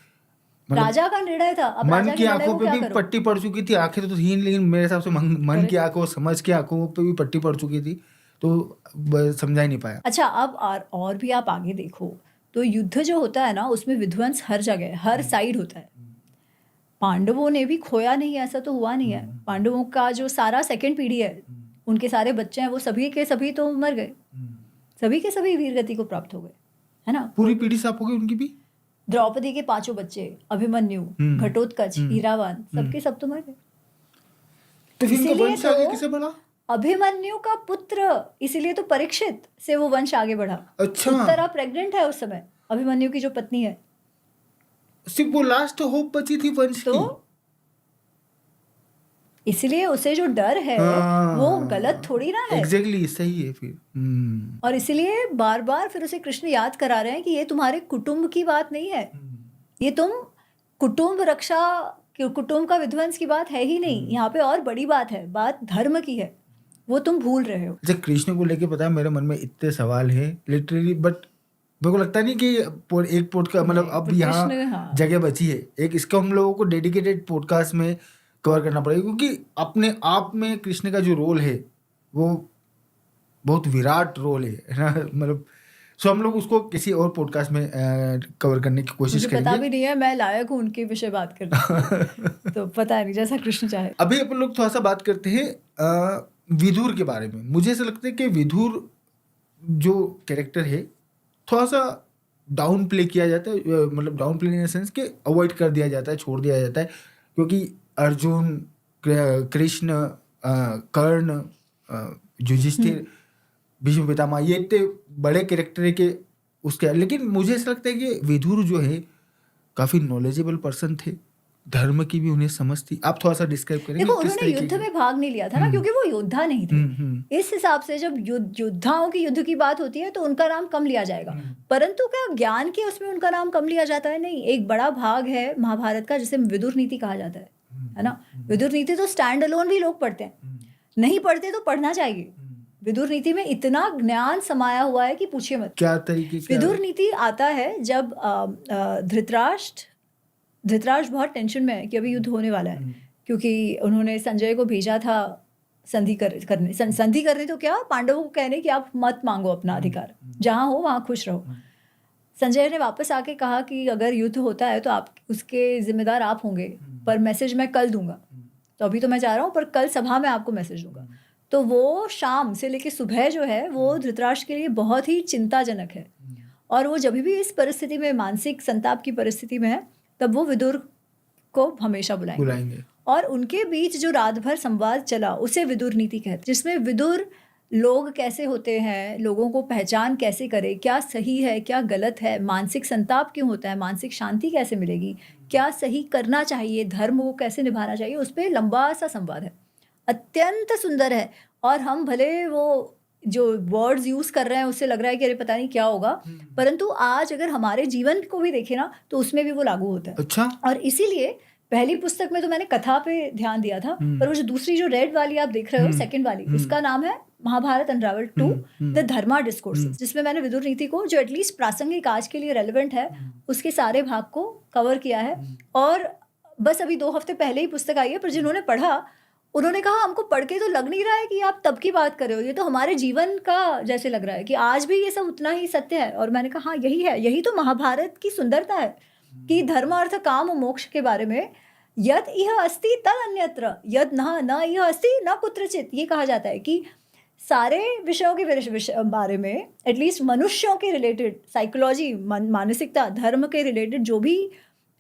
राजा का निर्णय था, अब मन की आंखों पे भी पट्टी पड़ चुकी थी। आंखें तो थी, लेकिन मेरे हिसाब से मन की आंखों, समझ की आंखों पे भी पट्टी पड़ चुकी थी, तो समझा ही नहीं पाया। अच्छा, अब और भी आप आगे देखो तो युद्ध जो होता है ना उसमें विध्वंस हर जगह हर साइड होता है। पांडवों ने भी खोया नहीं, ऐसा तो हुआ नहीं है। पांडवों का जो सारा सेकंड पीढ़ी है, उनके सारे बच्चे हैं, वो सभी के सभी तो मर गए, सभी के सभी वीर गति को प्राप्त हो गए, है ना। पूरी पीढ़ी साफ हो गई उनकी भी। द्रौपदी के 5 बच्चे, अभिमन्यु, घटोत्कच, हीरावन, सबके सब तो मर गए। तो फिर उनका इसीलिए वंश आगे तो किसे बढ़ा? अभिमन्यु का पुत्र, इसीलिए तो परीक्षित से वो वंश आगे बढ़ा। अच्छा, उत्तरा प्रेग्नेंट है उस समय, अभिमन्यु की जो पत्नी है, सिर्फ वो लास्ट होप बची थी वंश की। तो इसलिए उसे जो डर है वो गलत थोड़ी ना है। एग्जैक्टली सही है फिर। और इसलिए बार बार फिर उसे कृष्ण याद करा रहे हैं कि ये तुम्हारे कुटुंब की बात नहीं है, ये तुम कुटुंब रक्षा, कुटुंब का विध्वंस की बात है ही नहीं, यहाँ पे और बड़ी बात है, बात धर्म की है, वो तुम भूल रहे हो। अच्छा, कृष्ण को लेके पता है मेरे मन में इतने सवाल है लिटरली, बट मेरे को लगता नहीं कि एक पॉडकास्ट मतलब अब यहाँ हाँ। जगह बची है एक, इसको हम लोगों को डेडिकेटेड पॉडकास्ट में कवर करना पड़ेगा, क्योंकि अपने आप में कृष्ण का जो रोल है वो बहुत विराट रोल है ना। मतलब सो हम लोग उसको किसी और पॉडकास्ट में कवर करने की कोशिश मुझे करेंगे। पता भी नहीं है, मैं लायक हूँ उनके विषय बात करने की। तो पता नहीं, जैसा कृष्ण चाहे। अभी अपन लोग थोड़ा सा बात करते हैं विदुर के बारे में। मुझे ऐसा लगता है कि विदुर जो कैरेक्टर है थोड़ा सा डाउन प्ले किया जाता है, मतलब down play in the sense कि अवॉइड कर दिया जाता है, छोड़ दिया जाता है, क्योंकि अर्जुन, कृष्ण, कर्ण, युधिष्ठिर, भीष्म पितामह, ये इतने बड़े कैरेक्टर है कि उसके, लेकिन मुझे ऐसा लगता है कि विदुर जो है काफी नॉलेजेबल पर्सन थे, धर्म की भी उन्हें समझ थी। आप थोड़ा सा डिस्क्राइब करेंगे? देखो, उन्होंने युद्ध में भाग नहीं लिया था ना, क्योंकि वो योद्धा नहीं थे। इस हिसाब से जब योद्धाओं की युद्ध की बात होती है तो उनका नाम कम लिया जाएगा, परंतु क्या ज्ञान के उसमें उनका नाम कम लिया जाता है? नहीं, एक बड़ा भाग है महाभारत का जिसे विदुर नीति कहा जाता है ना। विदुर नीति तो स्टैंड अलोन भी लोग पढ़ते हैं, नहीं पढ़ते तो पढ़ना चाहिए। विदुर नीति में इतना ज्ञान समाया हुआ है कि पूछिए मत। क्या तरीके? विदुर नीति आता है जब धृतराष्ट्र बहुत टेंशन में है कि अभी युद्ध होने वाला है, क्योंकि उन्होंने संजय को भेजा था संधि करने तो क्या, पांडवों को कहने कि आप मत मांगो अपना अधिकार, जहां हो वहां खुश रहो। संजय ने वापस आके कहा कि अगर युद्ध होता है तो आप उसके जिम्मेदार आप होंगे, पर मैसेज मैं कल दूंगा, तो अभी तो मैं जा रहा हूँ, पर कल सभा में आपको मैसेज दूंगा। तो वो शाम से लेकर सुबह जो है वो धृतराष्ट्र के लिए बहुत ही चिंताजनक है, और वो जब भी इस परिस्थिति में, मानसिक संताप की परिस्थिति में है, तब वो विदुर को हमेशा बुलाएंगे। और उनके बीच जो रात भर संवाद चला उसे विदुर नीति कहते हैं, जिसमें विदुर लोग कैसे होते हैं, लोगों को पहचान कैसे करे, क्या सही है क्या गलत है, मानसिक संताप क्यों होता है, मानसिक शांति कैसे मिलेगी, क्या सही करना चाहिए, धर्म को कैसे निभाना चाहिए, उस पर लंबा सा संवाद है, अत्यंत सुंदर है। और हम भले वो जो वर्ड्स यूज कर रहे हैं उससे लग रहा है कि अरे पता नहीं क्या होगा, परंतु आज अगर हमारे जीवन को भी देखें ना तो उसमें भी वो लागू होता है। अच्छा। और इसीलिए पहली पुस्तक में तो मैंने कथा पे ध्यान दिया था, पर वो जो दूसरी जो रेड वाली आप देख रहे हो, सेकंड वाली, उसका नाम है Mahabharata unravelled 2 the dharma discourses, जिसमें मैंने विदुर नीति को, जो एटलीस्ट प्रासंगिक आज के लिए रेलेवेंट है, उसके सारे भाग को कवर किया है। और बस अभी 2 हफ्ते पहले ही पुस्तक आई है, पर जिन्होंने पढ़ा उन्होंने कहा हमको पढ़ के तो लग नहीं रहा है कि आप तब की बात कर रहे हो, ये तो हमारे जीवन का जैसे लग रहा है कि आज भी ये सब उतना ही सत्य है। और मैंने कहा हाँ, यही है, यही तो महाभारत की सुंदरता है कि धर्म अर्थ काम और मोक्ष के बारे में यद इह अस्ति तद अन्यत्र यद न इह अस्ति न कुत्रचित, ये कहा जाता है कि सारे विषयों के बारे में, एटलीस्ट मनुष्यों के रिलेटेड, साइकोलॉजी, मानसिकता, धर्म के रिलेटेड जो भी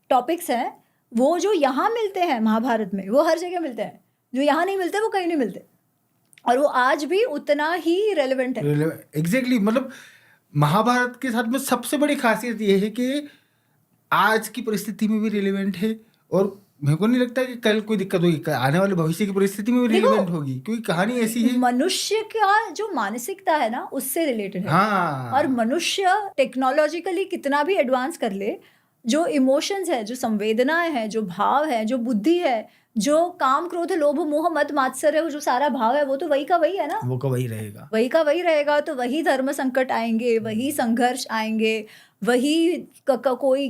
टॉपिक्स हैं, वो जो यहाँ मिलते हैं महाभारत में, वो हर जगह मिलते हैं, जो यहाँ नहीं मिलते वो कहीं नहीं मिलते, और वो आज भी उतना ही रेलेवेंट है। एग्जैक्टली मतलब महाभारत के साथ में सबसे बड़ी खासियत ये है कि आज की परिस्थिति में भी रिलेवेंट है, और मेरे को नहीं लगता कि कल कोई दिक्कत होगी, आने वाले भविष्य की परिस्थिति में भी रिलेवेंट होगी, क्योंकि कहानी ऐसी है। मनुष्य का जो मानसिकता है ना उससे रिलेटेड है। हाँ। और मनुष्य टेक्नोलॉजिकली कितना भी एडवांस कर ले, जो इमोशंस है, जो संवेदनाएं हैं, जो भाव है, जो बुद्धि है, जो काम क्रोध लोभ मोह मद मात्सर्य है, जो सारा भाव है, वो तो वही का वही है ना, वो का वही रहेगा, वही का वही रहेगा। तो वही धर्म संकट आएंगे, वही संघर्ष आएंगे, वही कोई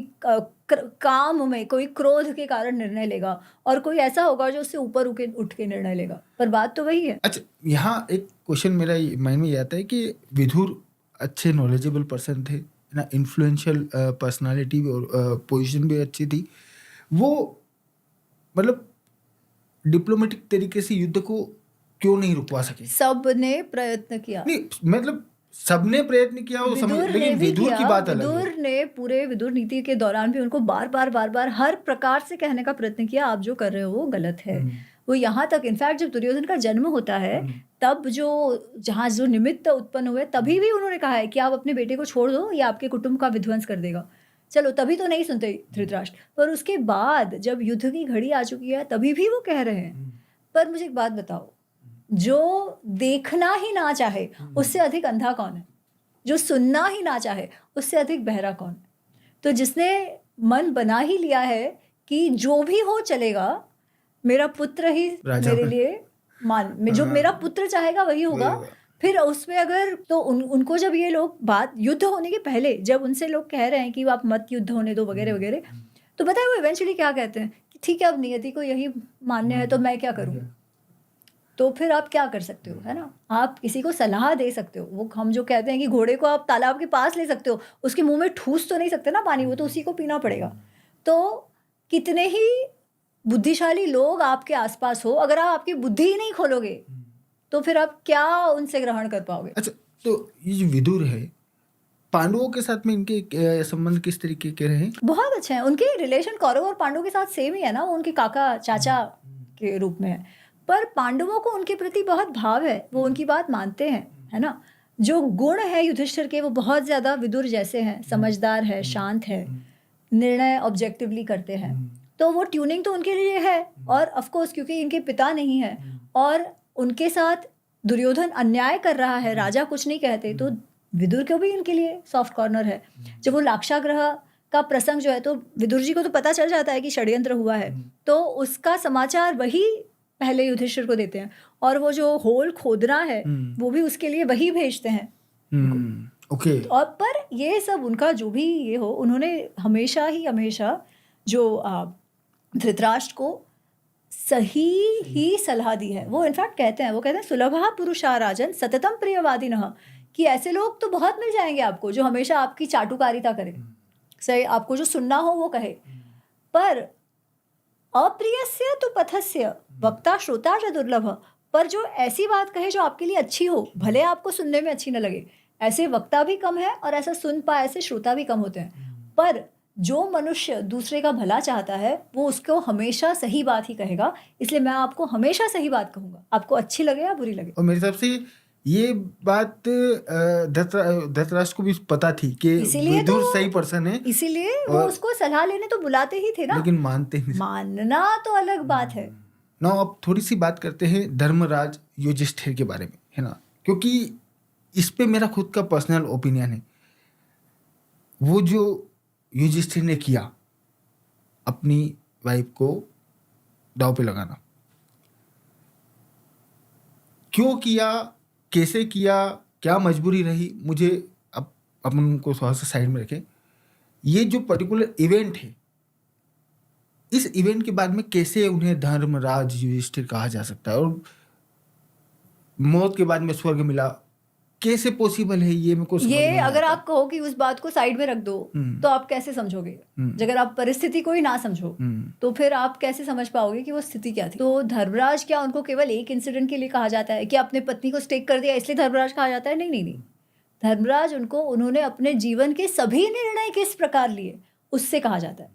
काम में कोई क्रोध के कारण निर्णय लेगा, और कोई ऐसा होगा जो उससे ऊपर उठ के निर्णय लेगा, पर बात तो वही है। अच्छा, यहाँ एक क्वेश्चन मेरा माइंड में ये आता है कि विदुर अच्छे नॉलेजेबल पर्सन थे ना, इन्फ्लुएंशियल पर्सनालिटी और पोजीशन भी अच्छी थी, वो मतलब डिप्लोमेटिक तरीके से युद्ध को क्यों नहीं रुकवा सके? सबने प्रयत्न किया, नहीं मतलब सबने प्रयत्न किया वो समझ, विदुर ने लेकिन भी विदुर की किया। बात अलग है। विदुर ने पूरे विदुर नीति के दौरान भी उनको बार बार हर प्रकार से कहने का प्रयत्न किया, आप जो कर रहे हो वो गलत है। वो यहाँ तक इनफैक्ट जब दुर्योधन का जन्म होता है तब जहाँ जो निमित्त उत्पन्न हुए तभी भी उन्होंने कहा है कि आप अपने बेटे को छोड़ दो, ये आपके कुटुंब का विध्वंस कर देगा। चलो तभी तो नहीं सुनते धृतराष्ट्र, पर उसके बाद जब युद्ध की घड़ी आ चुकी है तभी भी वो कह रहे हैं। पर मुझे एक बात बताओ, जो देखना ही ना चाहे उससे अधिक अंधा कौन है? जो सुनना ही ना चाहे उससे अधिक बहरा कौन है? तो जिसने मन बना ही लिया है कि जो भी हो चलेगा, मेरा पुत्र ही मेरे लिए जो मेरा पुत्र चाहेगा वही होगा। फिर उसमें अगर तो उनको जब ये लोग बात युद्ध होने के पहले जब उनसे लोग कह रहे हैं कि आप मत युद्ध होने दो वगैरह वगैरह, तो पता है वो इवेंचुअली क्या कहते हैं कि ठीक है अब नियति को यही मान्य है तो मैं क्या करूँ? तो फिर आप क्या कर सकते हो, है ना? आप किसी को सलाह दे सकते हो। वो हम जो कहते हैं कि घोड़े को आप तालाब के पास ले सकते हो, उसके मुंह में ठूस तो नहीं सकते ना पानी, वो तो उसी को पीना पड़ेगा। तो कितने ही बुद्धिशाली लोग आपके आसपास हो, अगर आप आपकी बुद्धि ही नहीं खोलोगे तो फिर आप क्या उनसे ग्रहण कर पाओगे? अच्छा, तो ये जो विदुर है पांडवों के साथ में इनके संबंध किस तरीके के रहे? बहुत अच्छे हैं। उनके रिलेशन कौरव और पांडवों के साथ सेम ही है ना, वो उनके काका चाचा के रूप में है। पर पांडवों को उनके प्रति बहुत भाव है, वो उनकी बात मानते हैं, है ना? जो गुण है युधिष्ठिर के वो बहुत ज़्यादा विदुर जैसे हैं, समझदार है, शांत है, निर्णय ऑब्जेक्टिवली करते हैं। तो वो ट्यूनिंग तो उनके लिए है। और ऑफ कोर्स क्योंकि इनके पिता नहीं है और उनके साथ दुर्योधन अन्याय कर रहा है, राजा कुछ नहीं कहते, तो विदुर को भी इनके लिए सॉफ्ट कॉर्नर है। जब वो लाक्षागृह का प्रसंग जो है तो विदुर जी को तो पता चल जाता है कि षड्यंत्र हुआ है, तो उसका समाचार वही पहले युधिष्ठिर को देते हैं और वो जो होल खोदना है वो भी उसके लिए वही भेजते हैं। ओके। और पर ये सब उनका जो भी ये हो, उन्होंने हमेशा जो धृतराष्ट्र को सही ही सलाह दी है। वो इनफैक्ट कहते हैं सुलभा पुरुषा राजन सततम प्रियवादिनः, कि ऐसे लोग तो बहुत मिल जाएंगे आपको जो हमेशा आपकी चाटुकारिता करे, सही आपको जो सुनना हो वो कहे, पर अप्रियस्य तो पथस्य वक्ता श्रोता च दुर्लभ, पर जो ऐसी बात कहे जो आपके लिए अच्छी हो, भले आपको सुनने में अच्छी न लगे, ऐसे वक्ता भी कम है और ऐसा सुन पाए ऐसे श्रोता भी कम होते हैं। पर जो मनुष्य दूसरे का भला चाहता है वो उसको हमेशा सही बात ही कहेगा, इसलिए मैं आपको हमेशा सही बात कहूंगा, आपको अच्छी लगे या बुरी लगे। और मेरे हिसाब से ये बात धृतराष्ट्र को भी पता थी कि विदुर सही पर्सन है, इसीलिए वो उसको सलाह लेने तो बुलाते ही थे ना, लेकिन मानते नहीं। मानना तो अलग बात है। ना अब थोड़ी सी बात करते हैं धर्मराज युधिष्ठिर के बारे में, है ना, क्योंकि इस पे मेरा खुद का पर्सनल ओपिनियन है। वो जो युधिष्ठिर ने किया अपनी वाइफ को दांव पे लगाना, क्यों किया, कैसे किया, क्या मजबूरी रही, मुझे अब अपन उनको थोड़ा सा साइड में रखें। ये जो पर्टिकुलर इवेंट है, इस इवेंट के बाद में कैसे उन्हें धर्मराज युधिष्ठिर कहा जा सकता है, और मौत के बाद में स्वर्ग मिला, कैसे पॉसिबल है ये मेरे को समझ ये नहीं अगर आता। आप कहो कि उस बात को साइड में रख दो तो आप कैसे समझोगे? अगर आप परिस्थिति को ही ना समझो तो फिर आप कैसे समझ पाओगे कि वो स्थिति क्या थी? तो धर्मराज क्या उनको केवल एक इंसिडेंट के लिए कहा जाता है कि अपने पत्नी को स्टेक कर दिया इसलिए धर्मराज कहा जाता है? नहीं। धर्मराज उन्होंने अपने जीवन के सभी निर्णय किस प्रकार लिए उससे कहा जाता है।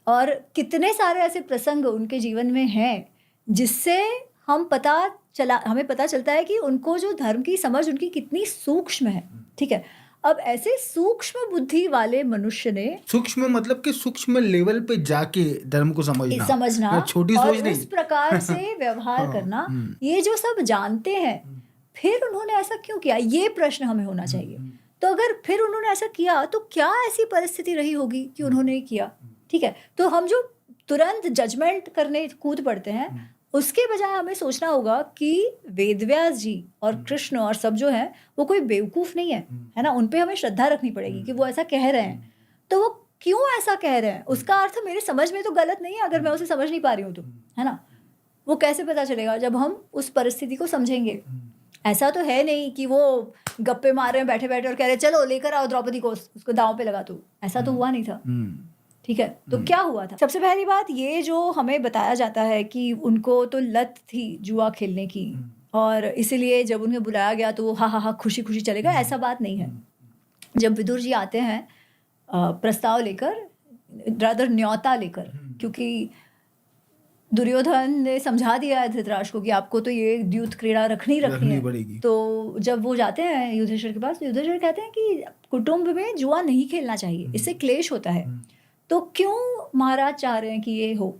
और कितने सारे ऐसे प्रसंग उनके जीवन में हैं जिससे हमें पता चलता है कि उनको जो धर्म की समझ उनकी कितनी सूक्ष्म है। ठीक है, अब ऐसे सूक्ष्म बुद्धि वाले मनुष्य ने, सूक्ष्म मतलब कि सूक्ष्म लेवल पे जाके धर्म को समझना छोटी और सोच नहीं, उस प्रकार से व्यवहार करना, ये जो सब जानते हैं, फिर उन्होंने ऐसा क्यों किया, ये प्रश्न हमें होना चाहिए। तो अगर फिर उन्होंने ऐसा किया तो क्या ऐसी परिस्थिति रही होगी कि उन्होंने किया? ठीक है, तो हम जो तुरंत जजमेंट करने कूद पड़ते हैं, उसके बजाय हमें सोचना होगा कि वेदव्यास जी और कृष्ण और सब जो है वो कोई बेवकूफ़ नहीं है ना, उन पे हमें श्रद्धा रखनी पड़ेगी कि वो ऐसा कह रहे हैं तो वो क्यों ऐसा कह रहे हैं, उसका अर्थ मेरे समझ में तो गलत नहीं है अगर मैं उसे समझ नहीं पा रही हूँ तो, है ना। वो कैसे पता चलेगा? जब हम उस परिस्थिति को समझेंगे। ऐसा तो है नहीं कि वो गप्पे मार रहे हैं बैठे बैठे और कह रहे चलो लेकर आओ द्रौपदी को, उसको दांव पे लगा दो, ऐसा तो हुआ नहीं था। ठीक है, तो क्या हुआ था? सबसे पहली बात, ये जो हमें बताया जाता है कि उनको तो लत थी जुआ खेलने की, और इसीलिए जब उन्हें बुलाया गया तो वो हा हा हा खुशी खुशी चले गए, ऐसा बात नहीं है। जब विदुर जी आते हैं प्रस्ताव लेकर, रादर न्योता लेकर, क्योंकि दुर्योधन ने समझा दिया है धृतराष्ट्र को कि आपको तो ये द्यूत क्रीड़ा रखनी है पड़ेगी। तो जब वो जाते हैं युधिष्ठिर के पास, तो युधिष्ठिर कहते हैं कि कुटुंब में जुआ नहीं खेलना चाहिए, इससे क्लेश होता है, तो क्यों महाराज चाह रहे हैं कि ये हो?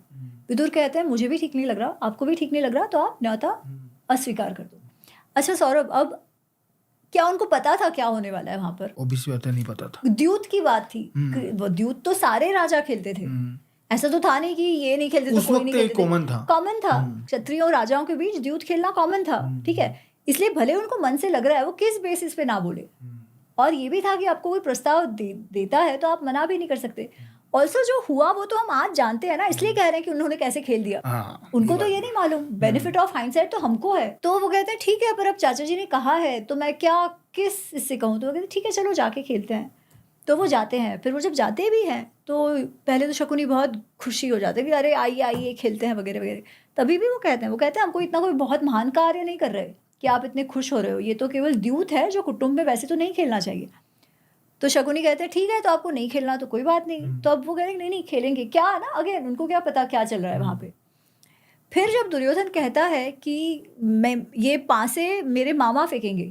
विदुर कहते हैं मुझे भी ठीक नहीं लग रहा, आपको भी ठीक नहीं लग रहा, तो आप न्योता अस्वीकार कर दो। अच्छा सौरभ, अब क्या उनको पता था क्या होने वाला है वहां पर? ऑब्वियसली बात है, नहीं पता था। द्यूत की बात थी, वो द्यूत तो सारे राजा खेलते थे, ऐसा तो था नहीं कि ये नहीं खेलते तो कोई नहीं खेलते। कॉमन था, क्षत्रियों और राजाओं के बीच द्यूत खेलना कॉमन था, ठीक है। इसलिए भले उनको मन से लग रहा है, वो किस बेसिस पे ना बोले, और ये भी था कि आपको कोई प्रस्ताव देता है तो आप मना भी नहीं कर सकते। ऑल्सो जो हुआ वो तो हम आज जानते हैं ना, इसलिए कह रहे हैं कि उन्होंने कैसे खेल दिया। उनको तो ये नहीं मालूम, बेनिफिट ऑफ हाइंडसाइट तो हमको है। तो वो कहते हैं ठीक है, पर अब चाचा जी ने कहा है तो मैं क्या किस इससे कहूँ, तो वो कहते हैं ठीक है चलो जाके खेलते हैं। तो वो जाते हैं, फिर वो जब जाते भी हैं तो पहले तो शकुनी बहुत खुशी हो जाते हैं कि अरे आइए आइए खेलते हैं वगैरह वगैरह। तभी भी वो कहते हैं हमको इतना कोई बहुत महान कार्य नहीं कर रहे कि आप इतने खुश हो रहे हो, ये तो केवल द्यूत है जो कुटुंब में वैसे तो नहीं खेलना चाहिए। तो शकुनी कहते हैं ठीक है, तो आपको नहीं खेलना तो कोई बात नहीं। तो अब वो कह रहे हैं नहीं खेलेंगे, क्या ना, अगेन उनको क्या पता क्या चल रहा है वहाँ पे। फिर जब दुर्योधन कहता है कि मैं ये पासे मेरे मामा फेंकेंगे,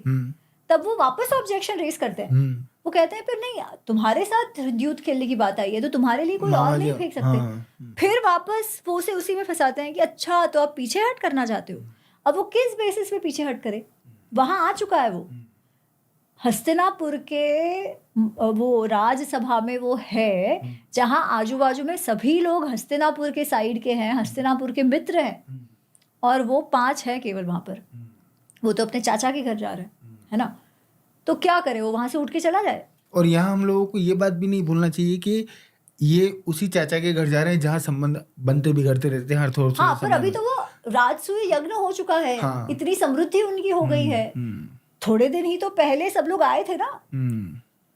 तब वो वापस ऑब्जेक्शन रेस करते हैं। वो कहते हैं फिर नहीं, तुम्हारे साथ द्यूत खेलने की बात आई है तो तुम्हारे लिए कोई और नहीं फेंक सकते। फिर वापस वो उसे उसी में फंसाते हैं कि अच्छा तो आप पीछे हट करना चाहते हो। अब वो किस बेसिस पे पीछे हट करे, वहां आ चुका है वो हस्तिनापुर के वो राजसभा में वो है जहां आजू बाजू में सभी लोग हस्तिनापुर के साइड के हैं, हस्तिनापुर के मित्र हैं, और वो 5 हैं केवल वहां पर। वो तो अपने चाचा के घर जा रहे हैं, है ना, तो क्या करे, वो वहां से उठ के चला जाए। और यहाँ हम लोगों को ये बात भी नहीं भूलना चाहिए कि ये उसी चाचा के घर जा रहे हैं जहाँ संबंध बनते बिगड़ते रहते हैं हर थोड़े हाँ, पर अभी तो वो राजसूय यज्ञ हो चुका है। हाँ। इतनी समृद्धि उनकी हो गई है। थोड़े दिन ही तो पहले सब लोग आए थे ना,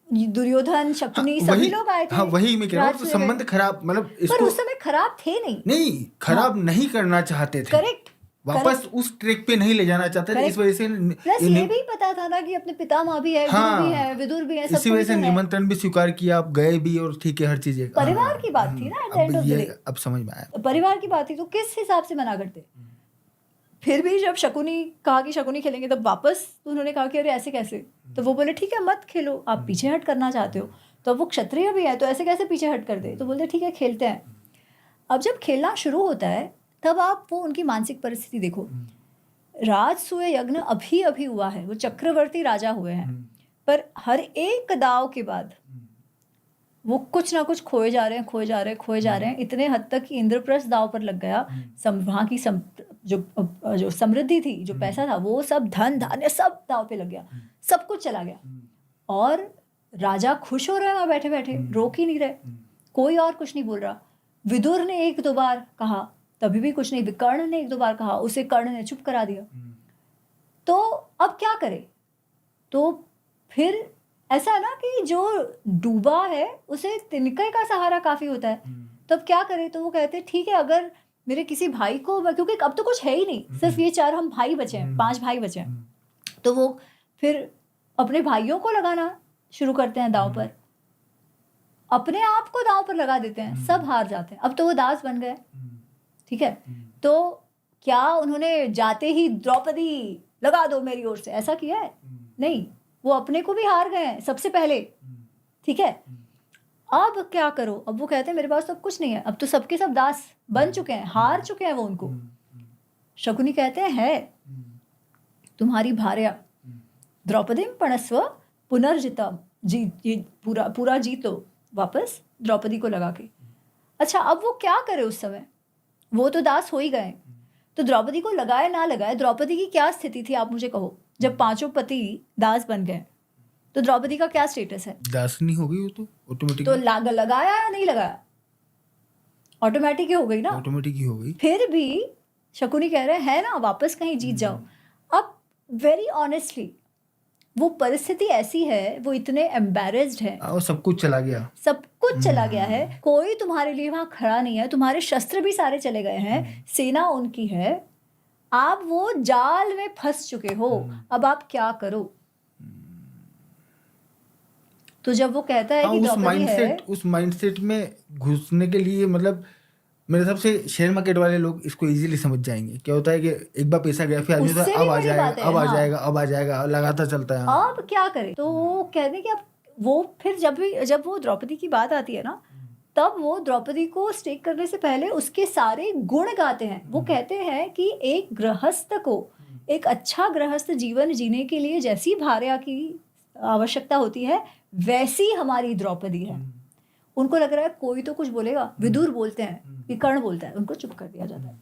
दुर्योधन शकुनी सभी लोग आए थे। हाँ, वही मैं कह रहा हूँ, तो संबंध खराब, मतलब पर उस समय खराब थे नहीं खराब नहीं करना चाहते थे। करेक्ट, वापस उस ट्रैक पे नहीं ले जाना चाहते थे, इस वजह से प्लस ये भी पता था ना कि अपने पितामह भी है, गुरु भी है, विदुर भी है, सब इसी वजह से निमंत्रण भी स्वीकार किया, आप गए भी, और ठीक है हर चीज परिवार की बात थी ना, at the end of the day अब समझ में आया, परिवार की बात थी, तो किस हिसाब से मना करते। फिर भी जब शकुनी कहा कि शकुनी खेलेंगे, तब वापस उन्होंने कहा कि अरे ऐसे कैसे, तो वो बोले ठीक है मत खेलो, आप पीछे हट करना चाहते हो, तो वो क्षत्रिय भी है तो ऐसे कैसे पीछे हट कर दे, तो बोलते ठीक है खेलते हैं। अब जब खेलना शुरू होता है तब आप वो उनकी मानसिक परिस्थिति देखो। राजसूय यज्ञ अभी अभी हुआ है, वो चक्रवर्ती राजा हुए हैं, पर हर एक दाव के बाद वो कुछ ना कुछ खोए जा रहे हैं, इतने हद तक कि इंद्रप्रस्थ दाव पर लग गया। वहाँ की जो समृद्धि थी, जो पैसा था, वो सब धन धान्य सब दाव पे लग गया, सब कुछ चला गया, और राजा खुश हो रहे हैं वहाँ बैठे बैठे, रोक ही नहीं रहे, कोई और कुछ नहीं बोल रहा। विदुर ने 1-2 बार कहा, तभी भी कुछ नहीं। विकर्ण ने 1-2 बार कहा, उसे कर्ण ने चुप करा दिया। तो अब क्या करे, तो फिर ऐसा है ना कि जो डूबा है उसे तिनके का सहारा काफी होता है, तो अब क्या करे। तो वो कहते हैं ठीक है, अगर मेरे किसी भाई को, क्योंकि अब तो कुछ है ही नहीं, सिर्फ ये 4 हम भाई बचे हैं, 5 भाई बचे हैं, तो वो फिर अपने भाइयों को लगाना शुरू करते हैं दांव पर, अपने आप को दांव पर लगा देते हैं, सब हार जाते हैं। अब तो वो दास बन गए, ठीक है। तो क्या उन्होंने जाते ही द्रौपदी लगा दो मेरी ओर से, ऐसा किया है? नहीं, वो अपने को भी हार गए हैं सबसे पहले, ठीक है। अब क्या करो, अब वो कहते हैं मेरे पास तो कुछ नहीं है, अब तो सबके सब दास बन चुके हैं, हार चुके हैं वो उनको। शकुनी कहते हैं है तुम्हारी भार्या द्रौपदी पणस्व पुनर्जिता, जीत पूरा जीत लो वापस द्रौपदी को लगा के। अच्छा, अब वो क्या करे उस समय, वो तो दास हो ही गए, तो द्रौपदी को लगाए ना लगाए, द्रौपदी की क्या स्थिति थी आप मुझे कहो। जब 5 पति दास बन गए तो द्रौपदी का क्या स्टेटस है? दास नहीं हो गई वो तो ऑटोमेटिक, तो लगाया या नहीं लगाया, ऑटोमेटिक ही हो गई ना, ऑटोमेटिक ही हो गई। फिर भी शकुनी कह रहे हैं ना वापस कहीं जीत जाओ। अब वेरी ऑनेस्टली वो परिस्थिति ऐसी है, वो इतने एम्बैरेस्ड है, और सब कुछ चला गया। सब कुछ चला गया है, कोई तुम्हारे लिए वहां खड़ा नहीं है, तुम्हारे शस्त्र भी सारे चले गए हैं, सेना उनकी है, आप वो जाल में फंस चुके हो, अब आप क्या करो? तो जब वो कहता है हाँ, कि द्रौपदी है, उस माइंडसेट में घुसने के लिए मतलब मेरे हिसाब से शेयर मार्केट वाले लोग इसको इजीली समझ जाएंगे। क्या होता है कि एक बार पैसा गया फिर आदमी उससे तो भी अब आ बड़ी जाएगा, बात है, अब आ हाँ। जाएगा, अब आ जाएगा, लगातार चलता है। हाँ। अब क्या करे? तो वो कहते हैं कि अब वो फिर जब वो द्रौपदी की बात आती है ना, तब वो द्रौपदी को स्टेक करने से पहले उसके सारे गुण गाते हैं। वो कहते हैं कि एक गृहस्थ को एक अच्छा गृहस्थ जीवन जीने के लिए जैसी भार्या की आवश्यकता होती है, वैसी हमारी द्रौपदी है। उनको लग रहा है कोई तो कुछ बोलेगा, विदुर बोलते हैं कि कर्ण बोलता है, उनको चुप कर दिया जाता है।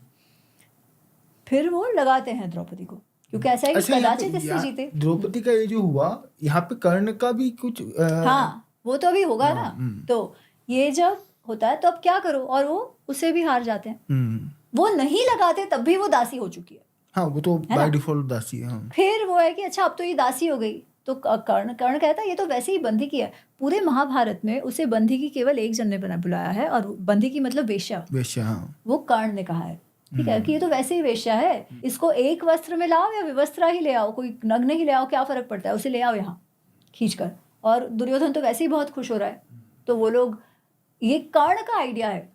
फिर वो लगाते हैं द्रौपदी को, क्योंकि ऐसा है कि अच्छा, यहाँ पे कदाचित इससे जीते। द्रौपदी का ये जो हुआ, यहाँ पे कर्ण का भी कुछ हाँ, वो तो अभी होगा ना। तो ये जब होता है तो अब क्या करो, और वो उसे भी हार जाते हैं। वो नहीं लगाते तब भी वो दासी हो चुकी है। हाँ, वो तो बाय डिफॉल्ट दासी है। हाँ। फिर वो है कि अच्छा अब तो ये दासी हो गई, तो कर्ण कहता है ये तो वैसे ही बंदी की है। पूरे महाभारत में उसे बंदी की केवल एक जन ने बुलाया है, और बंदी की मतलब वेश्या। वेश्या, हाँ। वो कर्ण ने कहा है, ठीक है, कि ये तो वैसे ही वेश्या है, इसको एक वस्त्र में लाओ या विवस्त्रा ही ले आओ, कोई नग्न ही ले आओ, क्या फर्क पड़ता है, उसे ले आओ यहाँ खींच कर। और दुर्योधन तो वैसे ही बहुत खुश हो रहा है। तो वो लोग, ये कर्ण का आइडिया है,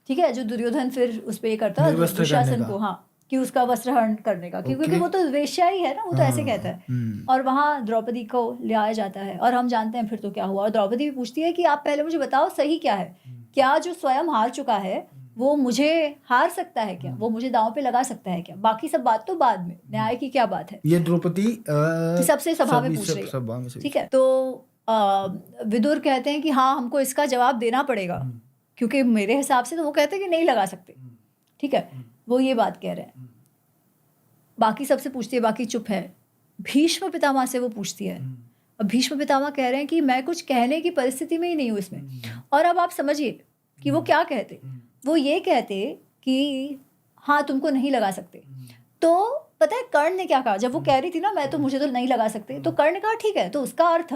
ठीक है, जो दुर्योधन फिर उस पर ये करता है दुशासन को, हाँ, कि उसका वस्त्रहरण करने का, क्योंकि वो तो वेश्या ही है ना, वो तो ऐसे कहता है। और वहां द्रौपदी को ले आया जाता है, और हम जानते हैं फिर तो क्या हुआ। और द्रौपदी भी पूछती है कि आप पहले मुझे बताओ सही क्या है, क्या जो स्वयं हार चुका है वो मुझे हार सकता है क्या, वो मुझे दांव पे लगा सकता है क्या? बाकी सब बात तो बाद में, न्याय की क्या बात है, ये द्रौपदी सबसे सभा में पूछ रही है, ठीक है। तो विदुर कहते हैं कि हाँ, हमको इसका जवाब देना पड़ेगा, क्योंकि मेरे हिसाब से तो वो कहते हैं कि नहीं लगा सकते, ठीक है, वो ये बात कह रहे हैं। बाकी सबसे पूछती है, बाकी चुप है। भीष्म पितामह से वो पूछती है, अब भीष्म पितामह कह रहे हैं कि मैं कुछ कहने की परिस्थिति में ही नहीं हूँ इसमें। और अब आप समझिए कि वो क्या कहते, वो ये कहते कि हाँ, तुमको नहीं लगा सकते। तो पता है कर्ण ने क्या कहा, जब वो कह रही थी ना मैं तो, मुझे तो नहीं लगा सकते, तो कर्ण ने कहा ठीक है, तो उसका अर्थ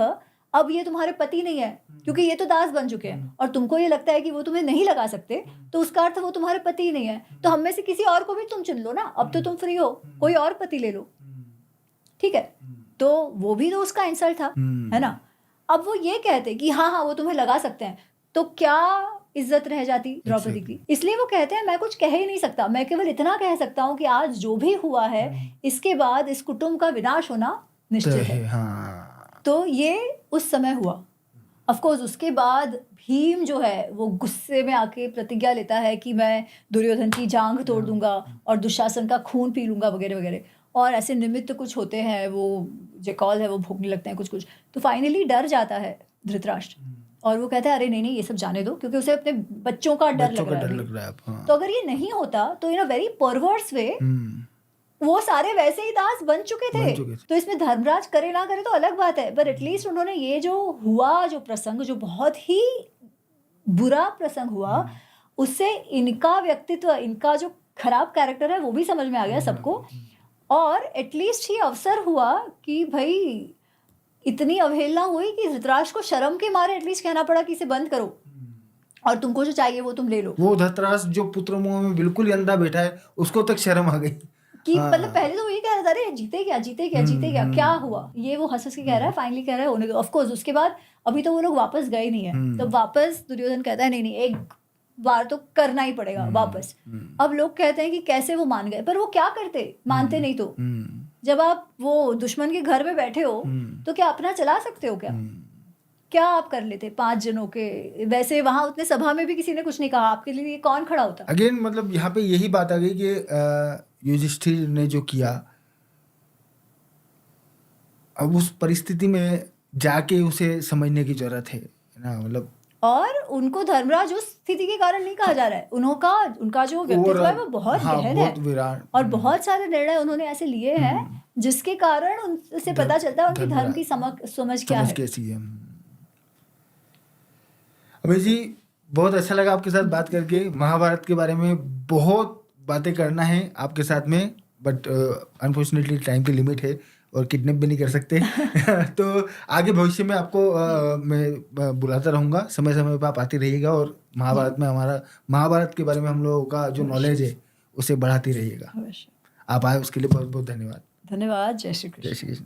अब ये तुम्हारे पति नहीं है, क्योंकि ये तो दास बन चुके हैं, और तुमको ये लगता है कि वो तुम्हें नहीं लगा सकते, तो उसका अर्थ वो तुम्हारे पति ही नहीं है। तो हम में से किसी और को भी तुम चुन लो ना, अब तो तुम फ्री हो, कोई और पति ले लो, ठीक है। तो वो भी तो उसका इंसल्ट था, है ना। अब वो ये कहते कि हाँ हाँ वो तुम्हें लगा सकते हैं, तो क्या इज्जत रह जाती द्रौपदी की। इसलिए वो कहते हैं मैं कुछ कह ही नहीं सकता, मैं केवल इतना कह सकता हूँ कि आज जो भी हुआ है, इसके बाद इस कुटुंब का विनाश होना निश्चित है। हाँ। तो ये उस समय हुआ। ऑफ कोर्स उसके बाद भीम जो है वो गुस्से में आके प्रतिज्ञा लेता है कि मैं दुर्योधन की जांघ तोड़ दूंगा और दुशासन का खून पी लूंगा वगैरह वगैरह, और ऐसे निमित्त कुछ होते हैं, वो जेकॉल है वो भोगने लगते हैं कुछ कुछ। तो फाइनली डर जाता है धृतराष्ट्र, और वो कहता है अरे नहीं नहीं ये सब जाने दो, क्योंकि उसे अपने बच्चों का डर लग रहा है। हाँ। तो अगर ये नहीं होता तो इन अ वेरी परवर्स वे वो सारे वैसे ही दास बन चुके थे। तो इसमें धर्मराज करे ना करे तो अलग बात है, पर एटलीस्ट उन्होंने ये जो हुआ, जो प्रसंग, जो बहुत ही बुरा प्रसंग हुआ, उससे इनका व्यक्तित्व, इनका जो खराब कैरेक्टर है वो भी समझ में आ गया सबको। और एटलीस्ट ये अवसर हुआ कि भाई इतनी अवहेलना हुई कि धृतराष्ट्र को शर्म के मारे एटलीस्ट कहना पड़ा कि इसे बंद करो, और तुमको जो चाहिए वो तुम ले लो। वो धृतराष्ट्र जो पुत्र मुंह में बिल्कुल अंधा बैठा है, उसको तक शर्म आ गई कि मतलब पहले तो ये कह रहा था अरे जीते क्या जीते क्या जीते क्या, क्या हुआ, ये वो हंस के कह रहा है। फाइनली कह रहा है होने दो। ऑफ कोर्स उसके बाद अभी तो वो लोग वापस गए नहीं है, तो वापस दुर्योधन कहता है नहीं नहीं एक बार तो करना ही पड़ेगा वापस। अब लोग कहते हैं कि कैसे वो मान गए, पर वो क्या करते, मानते नहीं। तो जब आप वो दुश्मन के घर में बैठे हो तो क्या अपना चला सकते हो क्या आप कर लेते 5 जनों के? वैसे वहां उतने सभा में भी किसी ने कुछ नहीं कहा, आपके लिए कौन खड़ा होता? अगेन मतलब यहाँ पे यही बात आ गई कि युधिष्ठिर ने जो किया, अब उस परिस्थिति में जाके उसे समझने की जरूरत है ना, मतलब। और उनको धर्मराज उस स्थिति के कारण नहीं कहा जा रहा है, उनका जो व्यक्तित्व है वो बहुत गहन है, और बहुत सारे निर्णय उन्होंने ऐसे लिए हैं जिसके कारण उनसे पता चलता है उनकी धर्म की समझ क्या है। अभी जी बहुत अच्छा लगा आपके साथ बात करके। महाभारत के बारे में बहुत बातें करना है आपके साथ में, बट अनफॉर्चुनेटली टाइम की लिमिट है, और किडनैप भी नहीं कर सकते। तो आगे भविष्य में आपको मैं बुलाता रहूँगा, समय समय पर आप आती रहिएगा और महाभारत के बारे में हम लोगों का जो नॉलेज है उसे बढ़ाती रहिएगा। अवश्य। आप आए उसके लिए बहुत बहुत धन्यवाद। धन्यवाद। जय श्री जय कृष्ण। श्री कृष्ण।